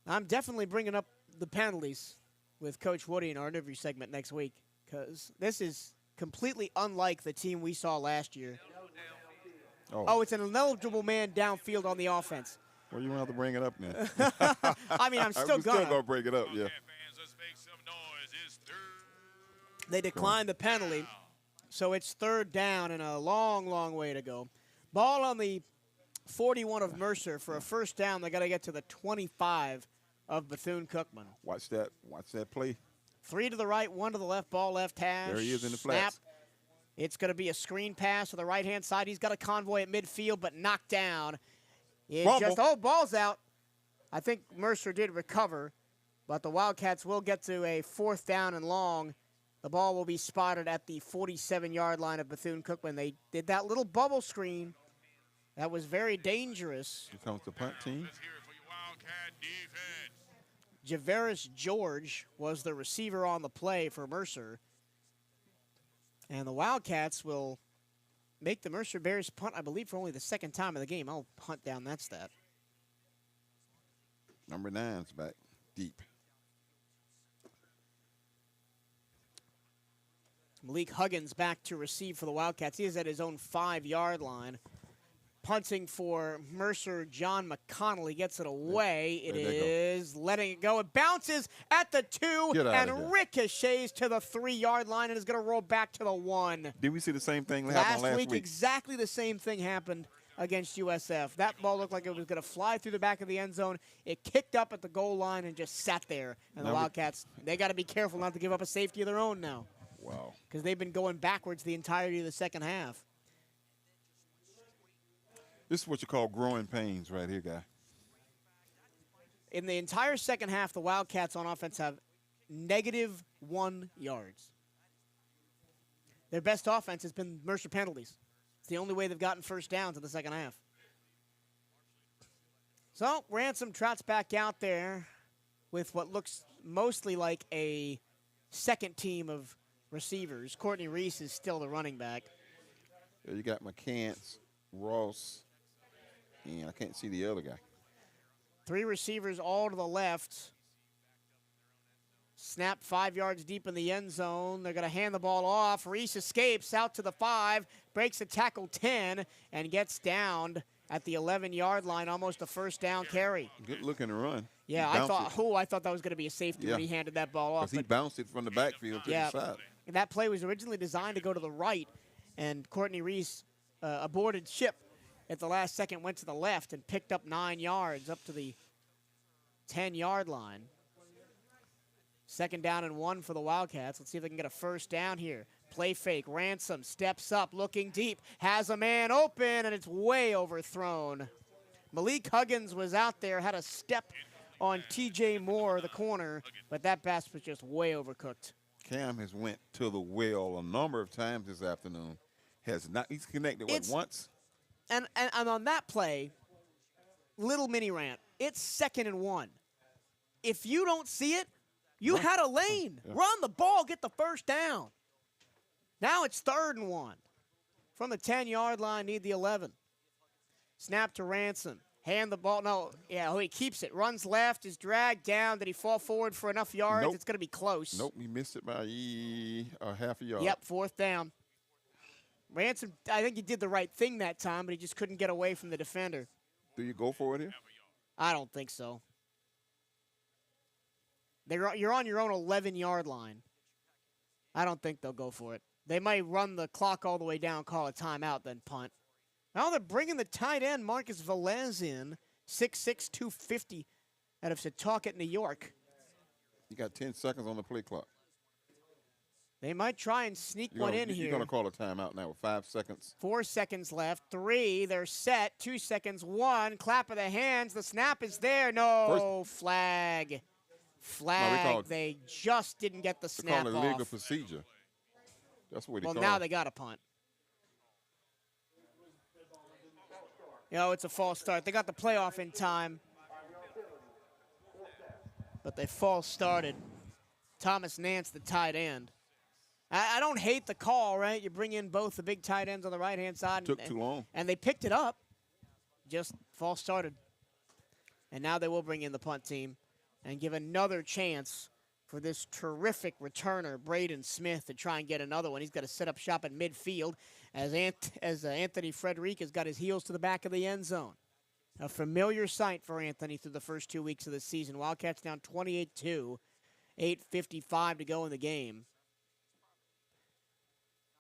I'm definitely bringing up the penalties with Coach Woody in our interview segment next week, because this is completely unlike the team we saw last year. Oh, it's an ineligible man downfield on the offense. Well, you don't have to bring it up now. I mean, I'm still going to bring it up, yeah. They declined the penalty, so it's third down and a long, long way to go. Ball on the 41 of Mercer for a first down. They got to get to the 25 of Bethune-Cookman. Watch that play. 3 to the right, 1 to the left, ball left hash. There he is in the snap. flats. It's going to be a screen pass to the right-hand side. He's got a convoy at midfield, but knocked down. Ball's out. I think Mercer did recover, but the Wildcats will get to a fourth down and long. The ball will be spotted at the 47-yard line of Bethune-Cookman. They did that little bubble screen. That was very dangerous. Here comes the punt team. Javaris George was the receiver on the play for Mercer. And the Wildcats will make the Mercer Bears punt, I believe, for only the second time in the game. I'll hunt down that stat. Number 9's back deep. Malik Huggins back to receive for the Wildcats. He is at his own 5-yard line. Punting for Mercer, John McConnell. He gets it away. It is letting it go. It bounces at the 2 and ricochets to the 3-yard line and is going to roll back to the 1. Did we see the same thing happen last week? Exactly the same thing happened against USF. That ball looked like it was going to fly through the back of the end zone. It kicked up at the goal line and just sat there. And the Wildcats, they got to be careful not to give up a safety of their own now. Wow. Because they've been going backwards the entirety of the second half. This is what you call growing pains right here, guy. In the entire second half, the Wildcats on offense have -1 yards. Their best offense has been Mercer penalties. It's the only way they've gotten first downs in the second half. So, Ransom trots back out there with what looks mostly like a second team of receivers. Courtney Reese is still the running back. There you got McCants, Ross, and I can't see the other guy. 3 receivers all to the left. Snap 5 yards deep in the end zone. They're going to hand the ball off. Reese escapes out to the 5, breaks a tackle 10, and gets downed at the 11-yard line, almost a first down carry. Good looking run. Yeah, I thought that was going to be a safety when he handed that ball off. Because he bounced it from the backfield to the side. And that play was originally designed to go to the right, and Courtney Reese aborted ship at the last second, went to the left and picked up 9 yards up to the 10-yard line. Second down and 1 for the Wildcats. Let's see if they can get a first down here. Play fake. Ransom steps up, looking deep, has a man open, and it's way overthrown. Malik Huggins was out there, had a step on T.J. Moore, the corner, but that pass was just way overcooked. Cam has went to the well a number of times this afternoon. He's connected once? And on that play, little mini rant, it's 2nd and 1. If you don't see it, you had a lane. Run the ball, get the first down. Now it's 3rd and 1. From the 10-yard line, need the 11. Snap to Ransom. Hand the ball. He keeps it. Runs left, is dragged down. Did he fall forward for enough yards? Nope. It's going to be close. Nope, he missed it by half a yard. Yep, 4th down. Ransom, I think he did the right thing that time, but he just couldn't get away from the defender. Do you go for it here? I don't think so. You're on your own 11-yard line. I don't think they'll go for it. They might run the clock all the way down, call a timeout, then punt. Now they're bringing the tight end, Marcus Velez, in, 6'6", 250, out of Setauket, New York. You got 10 seconds on the play clock. They might try and sneak one in here. You're going to call a timeout now with 5 seconds. 4 seconds left. 3, they're set. 2 seconds. 1, clap of the hands. The snap is there. No, flag. Flag. No, they just didn't get the snap off. They call it legal procedure. That's what he called it. Well, now they got a punt. It's a false start. They got the playoff in time, but they false started. Thomas Nance, the tight end. I don't hate the call, right? You bring in both the big tight ends on the right-hand side. Took too long. And they picked it up. Just false started. And now they will bring in the punt team and give another chance for this terrific returner, Braden Smith, to try and get another one. He's got to set up shop at midfield as Anthony Frederic has got his heels to the back of the end zone. A familiar sight for Anthony through the first 2 weeks of the season. Wildcats down 28-2, 8:55 to go in the game.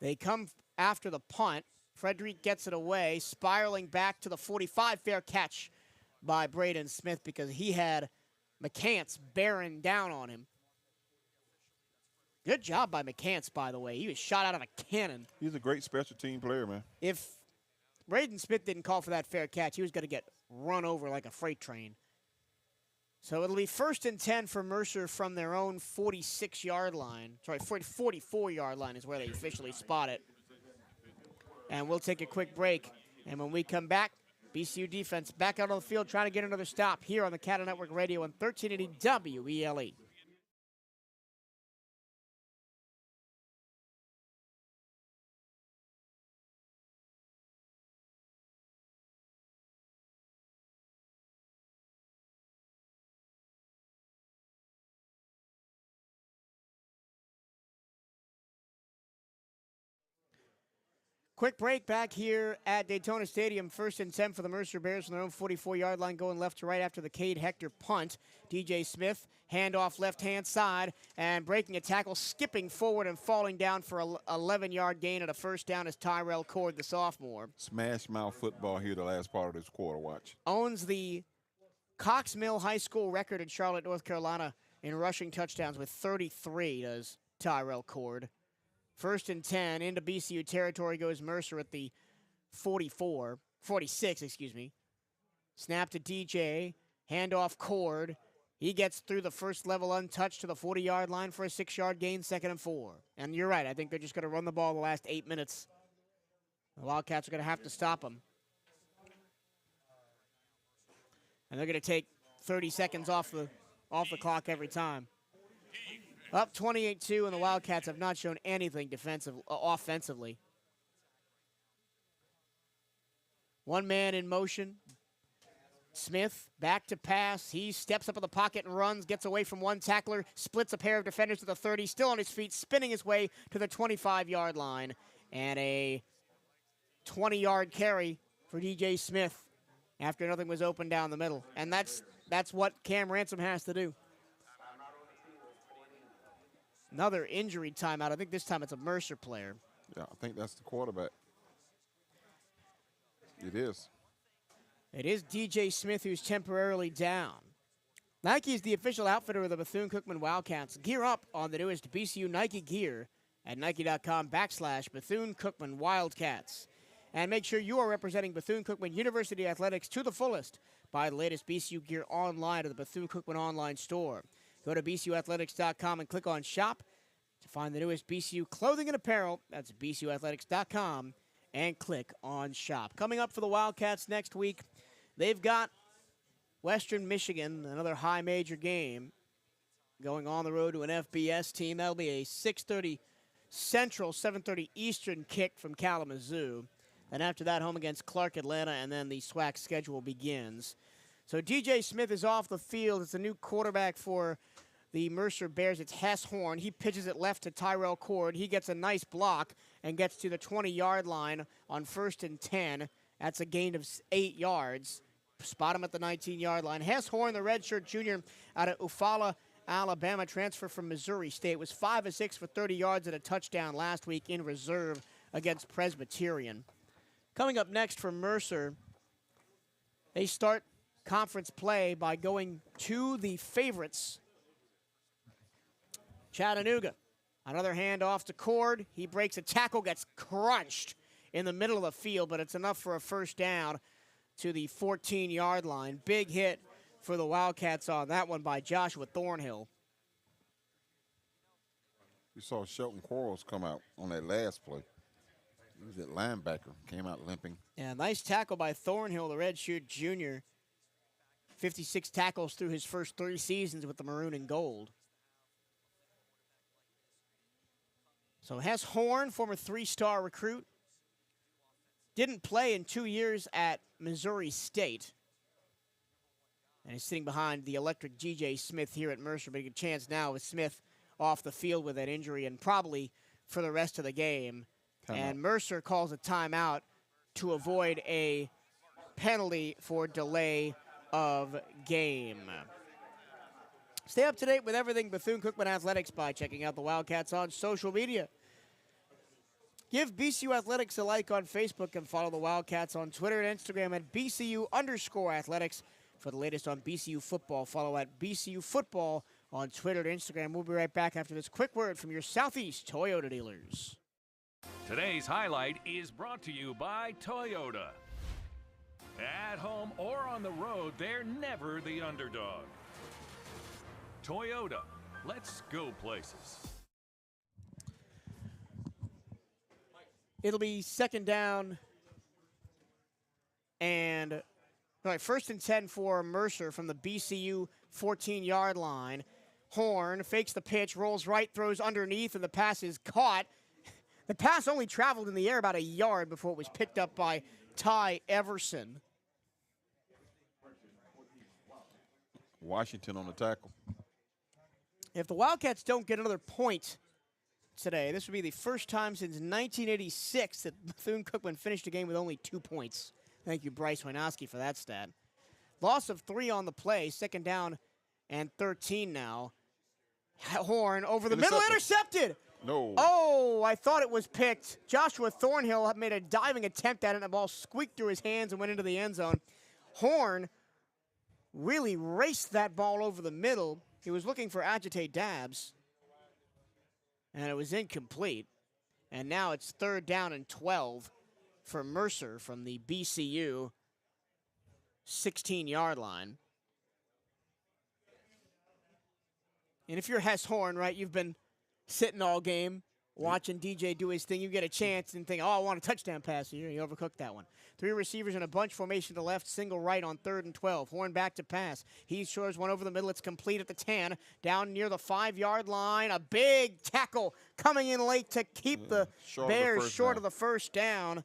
They come after the punt. Frederic gets it away, spiraling back to the 45. Fair catch by Braden Smith because he had McCants bearing down on him. Good job by McCants, by the way. He was shot out of a cannon. He's a great special team player, man. If Braden Smith didn't call for that fair catch, he was going to get run over like a freight train. So it'll be 1st and 10 for Mercer from their own 46-yard line. Sorry, 44-yard line is where they officially spot it. And we'll take a quick break. And when we come back, BCU defense back out on the field trying to get another stop here on the CatEye Network Radio on 1380 WELE. Quick break back here at Daytona Stadium. 1st and 10 for the Mercer Bears from their own 44-yard line, going left to right after the Cade Hector punt. DJ Smith, handoff left-hand side, and breaking a tackle, skipping forward and falling down for an 11-yard gain at a first down is Tyrell Cord, the sophomore. Smash mouth football here the last part of this quarter, watch. Owns the Cox Mill High School record in Charlotte, North Carolina in rushing touchdowns with 33, does Tyrell Cord. 1st and 10, into BCU territory goes Mercer at the 46, excuse me. Snap to DJ, handoff Cord. He gets through the first level untouched to the 40-yard line for a 6-yard gain, 2nd and 4. And you're right, I think they're just going to run the ball the last 8 minutes. The Wildcats are going to have to stop them. And they're going to take 30 seconds off the clock every time. Up 28-2, and the Wildcats have not shown anything offensively. One man in motion. Smith back to pass. He steps up in the pocket and runs, gets away from one tackler, splits a pair of defenders to the 30, still on his feet, spinning his way to the 25-yard line. And a 20-yard carry for DJ Smith after nothing was open down the middle. And that's what Cam Ransom has to do. Another injury timeout. I think this time it's a Mercer player. Yeah, I think that's the quarterback. It is. It is DJ Smith who's temporarily down. Nike is the official outfitter of the Bethune-Cookman Wildcats. Gear up on the newest BCU Nike gear at Nike.com/Bethune-Cookman Wildcats. And make sure you are representing Bethune-Cookman University Athletics to the fullest. Buy the latest BCU gear online at the Bethune-Cookman online store. Go to BCUathletics.com and click on Shop to find the newest BCU clothing and apparel. That's BCUathletics.com and click on Shop. Coming up for the Wildcats next week, they've got Western Michigan, another high major game, going on the road to an FBS team. That'll be a 6:30 Central, 7:30 Eastern kick from Kalamazoo. And after that, home against Clark Atlanta, and then the SWAC schedule begins. So DJ Smith is off the field. It's a new quarterback for the Mercer Bears. It's Hess Horn. He pitches it left to Tyrell Cord. He gets a nice block and gets to the 20-yard line on 1st and 10. That's a gain of 8 yards. spot him at the 19-yard line. Hess Horn, the redshirt junior out of Eufaula, Alabama, transfer from Missouri State, was 5 of 6 for 30 yards and a touchdown last week in reserve against Presbyterian. Coming up next for Mercer, they start conference play by going to the favorites, Chattanooga. Another handoff to Cord. He breaks a tackle, gets crunched in the middle of the field, but it's enough for a first down to the 14-yard line. Big hit for the Wildcats on that one by Joshua Thornhill. We saw Shelton Quarles come out on that last play. He was at linebacker, came out limping. Yeah, nice tackle by Thornhill, the redshirt junior. 56 tackles through his first 3 seasons with the maroon and gold. So Hess Horn, former 3-star recruit, didn't play in 2 years at Missouri State. And he's sitting behind the electric G.J. Smith here at Mercer, but a good chance now with Smith off the field with that injury and probably for the rest of the game. And Mercer calls a timeout to avoid a penalty for delay of game. Stay up to date with everything Bethune-Cookman Athletics by checking out the Wildcats on social media. Give BCU Athletics a like on Facebook and follow the Wildcats on Twitter and Instagram at BCU_athletics. For the latest on BCU football, follow at BCU Football on Twitter and Instagram. We'll be right back after this quick word from your Southeast Toyota dealers. Today's highlight is brought to you by Toyota. At home or on the road, they're never the underdog. Toyota, let's go places. It'll be second down and first and 10 for Mercer from the BCU 14-yard line. Horn fakes the pitch, rolls right, throws underneath, and the pass is caught. The pass only traveled in the air about a yard before it was picked up by Ty Everson. Washington on the tackle. If the Wildcats don't get another point today, this would be the first time since 1986 that Bethune-Cookman finished a game with only 2 points. Thank you, Bryce Wojnowski, for that stat. Loss of 3 on the play, second down and 13 now. Horn over the middle, intercepted. No. Oh, I thought it was picked. Joshua Thornhill made a diving attempt at it, and the ball squeaked through his hands and went into the end zone. Horn really raced that ball over the middle. He was looking for Agitate Dabbs, and it was incomplete. And now it's third down and 12 for Mercer from the BCU 16-yard line. And if you're Hess Horn, right, you've been sitting all game watching DJ do his thing. You get a chance and think, oh, I want a touchdown pass here. You overcooked that one. 3 receivers in a bunch formation to the left, single right on third and 12. Horn back to pass. He shores one over the middle. It's complete at the 10. Down near the 5-yard line. A big tackle coming in late to keep the Bears short of the first down.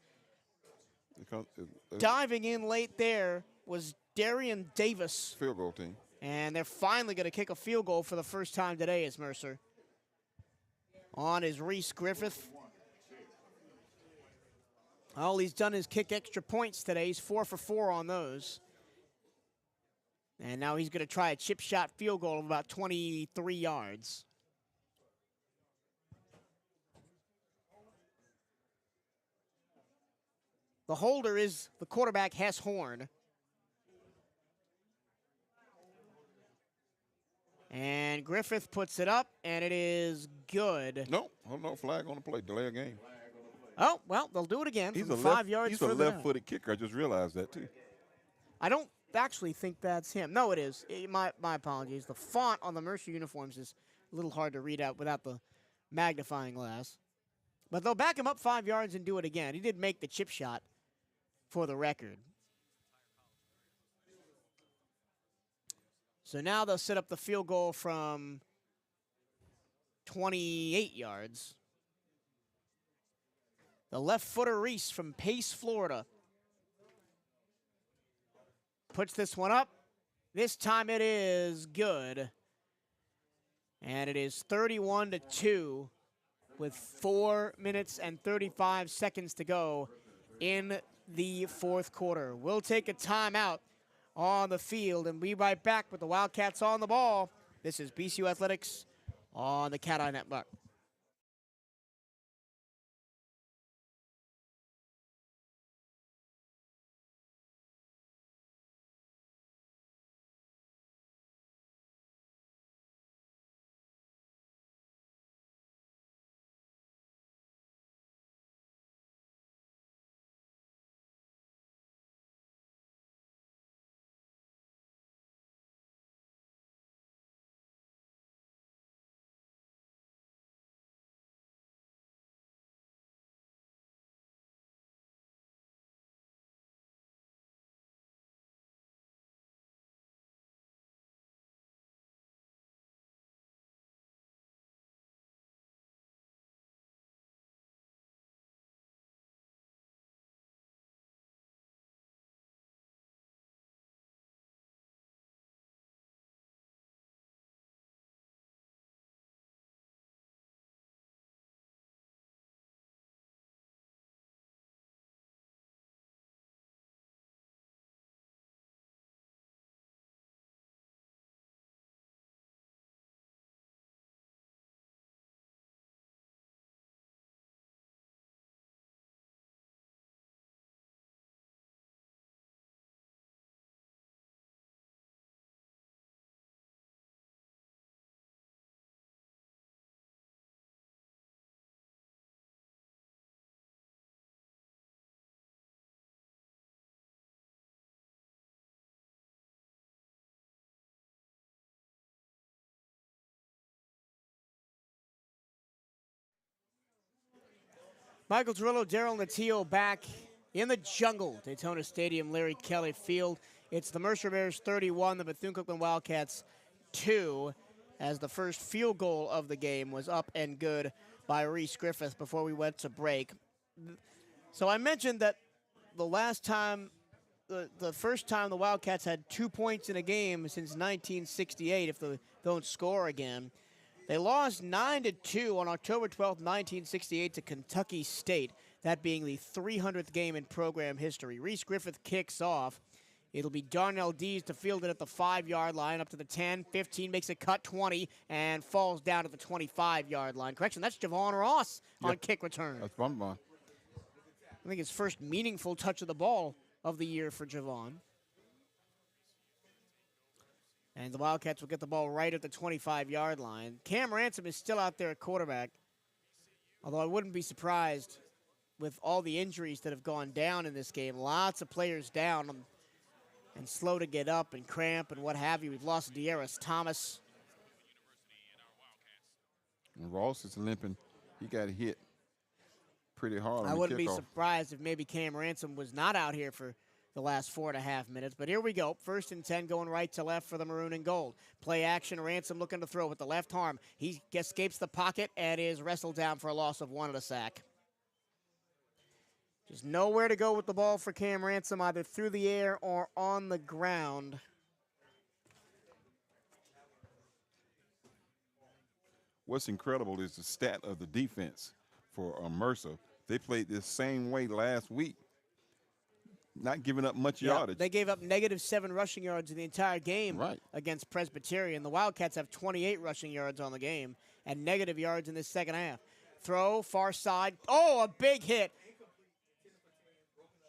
Diving in late there was Darian Davis. Field goal team. And they're finally going to kick a field goal for the first time today as Mercer. On is Reese Griffith. All he's done is kick extra points today. He's 4 for 4 on those. And now he's going to try a chip shot field goal of about 23 yards. The holder is the quarterback, Hess Horn. And Griffith puts it up, and it is good. No, flag on the play, delay a game. Oh, well, they'll do it again. He's from a 5 yards He's a left-footed kicker. I just realized that, too. I don't actually think that's him. No, it is. My apologies. The font on the Mercer uniforms is a little hard to read out without the magnifying glass. But they'll back him up 5 yards and do it again. He did make the chip shot for the record. So now they'll set up the field goal from 28 yards. The left-footer Reese from Pace, Florida, puts this one up. This time it is good. And it is 31-2 with 4 minutes and 35 seconds to go in the fourth quarter. We'll take a timeout on the field. And we right back with the Wildcats on the ball. This is BCU Athletics on the CatEye Network. Michael Torillo, Daryl Natillo back in the jungle. Daytona Stadium, Larry Kelly Field. It's the Mercer Bears 31, the Bethune-Cookman Wildcats 2, as the first field goal of the game was up and good by Reese Griffith before we went to break. So I mentioned that the last time, the first time the Wildcats had 2 points in a game since 1968, if they don't score again. They lost 9-2 on October 12, 1968 to Kentucky State, that being the 300th game in program history. Reese Griffith kicks off. It'll be Darnell Dees to field it at the 5-yard line, up to the 10, 15, makes a cut, 20, and falls down at the 25-yard line. Correction, that's Javon Ross on kick return. That's fun. I think his first meaningful touch of the ball of the year for Javon. And the Wildcats will get the ball right at the 25-yard line. Cam Ransom is still out there at quarterback, although I wouldn't be surprised with all the injuries that have gone down in this game. Lots of players down and slow to get up and cramp and what have you. We've lost De'Aris Thomas. And Ross is limping. He got hit pretty hard on the I wouldn't be kickoff. surprised if maybe Cam Ransom was not out here for the last 4.5 minutes. But here we go. 1st and 10 going right to left for the maroon and gold. Play action. Ransom looking to throw with the left arm. He escapes the pocket and is wrestled down for a loss of 1 and a sack. Just nowhere to go with the ball for Cam Ransom, either through the air or on the ground. What's incredible is the stat of the defense for Mercer. They played this same way last week, not giving up much yardage. They gave up -7 rushing yards in the entire game against Presbyterian. The Wildcats have 28 rushing yards on the game and negative yards in this second half. Throw, far side. Oh, a big hit.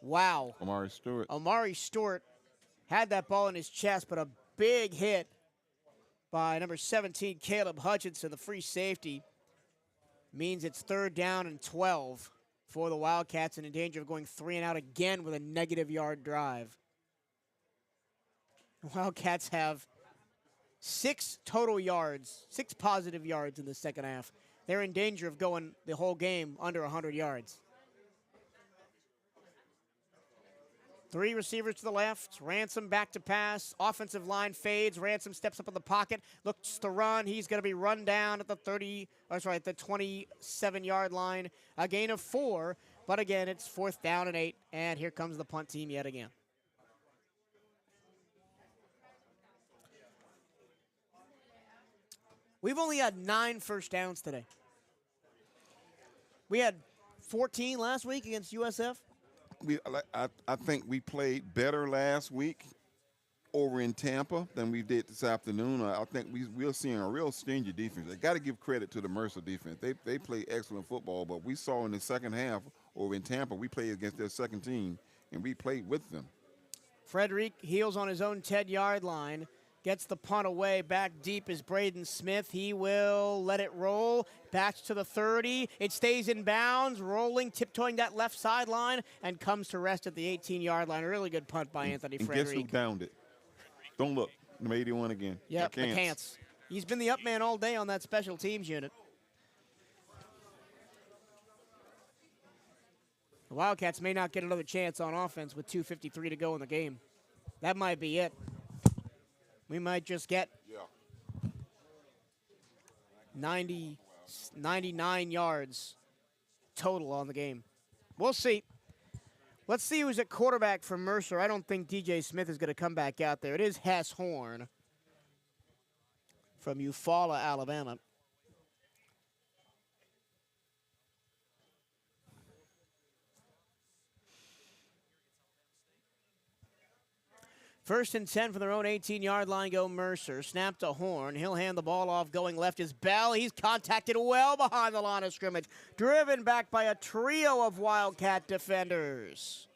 Wow. Amari Stewart had that ball in his chest, but a big hit by number 17, Caleb Hutchinson, the free safety. Means it's 3rd down and 12 for the Wildcats, and in danger of going 3 and out again with a -yard drive. The Wildcats have 6 total yards, 6 positive yards in the second half. They're in danger of going the whole game under 100 yards. 3 receivers to the left. Ransom back to pass. Offensive line fades. Ransom steps up in the pocket, looks to run. He's going to be run down at the 27-yard line. A gain of 4, but again, it's 4th down and 8, and here comes the punt team yet again. We've only had 9 first downs today. We had 14 last week against USF. I think we played better last week over in Tampa than we did this afternoon. I think we're seeing a real stingy defense. I got to give credit to the Mercer defense. They play excellent football, but we saw in the second half over in Tampa, we played against their second team, and we played with them. Frederick heels on his own 10-yard line, gets the punt away. Back deep is Braden Smith. He will let it roll. Back to the 30. It stays in bounds, rolling, tiptoeing that left sideline, and comes to rest at the 18-yard line. A really good punt by Anthony Frederick. And guess who downed it? Don't look. Number 81 again. Yep, McCants. He's been the up man all day on that special teams unit. The Wildcats may not get another chance on offense with 2:53 to go in the game. That might be it. We might just get 99 yards total on the game. We'll see. Let's see who's at quarterback for Mercer. I don't think DJ Smith is going to come back out there. It is Hess Horn from Eufaula, Alabama. First and 10 from their own 18-yard line go Mercer. Snap to Horn. He'll hand the ball off. Going left is Bell. He's contacted well behind the line of scrimmage. Driven back by a trio of Wildcat defenders.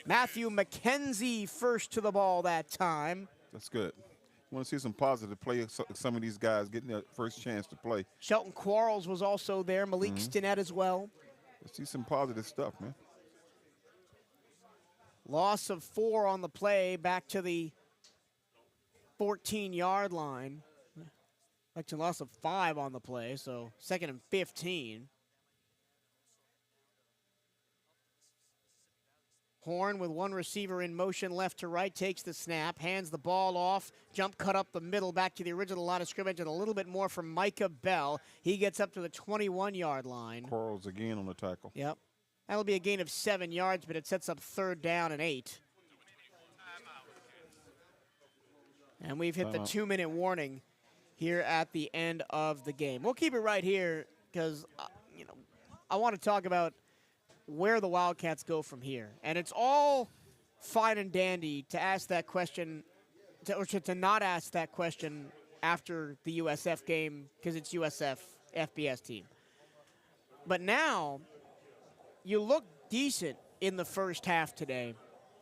Matthew McKenzie first to the ball that time. That's good. You want to see some positive play, some of these guys getting their first chance to play. Shelton Quarles was also there. Malik Stinnett as well. Let's see some positive stuff, man. Loss of 4 on the play, back to the 14-yard line. Actually, loss of 5 on the play, so 2nd and 15. Horn with one receiver in motion left to right, takes the snap, hands the ball off, jump cut up the middle, back to the original line of scrimmage, and a little bit more from Micah Bell. He gets up to the 21-yard line. Quarles again on the tackle. Yep. That'll be a gain of 7 yards, but it sets up 3rd down and 8. And we've hit the 2-minute warning here at the end of the game. We'll keep it right here because, I want to talk about where the Wildcats go from here. And it's all fine and dandy to ask that question, to not ask that question after the USF game because it's USF FBS team. But now, you look decent in the first half today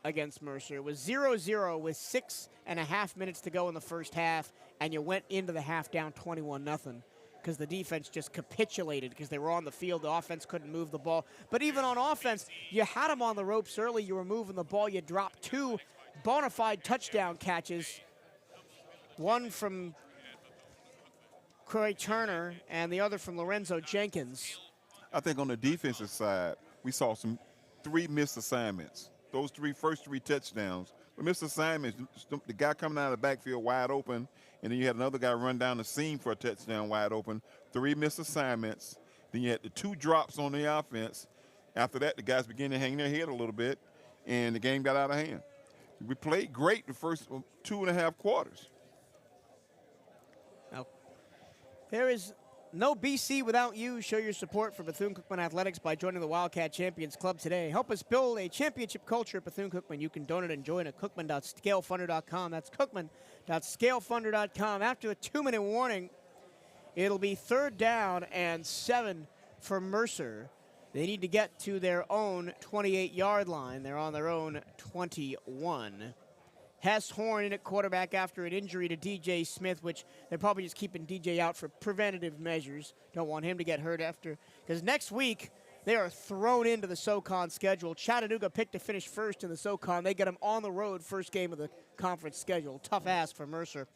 against Mercer. It was 0-0 with 6.5 minutes to go in the first half, and you went into the half down 21-0 because the defense just capitulated because they were on the field. The offense couldn't move the ball. But even on offense, you had them on the ropes early. You were moving the ball. You dropped 2 bona fide touchdown catches, one from Corey Turner and the other from Lorenzo Jenkins. I think on the defensive side, we saw 3 missed assignments. Those first three touchdowns. The missed assignments, the guy coming out of the backfield wide open, and then you had another guy run down the seam for a touchdown wide open. 3 missed assignments. Then you had the 2 drops on the offense. After that, the guys began to hang their head a little bit, and the game got out of hand. We played great the first 2.5 quarters. Now, there is no BC without you. Show your support for Bethune-Cookman Athletics by joining the Wildcat Champions Club today. Help us build a championship culture at Bethune-Cookman. You can donate and join at cookman.scalefunder.com. That's cookman.scalefunder.com. After the 2-minute warning, it'll be 3rd down and 7 for Mercer. They need to get to their own 28-yard line. They're on their own 21. Hess Horn in at quarterback after an injury to DJ Smith, which they're probably just keeping DJ out for preventative measures. Don't want him to get hurt after. Because next week, they are thrown into the SoCon schedule. Chattanooga picked to finish first in the SoCon. They get them on the road, first game of the conference schedule. Tough ask for Mercer.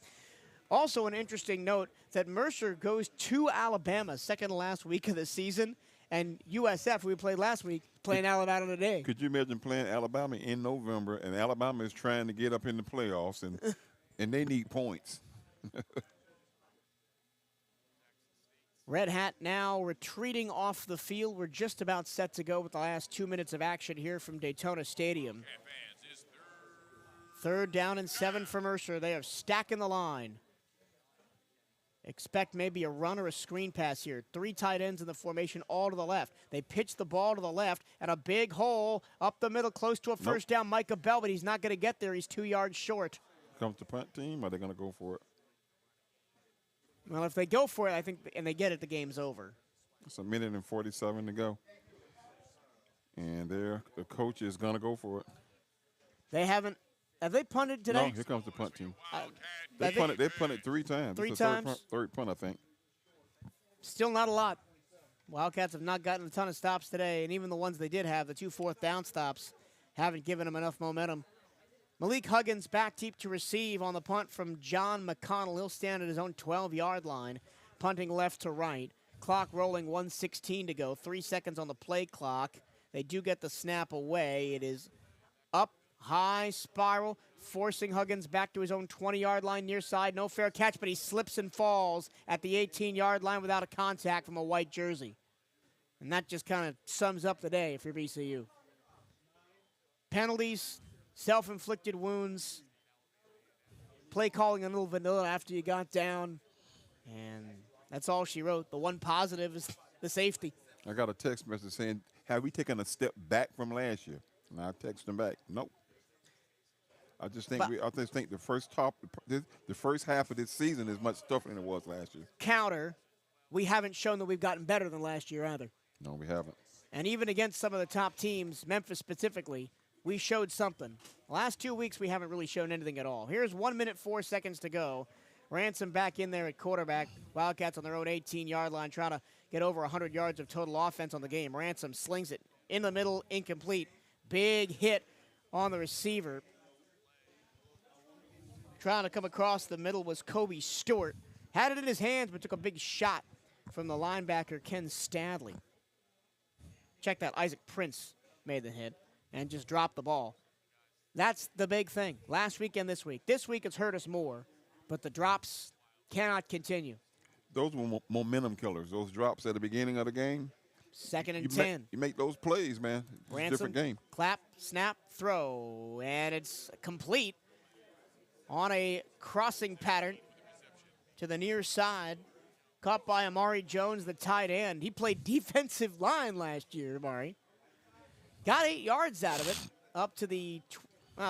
Also an interesting note that Mercer goes to Alabama, second to last week of the season. And USF, who we played last week, playing Alabama today. Could you imagine playing Alabama in November, and Alabama is trying to get up in the playoffs, and they need points? Red Hat now retreating off the field. We're just about set to go with the last 2 minutes of action here from Daytona Stadium. 3rd down and 7 for Mercer. They are stacking the line. Expect maybe a run or a screen pass here. 3 tight ends in the formation, all to the left. They pitch the ball to the left, and a big hole up the middle, close to a first down. Micah Bell, but he's not going to get there. He's 2 yards short. Comes the punt team, or are they going to go for it? Well, if they go for it, I think, and they get it, the game's over. It's 1:47 to go. And the coach is going to go for it. They haven't. Have they punted today? No, here comes the punt team. They They punted 3 times. 3 It's the times? Third punt, I think. Still not a lot. Wildcats have not gotten a ton of stops today, and even the ones they did have, the 2 fourth down stops, haven't given them enough momentum. Malik Huggins back deep to receive on the punt from John McConnell. He'll stand at his own 12-yard line, punting left to right. Clock rolling, 1:16 to go. 3 seconds on the play clock. They do get the snap away. It is up, high, spiral, forcing Huggins back to his own 20-yard line near side. No fair catch, but he slips and falls at the 18-yard line without a contact from a white jersey. And that just kind of sums up the day for VCU. Penalties, self-inflicted wounds, play calling a little vanilla after you got down, and that's all she wrote. The one positive is the safety. I got a text message saying, have we taken a step back from last year? And I texted him back, nope. I just think the first half of this season is much tougher than it was last year. Counter, we haven't shown that we've gotten better than last year either. No, we haven't. And even against some of the top teams, Memphis specifically, we showed something. The last 2 weeks, we haven't really shown anything at all. Here's 1 minute, 4 seconds to go. Ransom back in there at quarterback. Wildcats on their own 18-yard line, trying to get over 100 yards of total offense on the game. Ransom slings it in the middle, incomplete. Big hit on the receiver. Trying to come across the middle was Kobe Stewart. Had it in his hands, but took a big shot from the linebacker, Ken Stadley. Check that. Isaac Prince made the hit and just dropped the ball. That's the big thing. Last week and this week. This week it's hurt us more, but the drops cannot continue. Those were momentum killers. Those drops at the beginning of the game. 2nd and 10. You make those plays, man. It's Ransom, a different game. Clap, snap, throw, and it's complete on a crossing pattern to the near side. Caught by Amari Jones, the tight end. He played defensive line last year, Amari. Got 8 yards out of it, up to the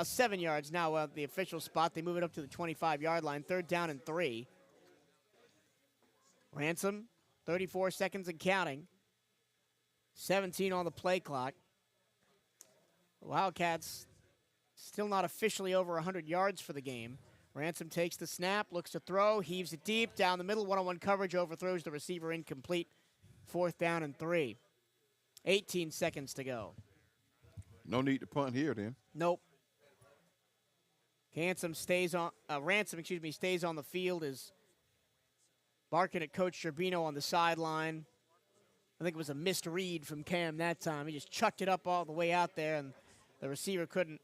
7 yards now, the official spot. They move it up to the 25-yard line, 3rd down and 3. Ransom, 34 seconds and counting. 17 on the play clock. The Wildcats still not officially over 100 yards for the game. Ransom takes the snap, looks to throw, heaves it deep, down the middle, one-on-one coverage, overthrows the receiver, incomplete. 4th down and 3. 18 seconds to go. No need to punt here, then. Nope. Ransom stays on the field, is barking at Coach Sherbino on the sideline. I think it was a missed read from Cam that time. He just chucked it up all the way out there, and the receiver couldn't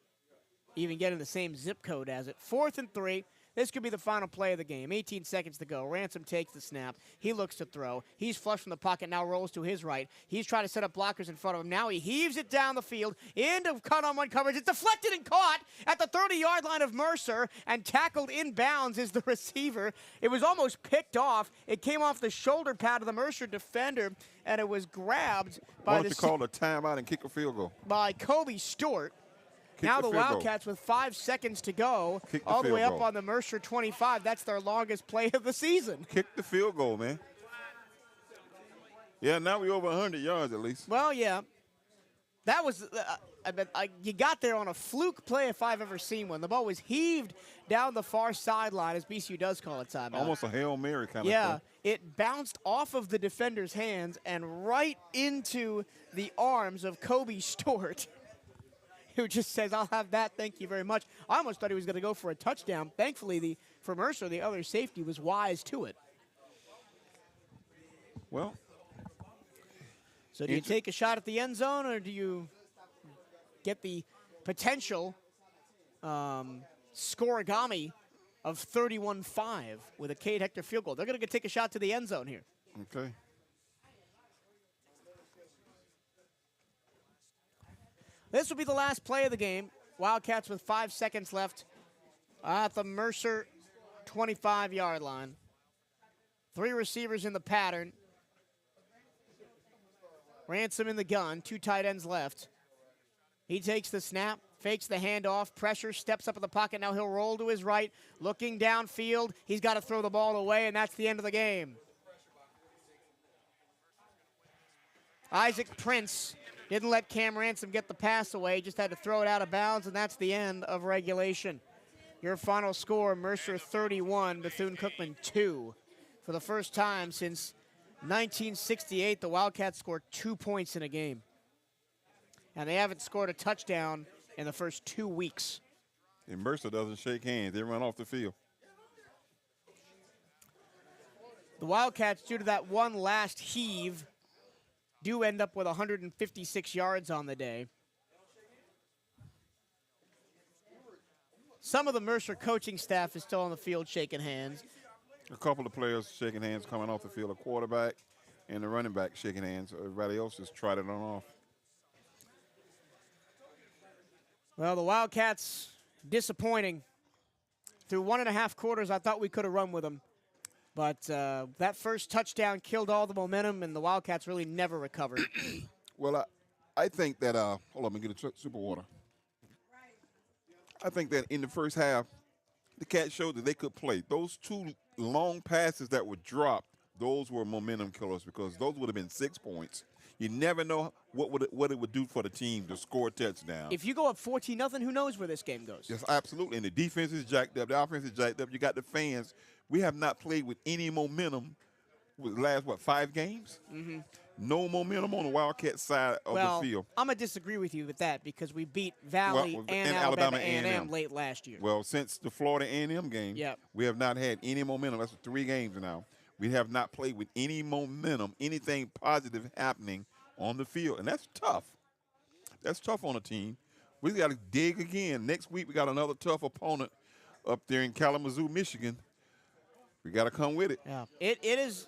even get in the same zip code as it. 4th and 3. This could be the final play of the game. 18 seconds to go. Ransom takes the snap. He looks to throw. He's flush from the pocket, now rolls to his right. He's trying to set up blockers in front of him. Now he heaves it down the field into cut-on-one coverage. It's deflected and caught at the 30-yard line of Mercer, and tackled inbounds is the receiver. It was almost picked off. It came off the shoulder pad of the Mercer defender, and it was grabbed by Why don't you call a timeout and kick a field goal? By Kobe Stewart. Now the Wildcats with 5 seconds to go, all the way up on the Mercer 25. That's their longest play of the season. Kick the field goal, man. Yeah, now we're over 100 yards at least. Well, yeah. That was, you got there on a fluke play if I've ever seen one. The ball was heaved down the far sideline, as BCU does call it timeout. Almost a Hail Mary kind of thing. Yeah, it bounced off of the defender's hands and right into the arms of Kobe Stewart, who just says, I'll have that, thank you very much. I almost thought he was going to go for a touchdown. Thankfully, for Mercer, the other safety was wise to it. Well. So do you take a shot at the end zone, or do you get the potential scoregami of 31-5 with a Cade Hector field goal? They're going to take a shot to the end zone here. Okay. This will be the last play of the game. Wildcats with 5 seconds left at the Mercer 25-yard line. 3 receivers in the pattern. Ransom in the gun, 2 tight ends left. He takes the snap, fakes the handoff, pressure, steps up in the pocket. Now he'll roll to his right, looking downfield. He's got to throw the ball away, and that's the end of the game. Isaac Prince didn't let Cam Ransom get the pass away, just had to throw it out of bounds, and that's the end of regulation. Your final score, Mercer 31, Bethune-Cookman 2. For the first time since 1968, the Wildcats scored 2 points in a game. And they haven't scored a touchdown in the first 2 weeks. And Mercer doesn't shake hands. They run off the field. The Wildcats, due to that one last heave, do end up with 156 yards on the day. Some of the Mercer coaching staff is still on the field shaking hands. A couple of players shaking hands coming off the field, a quarterback and the running back shaking hands. Everybody else just trotted on off. Well, the Wildcats, disappointing. Through 1.5 quarters, I thought we could have run with them. But that first touchdown killed all the momentum, and the Wildcats really never recovered. Well, I think that, hold on, let me get a sip of water. I think that in the first half, the Cats showed that they could play. Those 2 long passes that were dropped, those were momentum killers because those would have been 6 points. You never know what it would do for the team to score a touchdown. If you go up 14-0, who knows where this game goes? Yes, absolutely. And the defense is jacked up. The offense is jacked up. You got the fans. We have not played with any momentum with the last, 5 games? Mm-hmm. No momentum on the Wildcat side of the field. I'm going to disagree with you with that because we beat Valley and Alabama A&M late last year. Well, since the Florida A&M game, we have not had any momentum. That's 3 games now. We have not played with any momentum, anything positive happening on the field, and that's tough. That's tough on a team. We got to dig again. Next week we got another tough opponent up there in Kalamazoo, Michigan. We got to come with it. Yeah, it is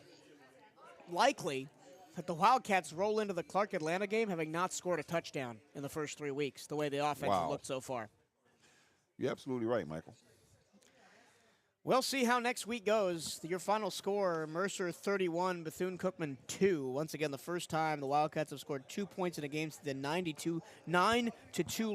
likely that the Wildcats roll into the Clark-Atlanta game having not scored a touchdown in the first 3 weeks, the way the offense has looked so far. You're absolutely right, Michael. We'll see how next week goes. Your final score, Mercer 31, Bethune-Cookman 2. Once again, the first time the Wildcats have scored 2 points in a game since the 9-2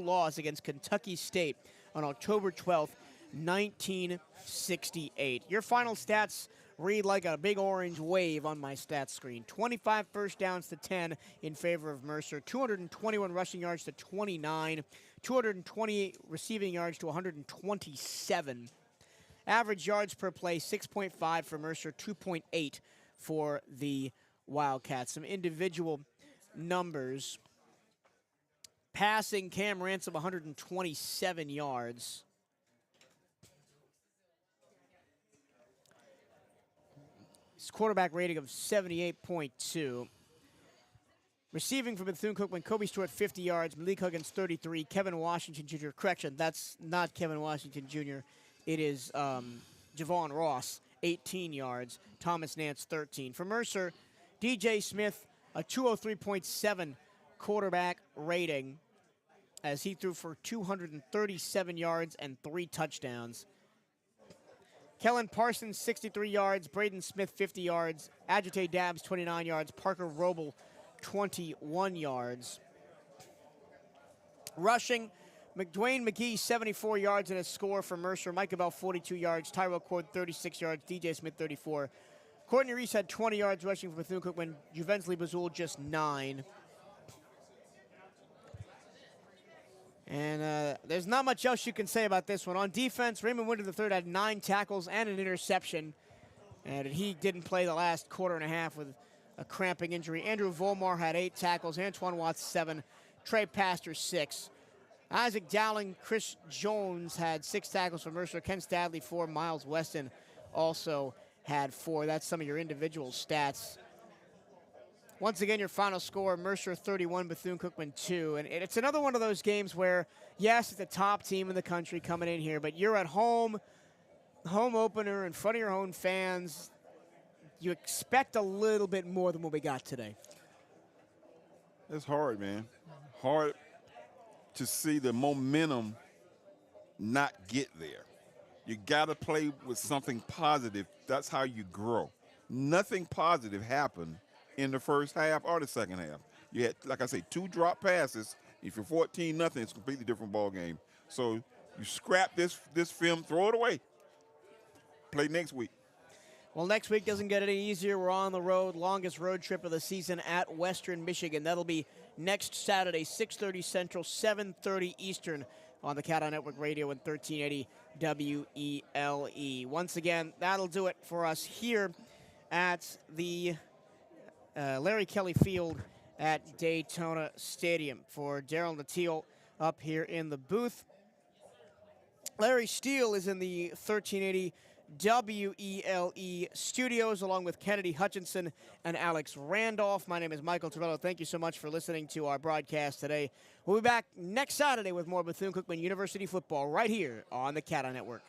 loss against Kentucky State on October 12th, 1968. Your final stats read like a big orange wave on my stats screen. 25 first downs to 10 in favor of Mercer, 221 rushing yards to 29, 228 receiving yards to 127. Average yards per play, 6.5 for Mercer, 2.8 for the Wildcats. Some individual numbers. Passing, Cam Ransom, 127 yards. His quarterback rating of 78.2. Receiving for Bethune-Cookman, Kobe Stewart, 50 yards. Malik Huggins, 33. Kevin Washington Jr., correction, that's not Kevin Washington Jr., it is Javon Ross, 18 yards. Thomas Nance, 13. For Mercer, DJ Smith, a 203.7 quarterback rating as he threw for 237 yards and 3 touchdowns. Kellen Parsons, 63 yards. Braden Smith, 50 yards. Agite Dabbs, 29 yards. Parker Roble, 21 yards. Rushing, McDwayne McGee, 74 yards in a score for Mercer. Micah Bell, 42 yards. Tyrell Cord, 36 yards. DJ Smith, 34. Courtney Reese had 20 yards rushing for Bethune-Cookman. Juvensley Bazul, just 9. And there's not much else you can say about this one. On defense, Raymond Winter III had 9 tackles and an interception. And he didn't play the last quarter and a half with a cramping injury. Andrew Volmar had 8 tackles. Antoine Watts, 7. Trey Pastor, 6. Isaac Dowling, Chris Jones had 6 tackles for Mercer. Ken Stadley, 4. Miles Weston also had 4. That's some of your individual stats. Once again, your final score, Mercer 31, Bethune-Cookman 2. And it's another one of those games where, yes, it's the top team in the country coming in here, but you're at home, home opener in front of your own fans. You expect a little bit more than what we got today. It's hard, man. Hard to see the momentum not get there. You got to play with something positive. That's how you grow. nothing positive happened in the first half or the second half. You had, like I say, 2 drop passes. If you're 14-0, it's a completely different ball game. So you scrap this film, throw it away. Play next week. Well, next week doesn't get any easier. We're on the road, longest road trip of the season at Western Michigan. That'll be next Saturday, 6:30 Central, 7:30 Eastern on the CatEye Network Radio and 1380 WELE. Once again, that'll do it for us here at the Larry Kelly Field at Daytona Stadium. For Daryl Natil up here in the booth, Larry Steele is in the 1380 WELE studios, along with Kennedy Hutchinson and Alex Randolph. My name is Michael Torello. Thank you so much for listening to our broadcast today. We'll be back next Saturday with more Bethune-Cookman University football right here on the CatEye Network.